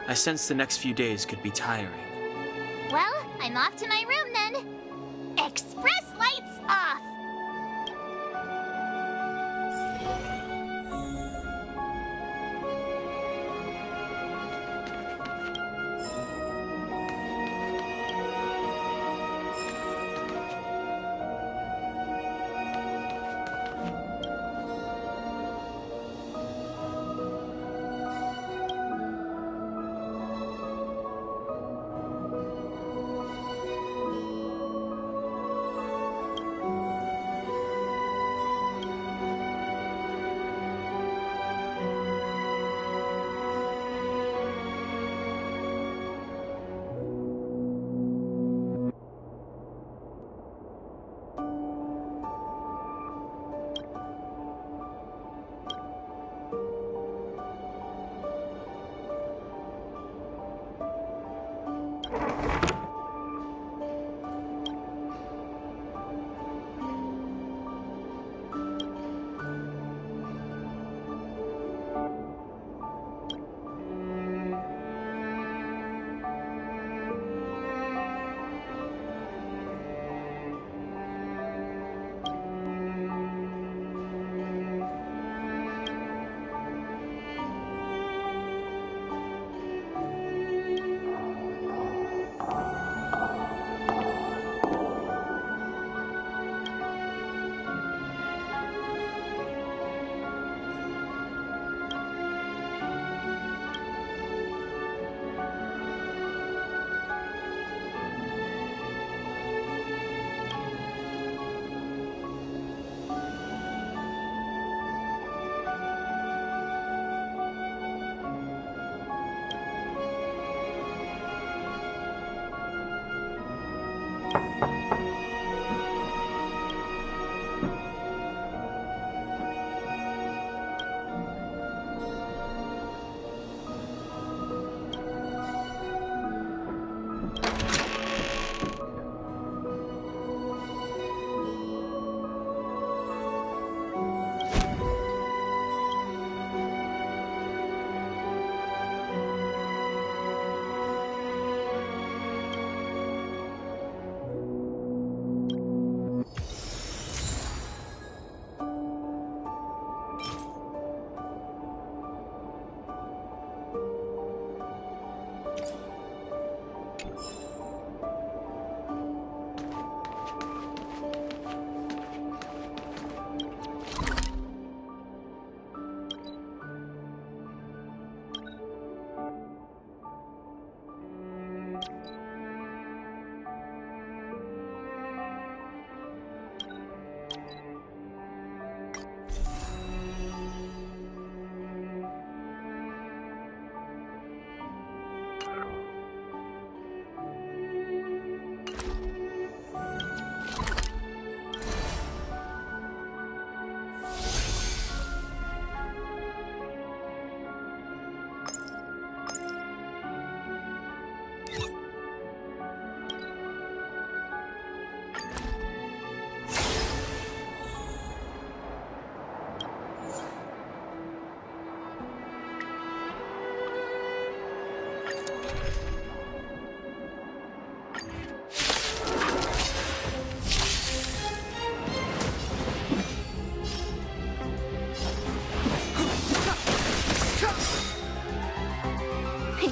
I sense the next few days could be tiring. Well, I'm off to my room then. Express lights off!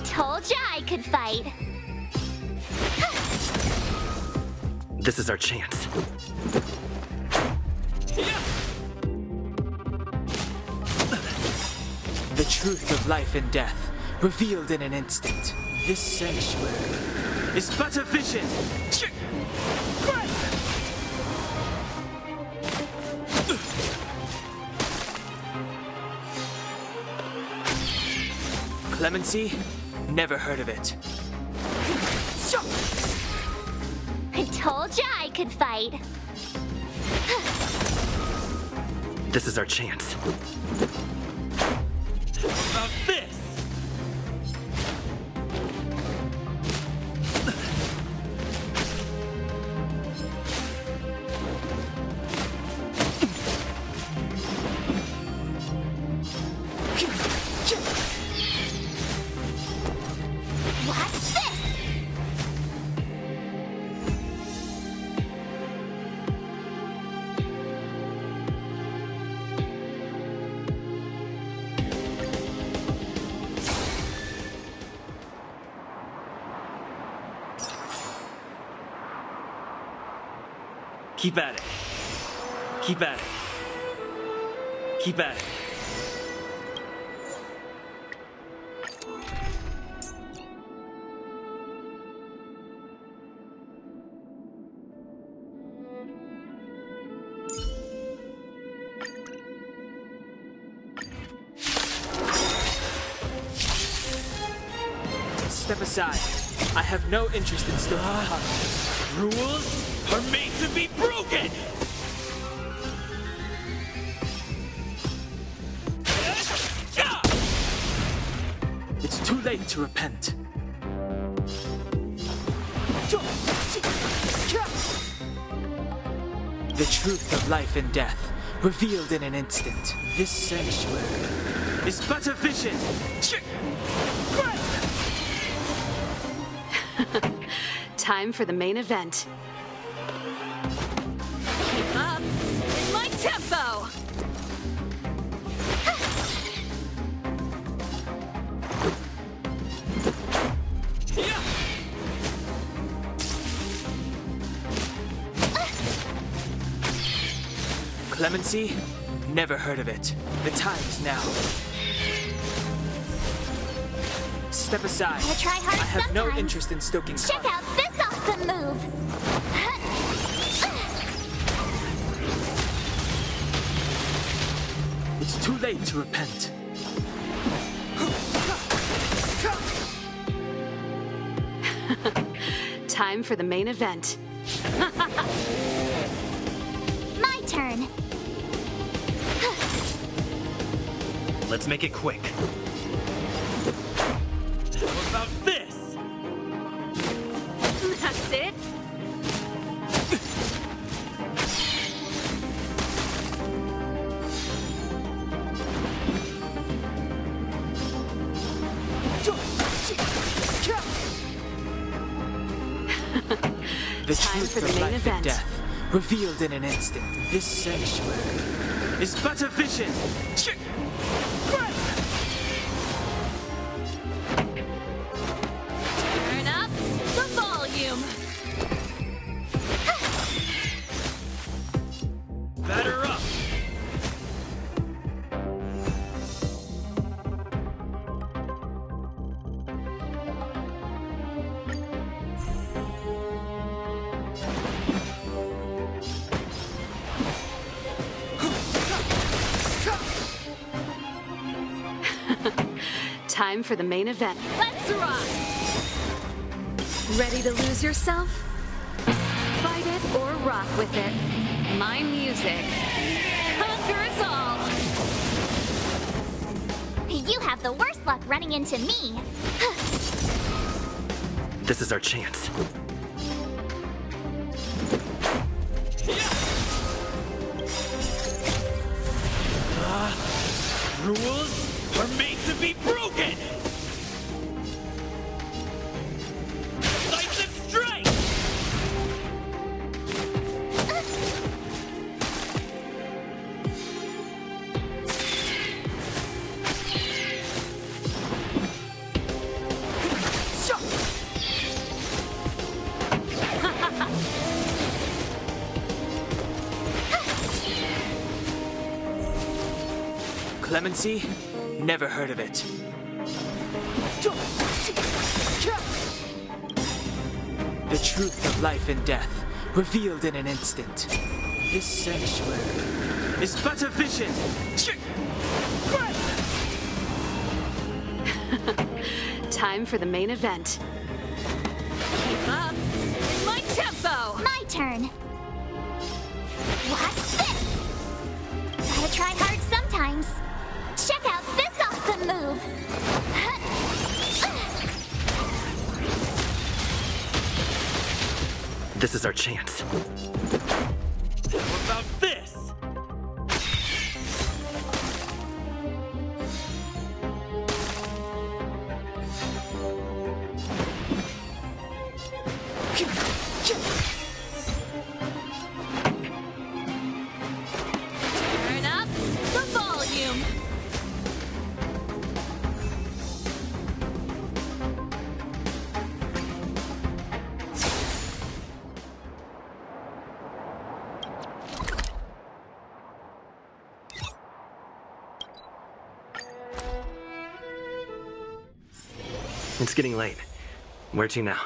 Told ya I could fight. This is our chance. The truth of life and death, revealed in an instant. This sanctuary is but a vision. Clemency? Never heard of it. I told ya I could fight. This is our chance. How about this? Keep at it. Keep at it. Keep at it. Step aside. I have no interest in stealing cargo. Rules are made to be broken! It's too late to repent. The truth of life and death, revealed in an instant. This sanctuary is but a vision. Time for the main event. Keep up in my tempo! Clemency? Never heard of it. The time is now. Step aside. Gotta try hard I have no sometimes. interest in stoking Check fire. out this awesome move! It's too late to repent. Time for the main event. My turn. Let's make it quick. How about this? That's it. The Time truth for the of main life event. and death, revealed in an instant. This sanctuary is but a vision. Turn up the volume. Batter up! Time for the main event. Let's rock! Ready to lose yourself? Fight it or rock with it. My music conquers all. You have the worst luck running into me. This is our chance. Rules are made to be broken! Decisive strike! Clemency? Never heard of it. The truth of life and death, revealed in an instant. This sanctuary is but a vision. Time for the main event. Keep up in my tempo. My turn. Watch this. Gotta Gotta try hard sometimes. Check out this awesome move! This is our chance. How about this? Turn up the volume. It's getting late. Where to now?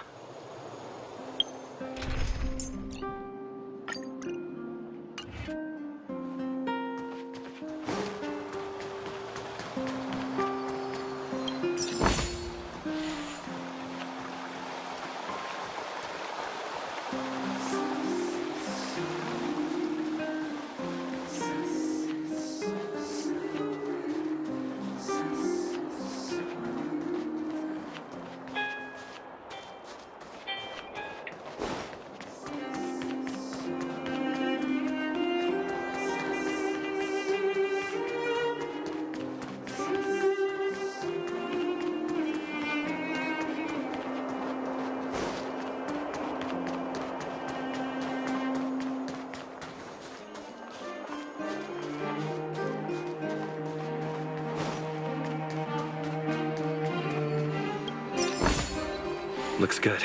Looks good.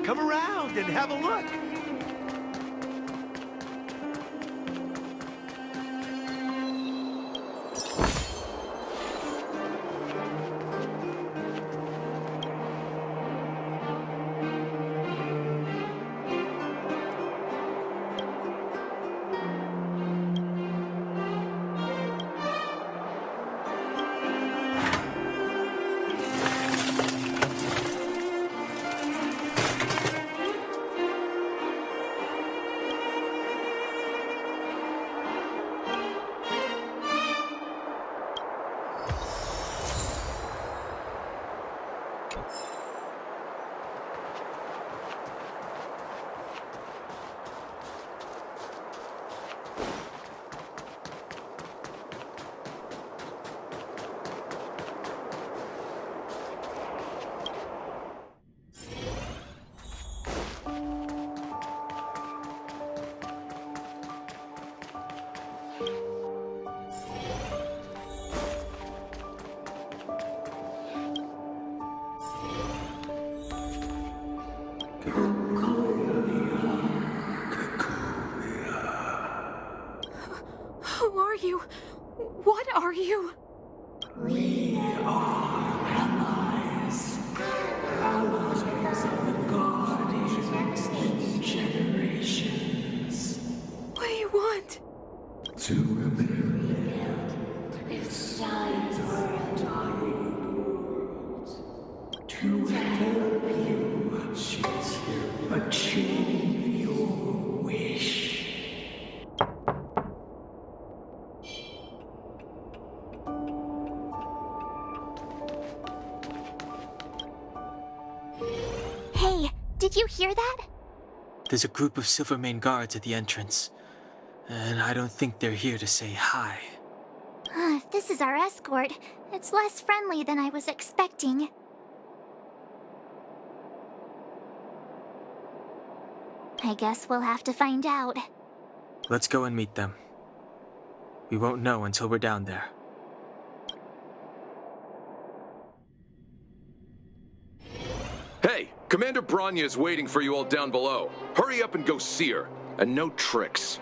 Come around and have a look. We are allies. Allies of the Guardians in generations. What do you want? To rebuild its entire world. To help you achieve your wish. Hey, did you hear that? There's a group of Silvermane guards at the entrance, and I don't think they're here to say hi. If this is our escort, it's less friendly than I was expecting. I guess we'll have to find out. Let's go and meet them. We won't know until we're down there. Hey, Commander Bronya is waiting for you all down below. Hurry up and go see her. And no tricks.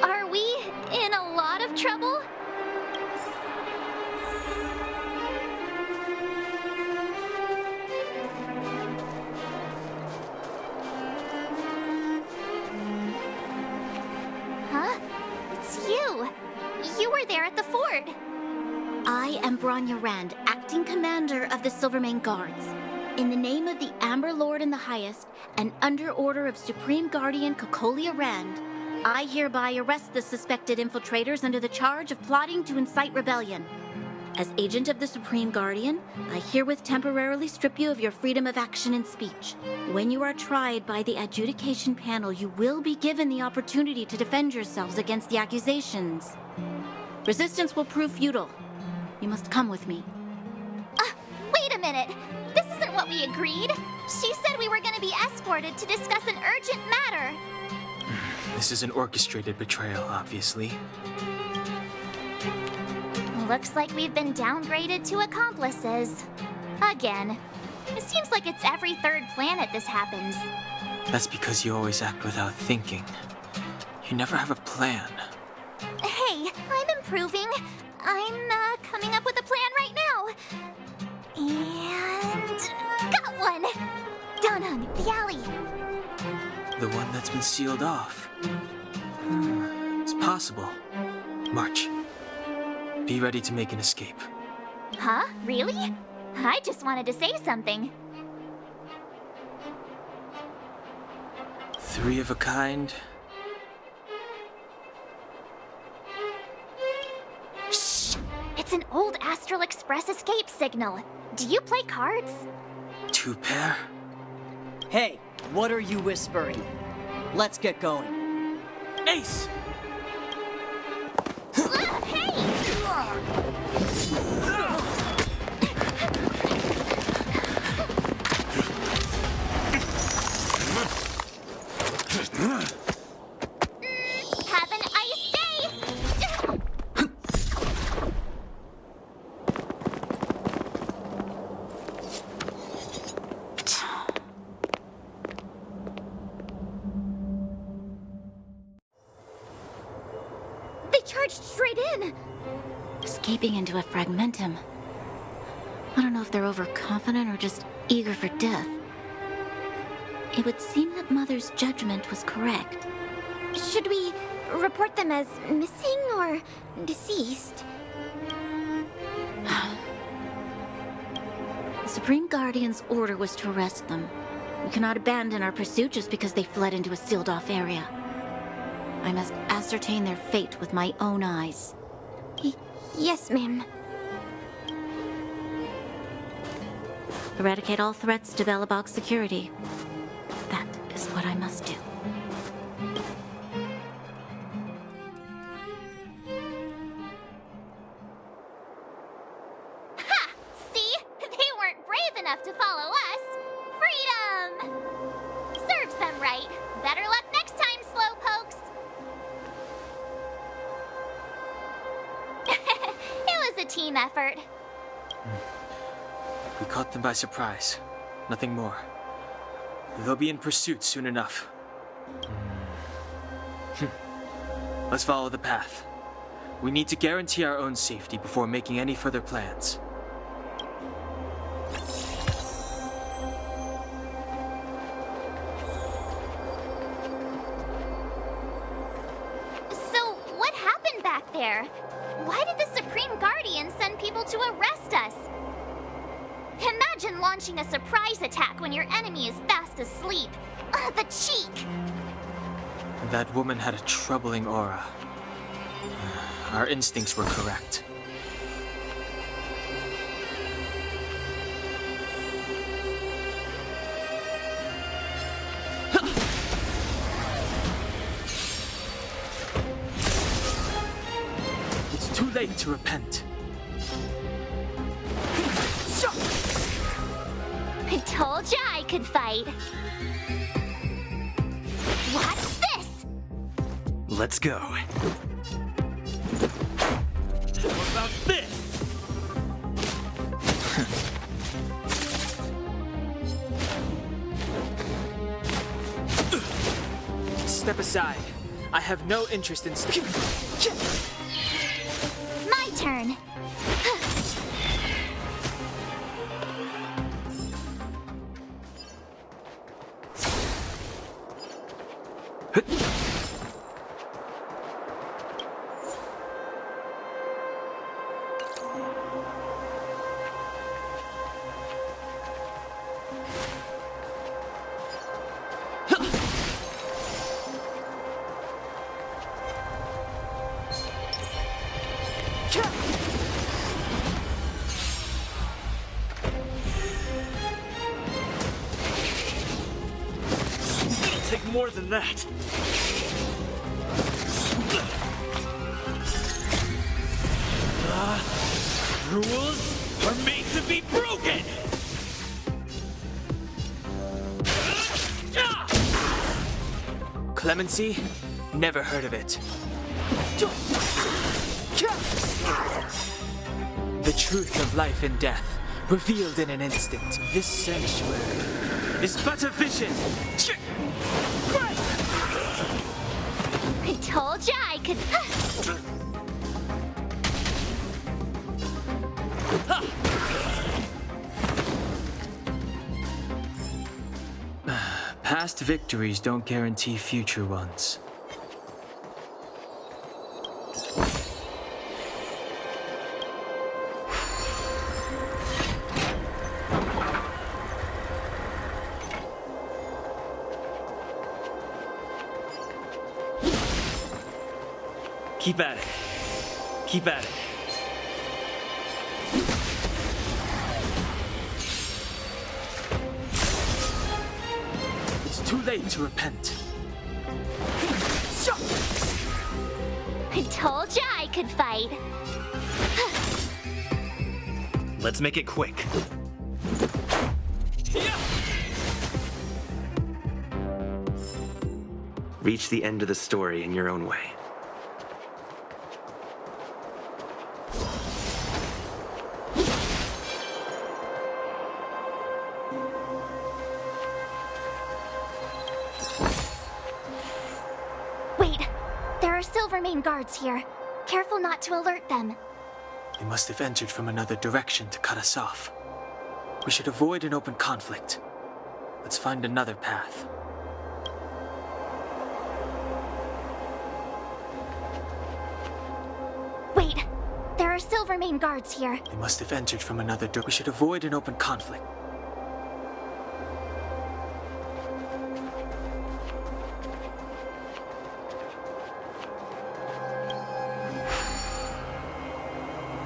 Are we in a lot of trouble? Huh? It's you. You were there at the fort. I am Bronya Rand, acting commander of the Silvermane Guards. In the name of the Amber Lord in the Highest, and under order of Supreme Guardian Cocolia Rand, I hereby arrest the suspected infiltrators under the charge of plotting to incite rebellion. As agent of the Supreme Guardian, I herewith temporarily strip you of your freedom of action and speech. When you are tried by the adjudication panel, you will be given the opportunity to defend yourselves against the accusations. Resistance will prove futile. You must come with me. Wait a minute. This isn't what we agreed. She said we were going to be escorted to discuss an urgent matter. This is an orchestrated betrayal, obviously. Looks like we've been downgraded to accomplices. Again. It seems like it's every third planet this happens. That's because you always act without thinking. You never have a plan. Hey, I'm improving. I'm coming up with a plan right now. And got one! Down on the alley. The one that's been sealed off. It's possible. March. Be ready to make an escape. Huh? Really? I just wanted to say something. 3 of a kind. Shh! It's an old Astral Express escape signal. Do you play cards? 2 pair? Hey, what are you whispering? Let's get going. Ace! Have an ice day! They charged straight in! Escaping into a fragmentum. I don't know if they're overconfident or just eager for death. It would seem that Mother's judgment was correct. Should we report them as missing or deceased? The Supreme Guardian's order was to arrest them. We cannot abandon our pursuit just because they fled into a sealed-off area. I must ascertain their fate with my own eyes. Yes, ma'am. Eradicate all threats to Belobog's security. That is what I must do. Ha! See? They weren't brave enough to follow us. Freedom! Serves them right. Better luck next time, slowpokes. It was a team effort. We caught them by surprise. Nothing more. They'll be in pursuit soon enough. Let's follow the path. We need to guarantee our own safety before making any further plans. So, what happened back there? Why did the Supreme Guardian send people to arrest us? Imagine launching a surprise attack when your enemy is fast asleep. The cheek! That woman had a troubling aura. Our instincts were correct. It's too late to repent. I told ya I could fight. Watch this! Let's go. What about this? Step aside. I have no interest in My turn. Take more than that. Rules are made to be broken! Clemency? Never heard of it. The truth of life and death, revealed in an instant. This sanctuary is but a vision. I told ya I could. Past victories don't guarantee future ones. Keep at it. Keep at it. It's too late to repent. I told ya I could fight. Let's make it quick. Reach the end of the story in your own way. Wait, there are Silvermane guards here. Careful not to alert them. They must have entered from another direction to cut us off. We should avoid an open conflict. Let's find another path. Wait, there are Silvermane guards here. They must have entered from another door. We should avoid an open conflict.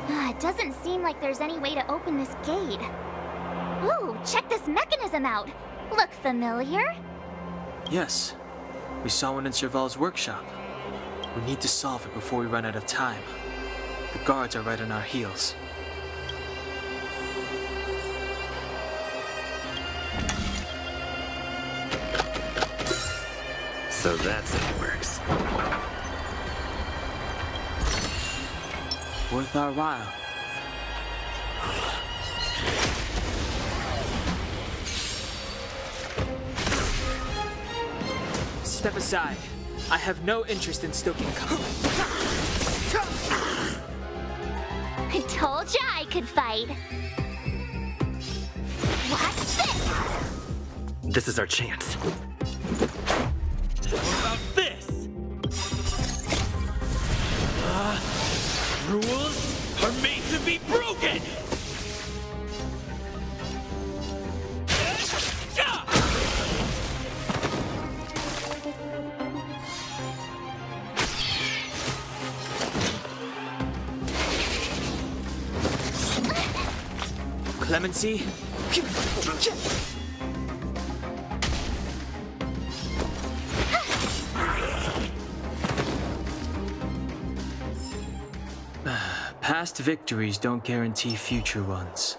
It doesn't seem like there's any way to open this gate. Ooh, check this mechanism out. Look familiar? Yes, we saw one in Serval's workshop. We need to solve it before we run out of time. The guards are right on our heels. So that's how it works. Worth our while. Step aside. I have no interest in stoking I told ya I could fight. What's this? This is our chance. What about this? Rules are made to be broken! Clemency? Past victories don't guarantee future ones.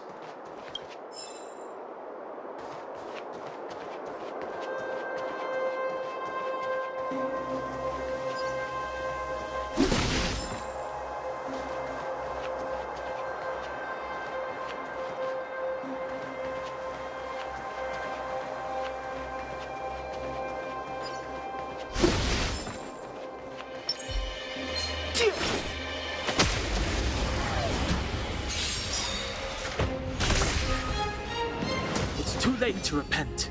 Too late to repent.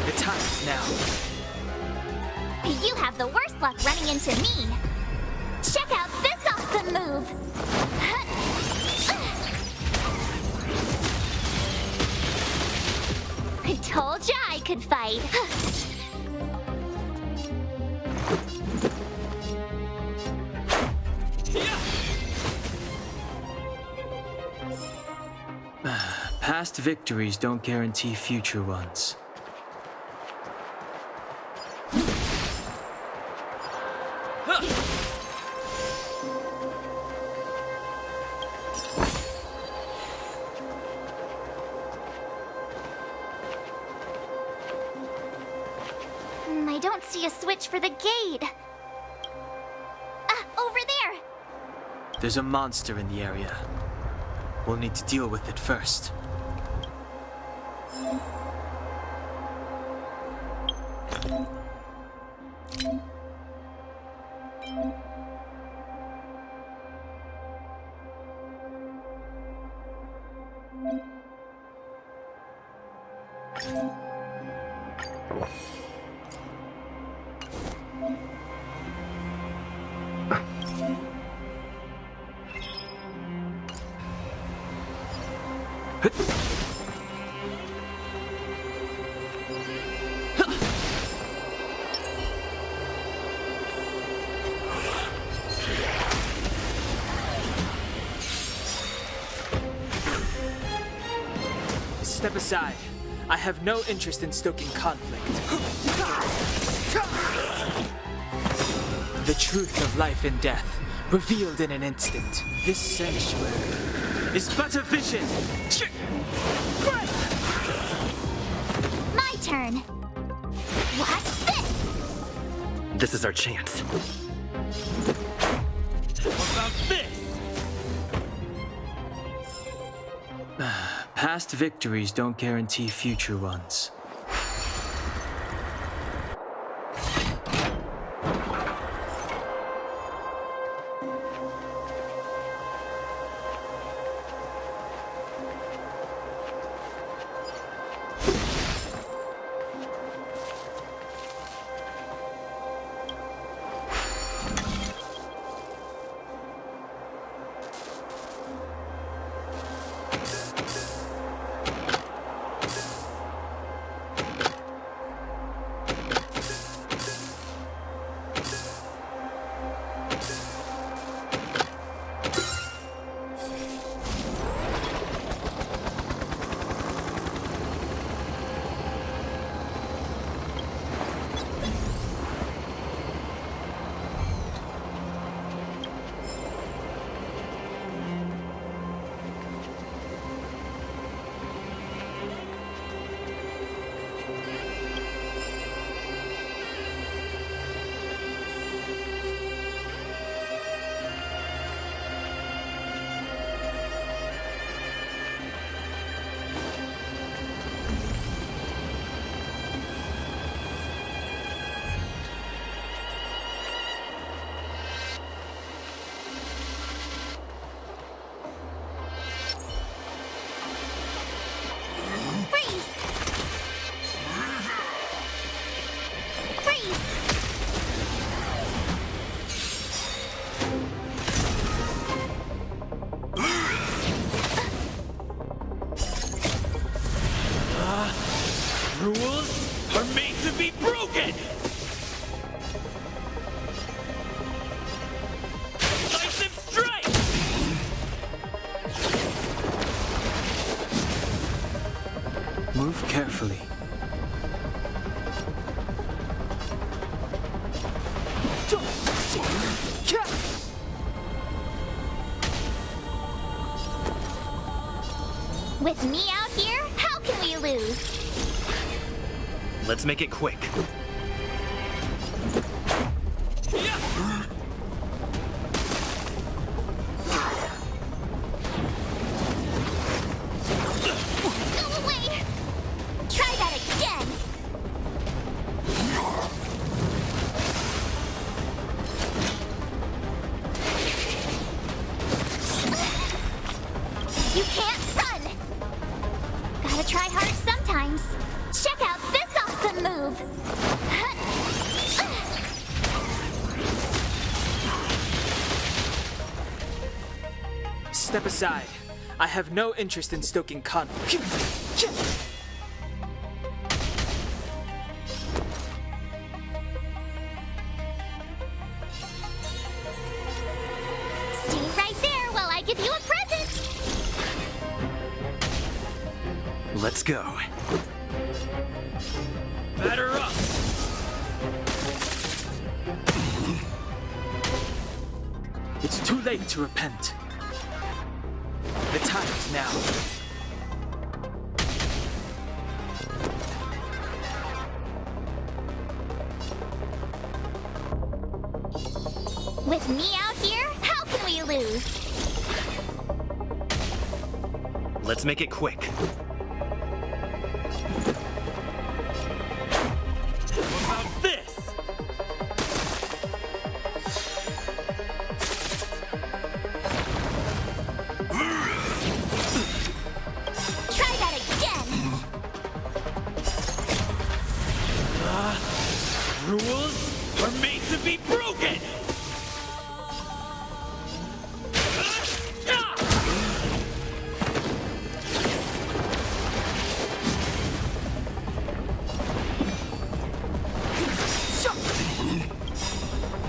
The time is now. You have the worst luck running into me. Check out this awesome move. I told ya I could fight. Past victories don't guarantee future ones. I don't see a switch for the gate. Over there! There's a monster in the area. We'll need to deal with it first. Step aside. I have no interest in stoking conflict. The truth of life and death, revealed in an instant. This sanctuary is but a vision. My turn. What's this? This is our chance. What about this? Past victories don't guarantee future ones. Move carefully. With me out here, how can we lose? Let's make it quick. Go away! Try that again! You can't run! Gotta try hard sometimes. Check out this awesome move! Step aside. I have no interest in stoking conflict. Stay right there while I give you a present! Let's go. Batter up! It's too late to repent. The time is now. With me out here, how can we lose? Let's make it quick. How about this? Try that again! Rules are made to be broken!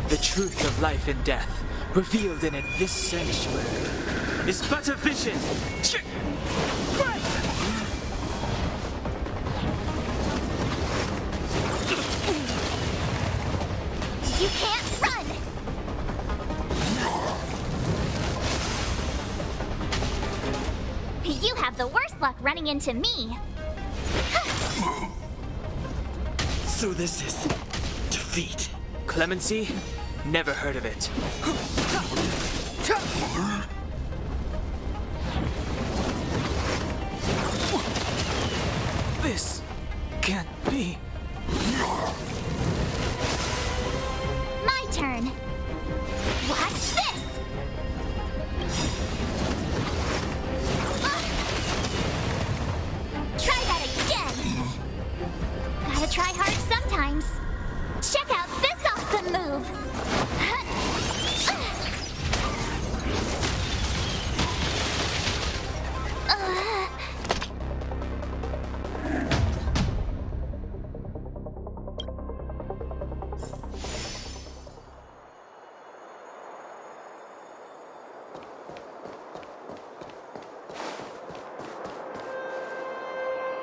The truth of life and death, revealed in this sanctuary, is but a vision. You can't run! You have the worst luck running into me. So this is defeat. Clemency? Never heard of it. This can't be. My turn. Watch this! Try that again! Gotta try hard sometimes. Check out this awesome move!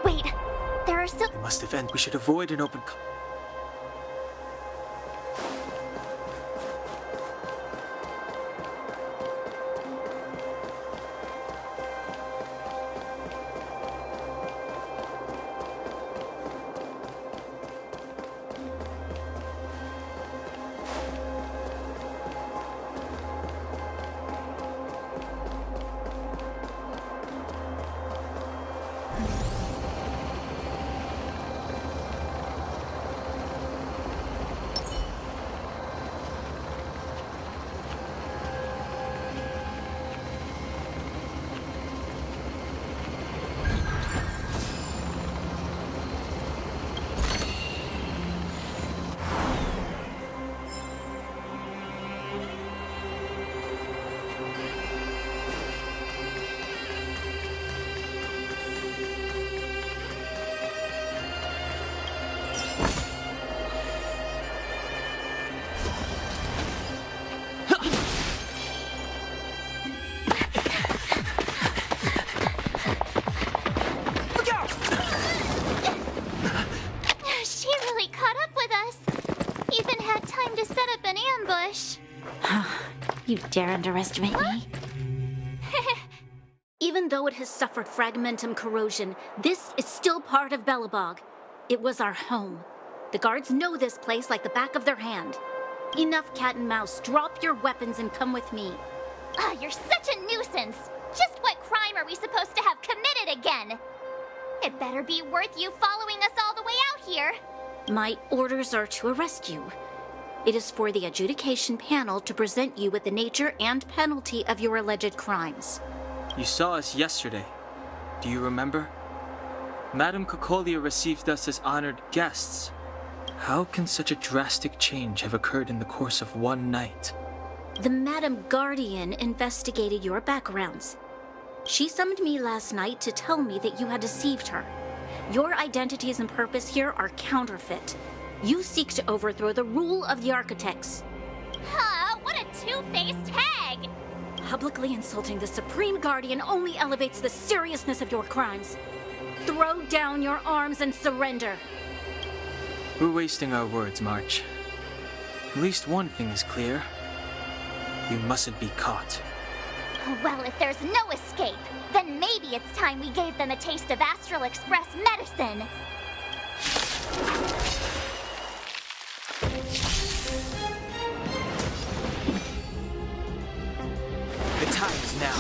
Wait, there are still... We must event. We should avoid an open... You dare underestimate me? Even though it has suffered fragmentum corrosion, this is still part of Belobog. It was our home. The guards know this place like the back of their hand. Enough cat and mouse. Drop your weapons and come with me. Ah, you're such a nuisance. Just what crime are we supposed to have committed again? It better be worth you following us all the way out here. My orders are to arrest you. It is for the adjudication panel to present you with the nature and penalty of your alleged crimes. You saw us yesterday. Do you remember? Madame Cocolia received us as honored guests. How can such a drastic change have occurred in the course of one night? The Madam Guardian investigated your backgrounds. She summoned me last night to tell me that you had deceived her. Your identities and purpose here are counterfeit. You seek to overthrow the rule of the Architects. Huh, what a two-faced hag! Publicly insulting the Supreme Guardian only elevates the seriousness of your crimes. Throw down your arms and surrender. We're wasting our words, March. At least one thing is clear. You mustn't be caught. Well, if there's no escape, then maybe it's time we gave them a taste of Astral Express medicine. The time is now.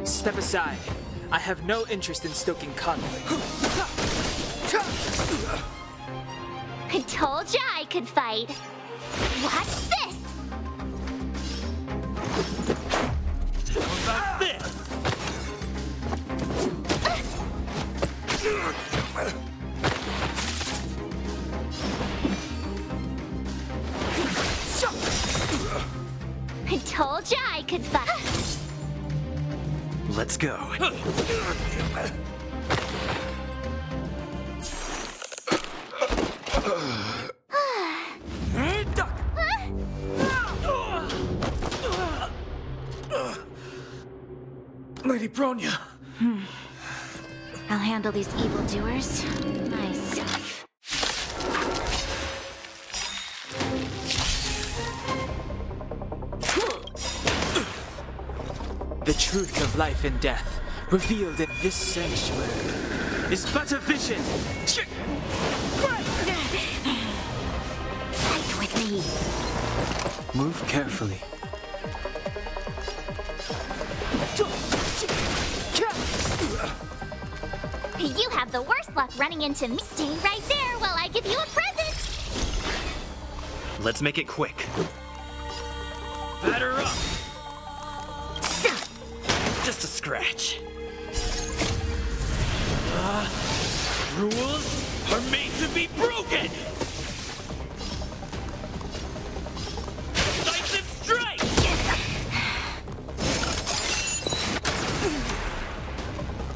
Step aside. I have no interest in stoking conflict. I told ya I could fight. Watch this! How about this? I told ya I could fight. Let's go. Lady Bronya. I'll handle these evildoers myself. The truth of life and death, revealed in this sanctuary, is but a vision. Fight with me. Move carefully. You have the worst luck running into me. Stay right there while I give you a present. Let's make it quick. Batter up. Just a scratch. Rules are made to be broken. Decisive strike.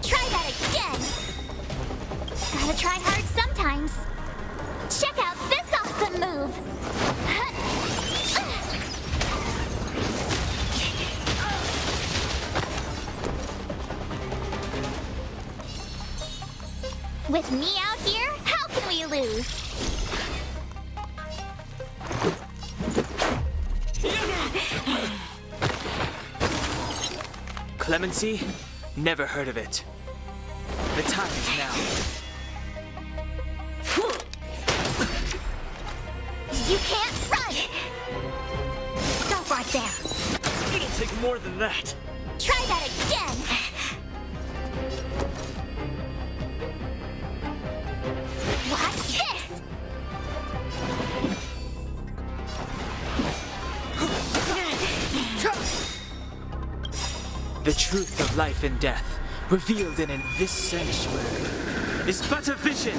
Try that again. Gotta try hard sometimes. Check out this awesome move. With me out here, how can we lose? Clemency? Never heard of it. The time is now. You can't run! Stop right there. It'll take more than that. Try that again. Watch this! The truth of life and death, revealed in this sanctuary, is but a vision.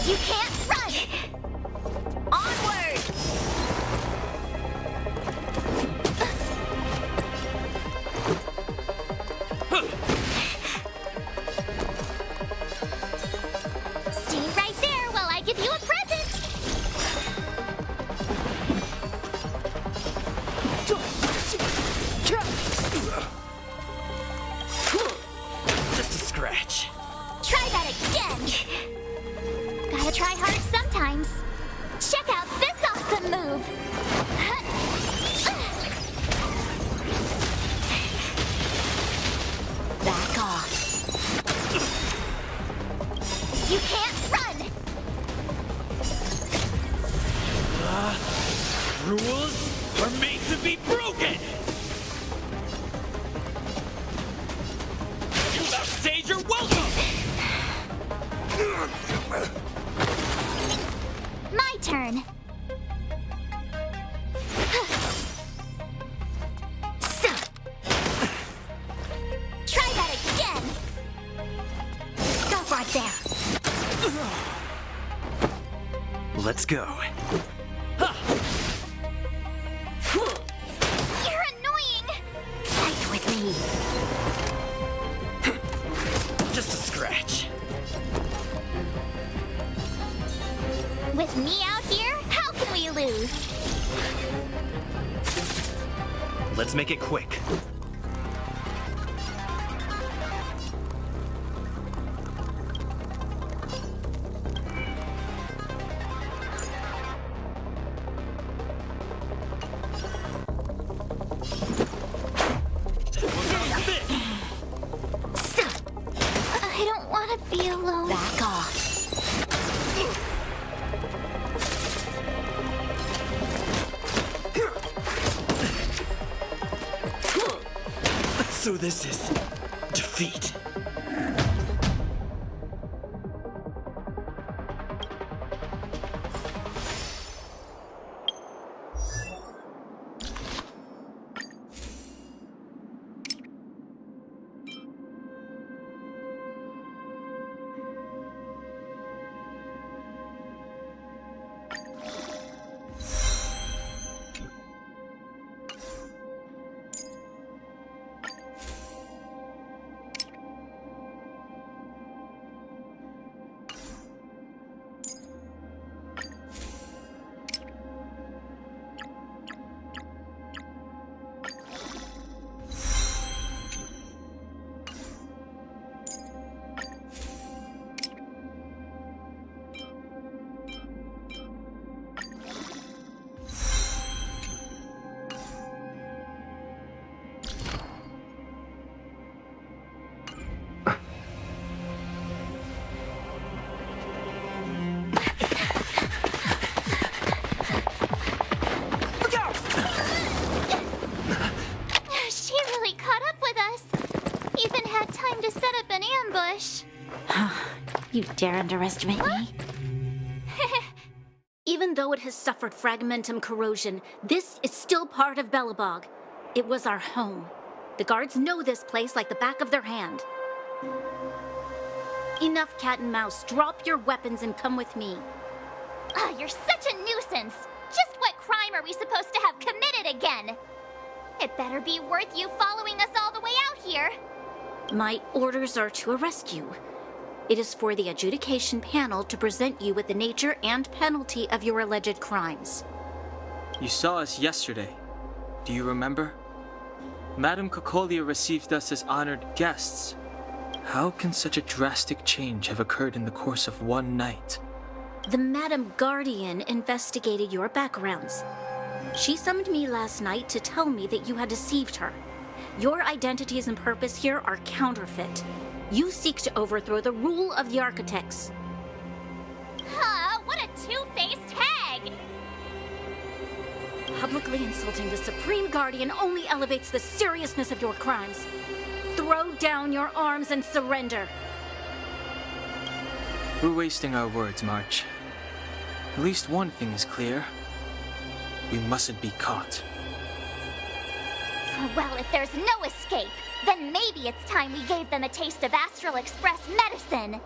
You can't run! Onward! You can't run! Rules are made to be broken! You outstayed your welcome! My turn. Try that again! Stop right there! Let's go. You're annoying! Fight with me. Just a scratch. With me out here, how can we lose? Let's make it quick. I don't want to be alone. Back off. So this is defeat. She really caught up with us. Even had time to set up an ambush. You dare underestimate me? Even though it has suffered fragmentum corrosion, this is still part of Belobog. It was our home. The guards know this place like the back of their hand. Enough cat and mouse. Drop your weapons and come with me. You're such a nuisance. Just what crime are we supposed to have committed again? It better be worth you following us all the way out here. My orders are to arrest you. It is for the adjudication panel to present you with the nature and penalty of your alleged crimes. You saw us yesterday. Do you remember? Madame Cocolia received us as honored guests. How can such a drastic change have occurred in the course of one night? The Madam Guardian investigated your backgrounds. She summoned me last night to tell me that you had deceived her. Your identities and purpose here are counterfeit. You seek to overthrow the rule of the Architects. What a two-faced hag! Publicly insulting the Supreme Guardian only elevates the seriousness of your crimes. Throw down your arms and surrender. We're wasting our words, March. At least one thing is clear. We mustn't be caught. Well, if there's no escape, then maybe it's time we gave them a taste of Astral Express medicine.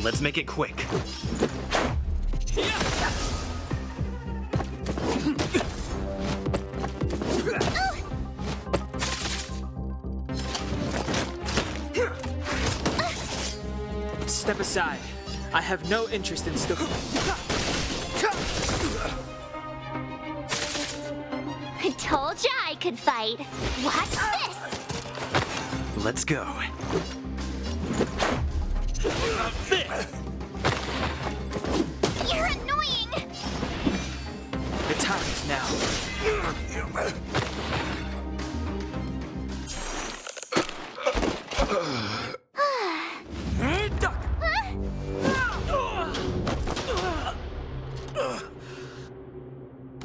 Let's make it quick. Step aside. I have no interest in still. I told ya I could fight. Watch this! Let's go. This!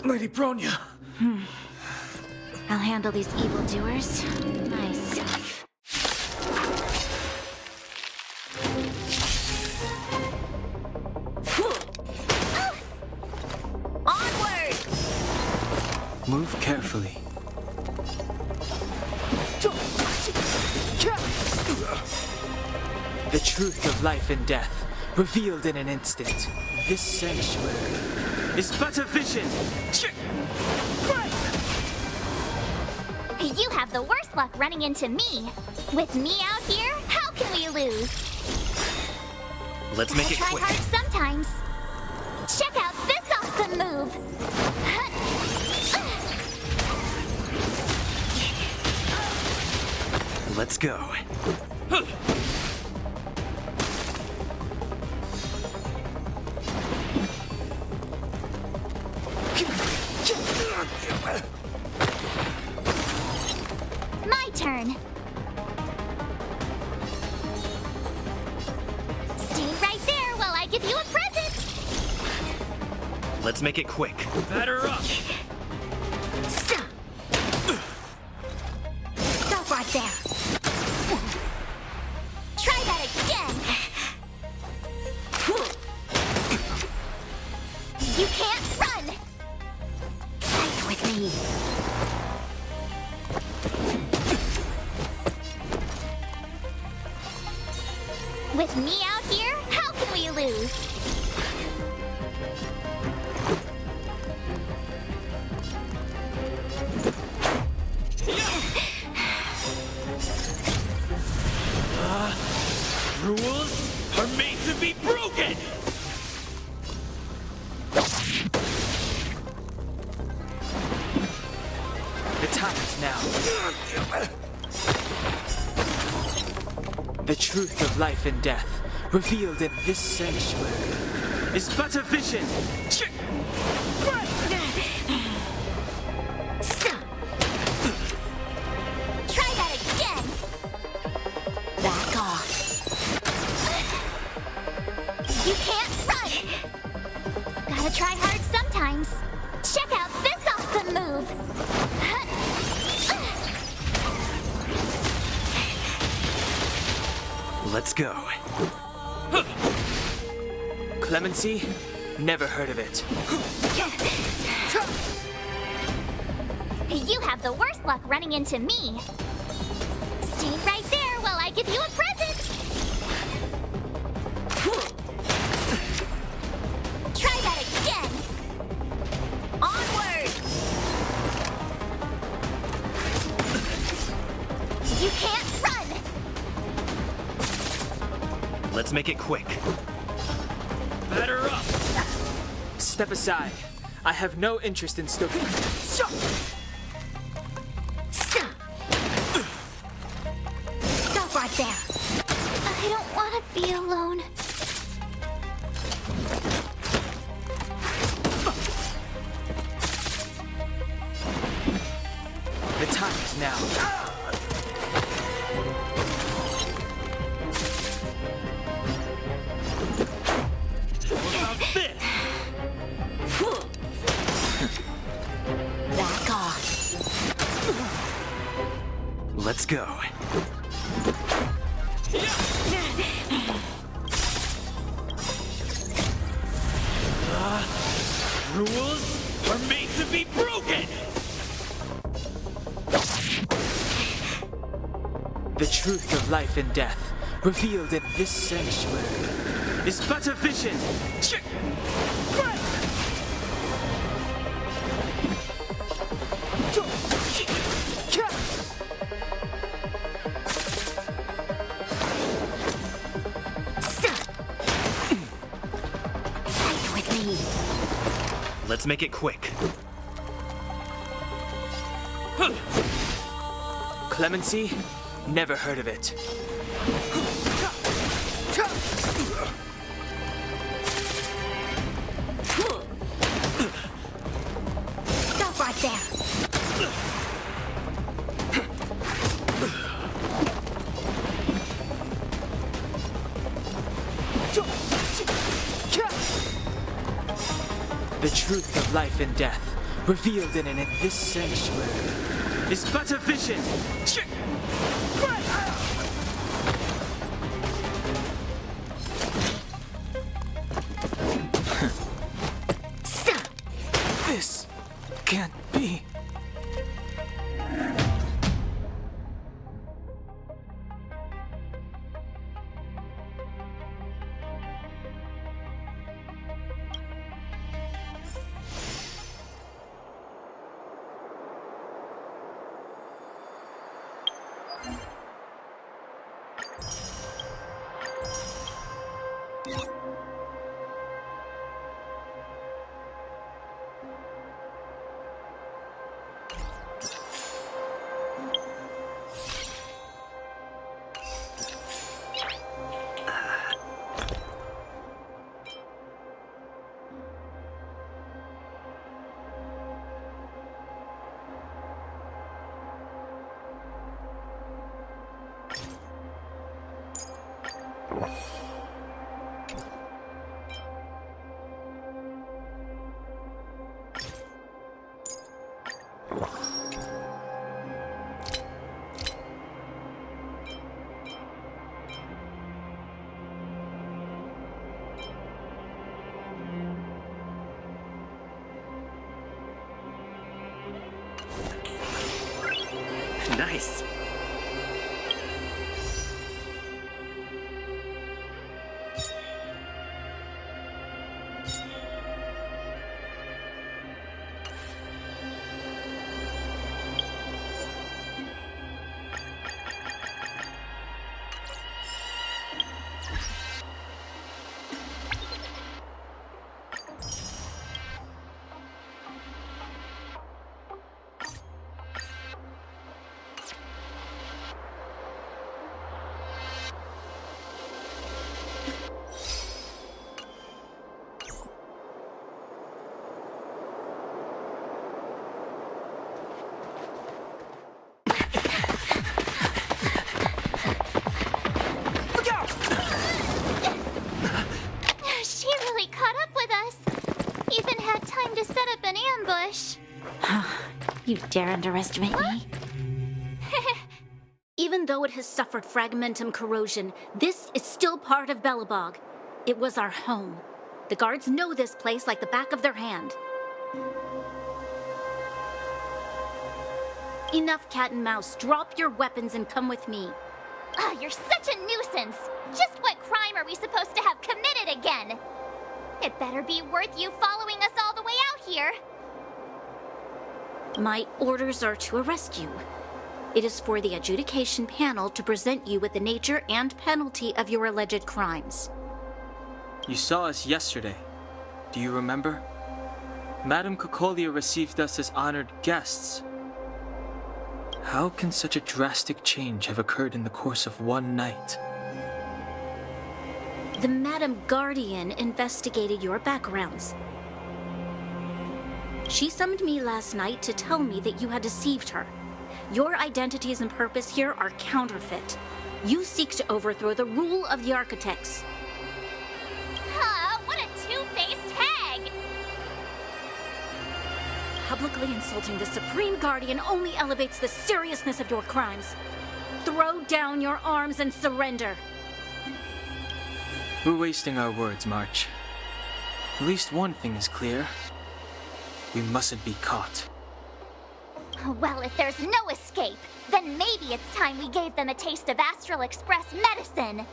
Lady Bronya. I'll handle these evildoers myself. Onward! Move carefully. The truth of life and death, revealed in an instant. This sanctuary is but a vision. You have the worst luck running into me. With me out here, how can we lose? Let's make it Try quick. hard sometimes. Check out this awesome move. Let's go. My turn. Stay right there while I give you a present. Let's make it quick. Batter up! Stop right there. Try that again. You can't run. Fight with me. With me out here, how can we lose? Rules are made to be broken! The time is now. The truth of life and death, revealed in this sanctuary, is but a vision. Try that again. Back off. You can't run. Gotta try hard sometimes. Check out this awesome move. Let's go. Clemency? Never heard of it. You have the worst luck running into me. Stay right there while I give you a present. Try that again. Onward! You can't run. Let's make it quick. Batter up! Step aside. I have no interest in stoking. Stop right there. I don't want to be alone. The time is now. Back off. Let's go. Rules are made to be broken! The truth of life and death, revealed in this sanctuary, is but a vision. Fight with me. Let's make it quick. Clemency? Never heard of it. Stop The truth of life and death, revealed in this sanctuary, is but a vision. This can't be. Nice. You dare underestimate me? Even though it has suffered fragmentum corrosion, this is still part of Belobog. It was our home. The guards know this place like the back of their hand. Enough cat and mouse. Drop your weapons and come with me. Ah, you're such a nuisance! Just what crime are we supposed to have committed again? It better be worth you following us all the way out here. My orders are to arrest you. It is for the adjudication panel to present you with the nature and penalty of your alleged crimes. You saw us yesterday. Do you remember? Madame Cocolia received us as honored guests. How can such a drastic change have occurred in the course of one night? The Madame Guardian investigated your backgrounds. She summoned me last night to tell me that you had deceived her. Your identities and purpose here are counterfeit. You seek to overthrow the rule of the architects. What a two-faced hag! Publicly insulting the Supreme Guardian only elevates the seriousness of your crimes. Throw down your arms and surrender. We're wasting our words, March. At least one thing is clear. We mustn't be caught. Well, if there's no escape, then maybe it's time we gave them a taste of Astral Express medicine.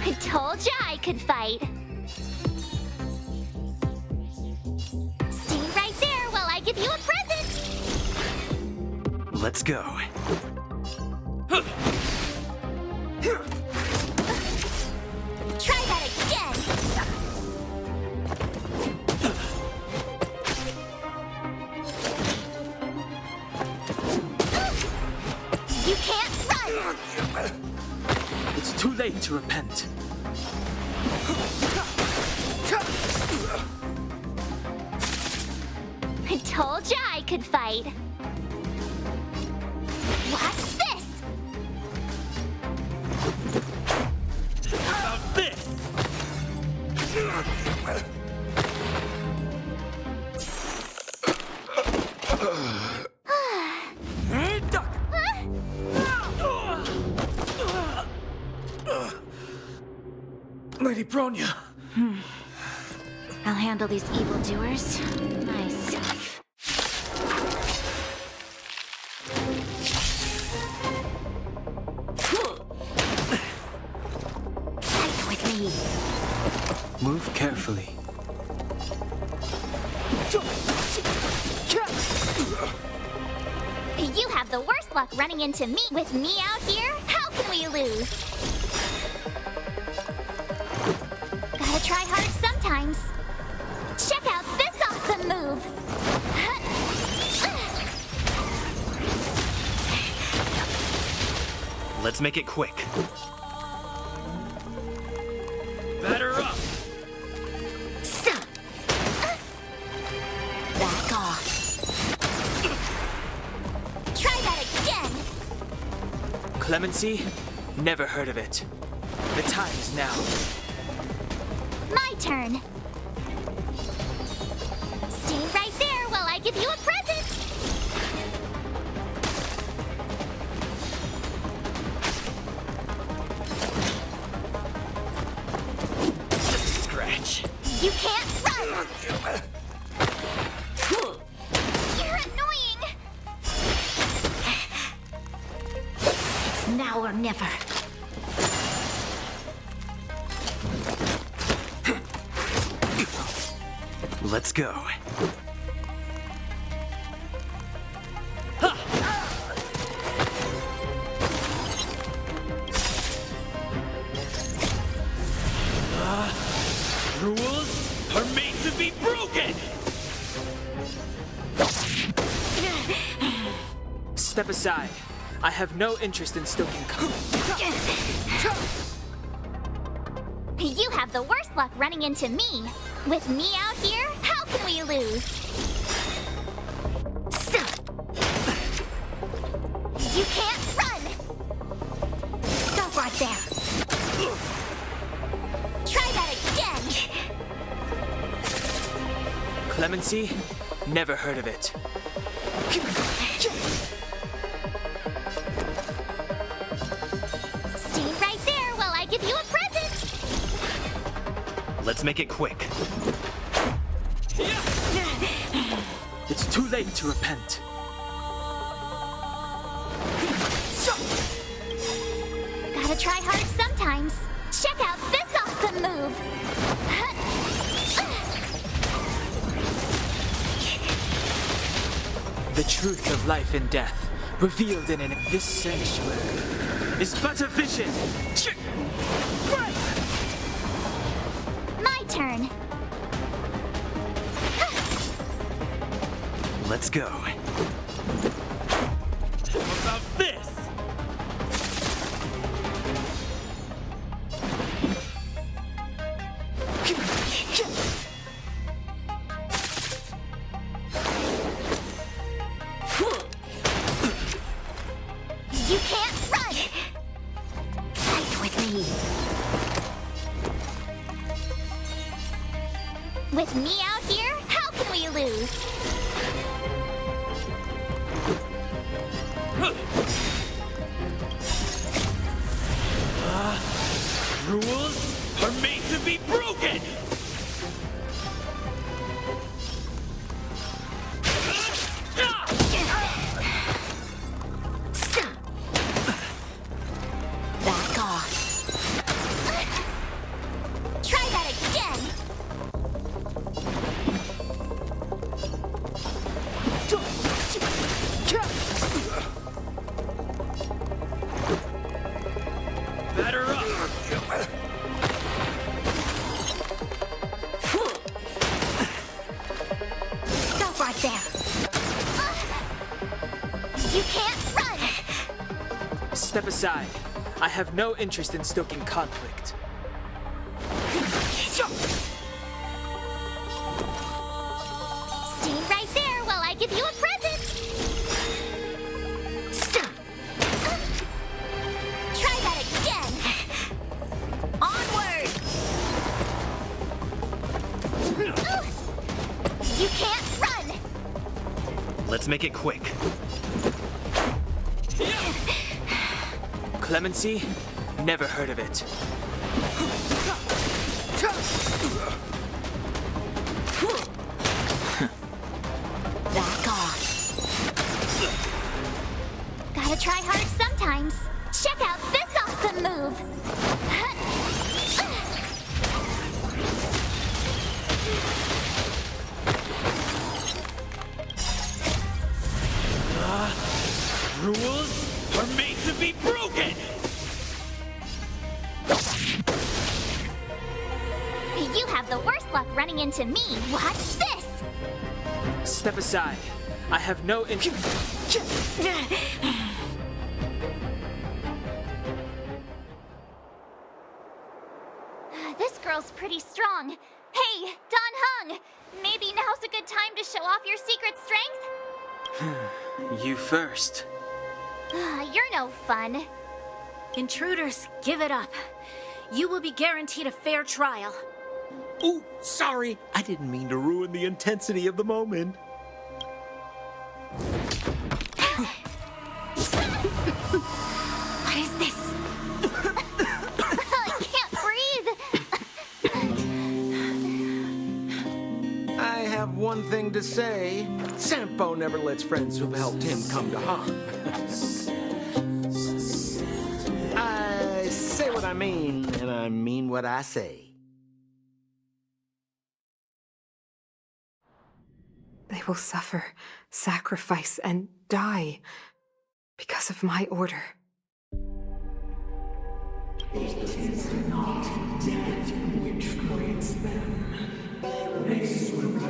I told ya I could fight. Stay right there while I give you a present. Let's go. Try that again. You can't run. It's too late to repent. I told ya I could fight. Watch this! How about this? Lady Bronya. I'll handle these evildoers myself. Fight with me. Move carefully. You have the worst luck running into me. With me out here, how can we lose? Gotta try hard sometimes. Check out this awesome move! Let's make it quick. Batter up! Back off. Try that again! Clemency? Never heard of it. The time is now. My turn. Stay right there while I give you a present! Just a scratch. You can't run! You're annoying! Now or never. Let's go. Rules are made to be broken! Step aside. I have no interest in stoking conflict. You have the worst luck running into me. With me out here, how can we lose? You can't run! Stop right there! Try that again! Clemency? Never heard of it. Stay right there while I give you a present! Let's make it quick. It's too late to repent. Gotta try hard sometimes. Check out this awesome move! The truth of life and death, revealed in this sanctuary, is but a vision. My turn. Let's go. How about this? You can't run! Fight with me. With me out here, how can we lose? Rules are made to be broken! Back off. Try that again! Batter up! Stop right there. You can't run! Step aside. I have no interest in stoking conflict. You can't run! Let's make it quick. Clemency? Never heard of it. Back off. Gotta try hard sometimes. Check out this awesome move! Rules are made to be broken! You have the worst luck running into me. Watch this! Step aside. I have no This girl's pretty strong. Hey, Don Hung! Maybe now's a good time to show off your secret strength? You first. You're no fun. Intruders, give it up. You will be guaranteed a fair trial. Ooh, sorry. I didn't mean to ruin the intensity of the moment. What is this? I can't breathe. I have one thing to say. Sampo never lets friends who've helped him come to harm. I say what I mean, and I mean what I say. They will suffer, sacrifice, and die because of my order. It is not death which creates them. They will be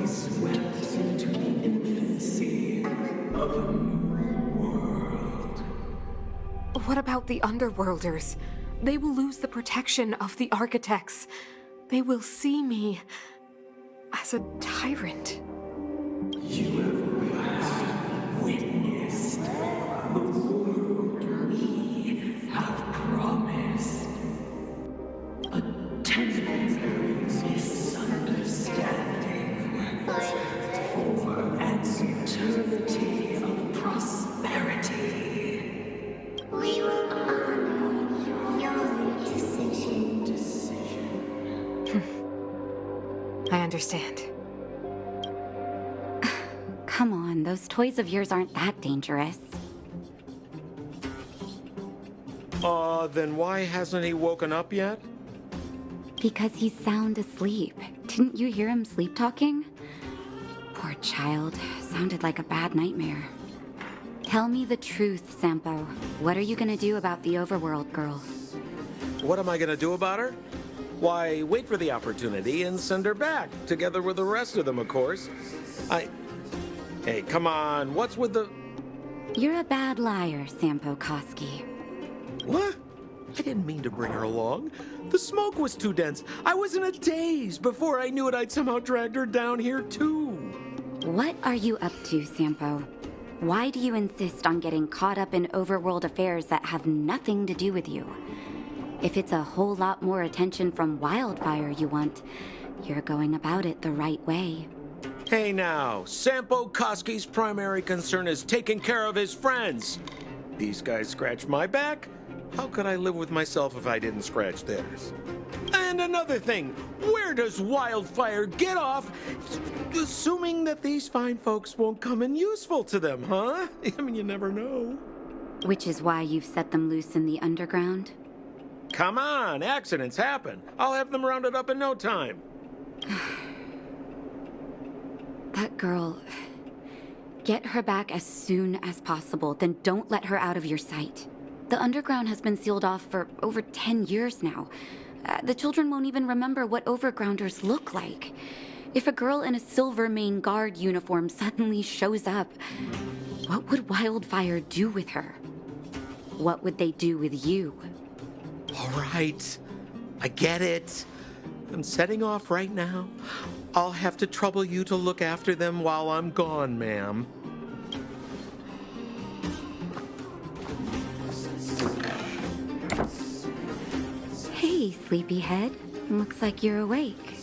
swept into the infancy of a new world. What about the Underworlders? They will lose the protection of the Architects. They will see me as a tyrant. You have witnessed the world we have promised. A temporary misunderstanding for an eternity of prosperity. We will honor your decision. I understand. Come on, those toys of yours aren't that dangerous. Then why hasn't he woken up yet? Because he's sound asleep. Didn't you hear him sleep talking? Poor child. Sounded like a bad nightmare. Tell me the truth, Sampo. What are you gonna do about the Overworld girl? What am I gonna do about her? Why, wait for the opportunity and send her back, together with the rest of them, of course. Hey, come on, what's with the... You're a bad liar, Sampo Koski. What? I didn't mean to bring her along. The smoke was too dense. I was in a daze. Before I knew it, I'd somehow dragged her down here, too. What are you up to, Sampo? Why do you insist on getting caught up in overworld affairs that have nothing to do with you? If it's a whole lot more attention from Wildfire you want, you're going about it the right way. Hey now, Sampo Koski's primary concern is taking care of his friends. These guys scratched my back. How could I live with myself if I didn't scratch theirs? And another thing, where does Wildfire get off assuming that these fine folks won't come in useful to them, huh? I mean, you never know. Which is why you've set them loose in the underground? Come on, accidents happen. I'll have them rounded up in no time. That girl... Get her back as soon as possible, then don't let her out of your sight. The underground has been sealed off for over 10 years now. The children won't even remember what overgrounders look like. If a girl in a Silvermane Guard uniform suddenly shows up, what would Wildfire do with her? What would they do with you? All right, I get it. I'm setting off right now. I'll have to trouble you to look after them while I'm gone, ma'am. Hey, sleepyhead. Looks like you're awake.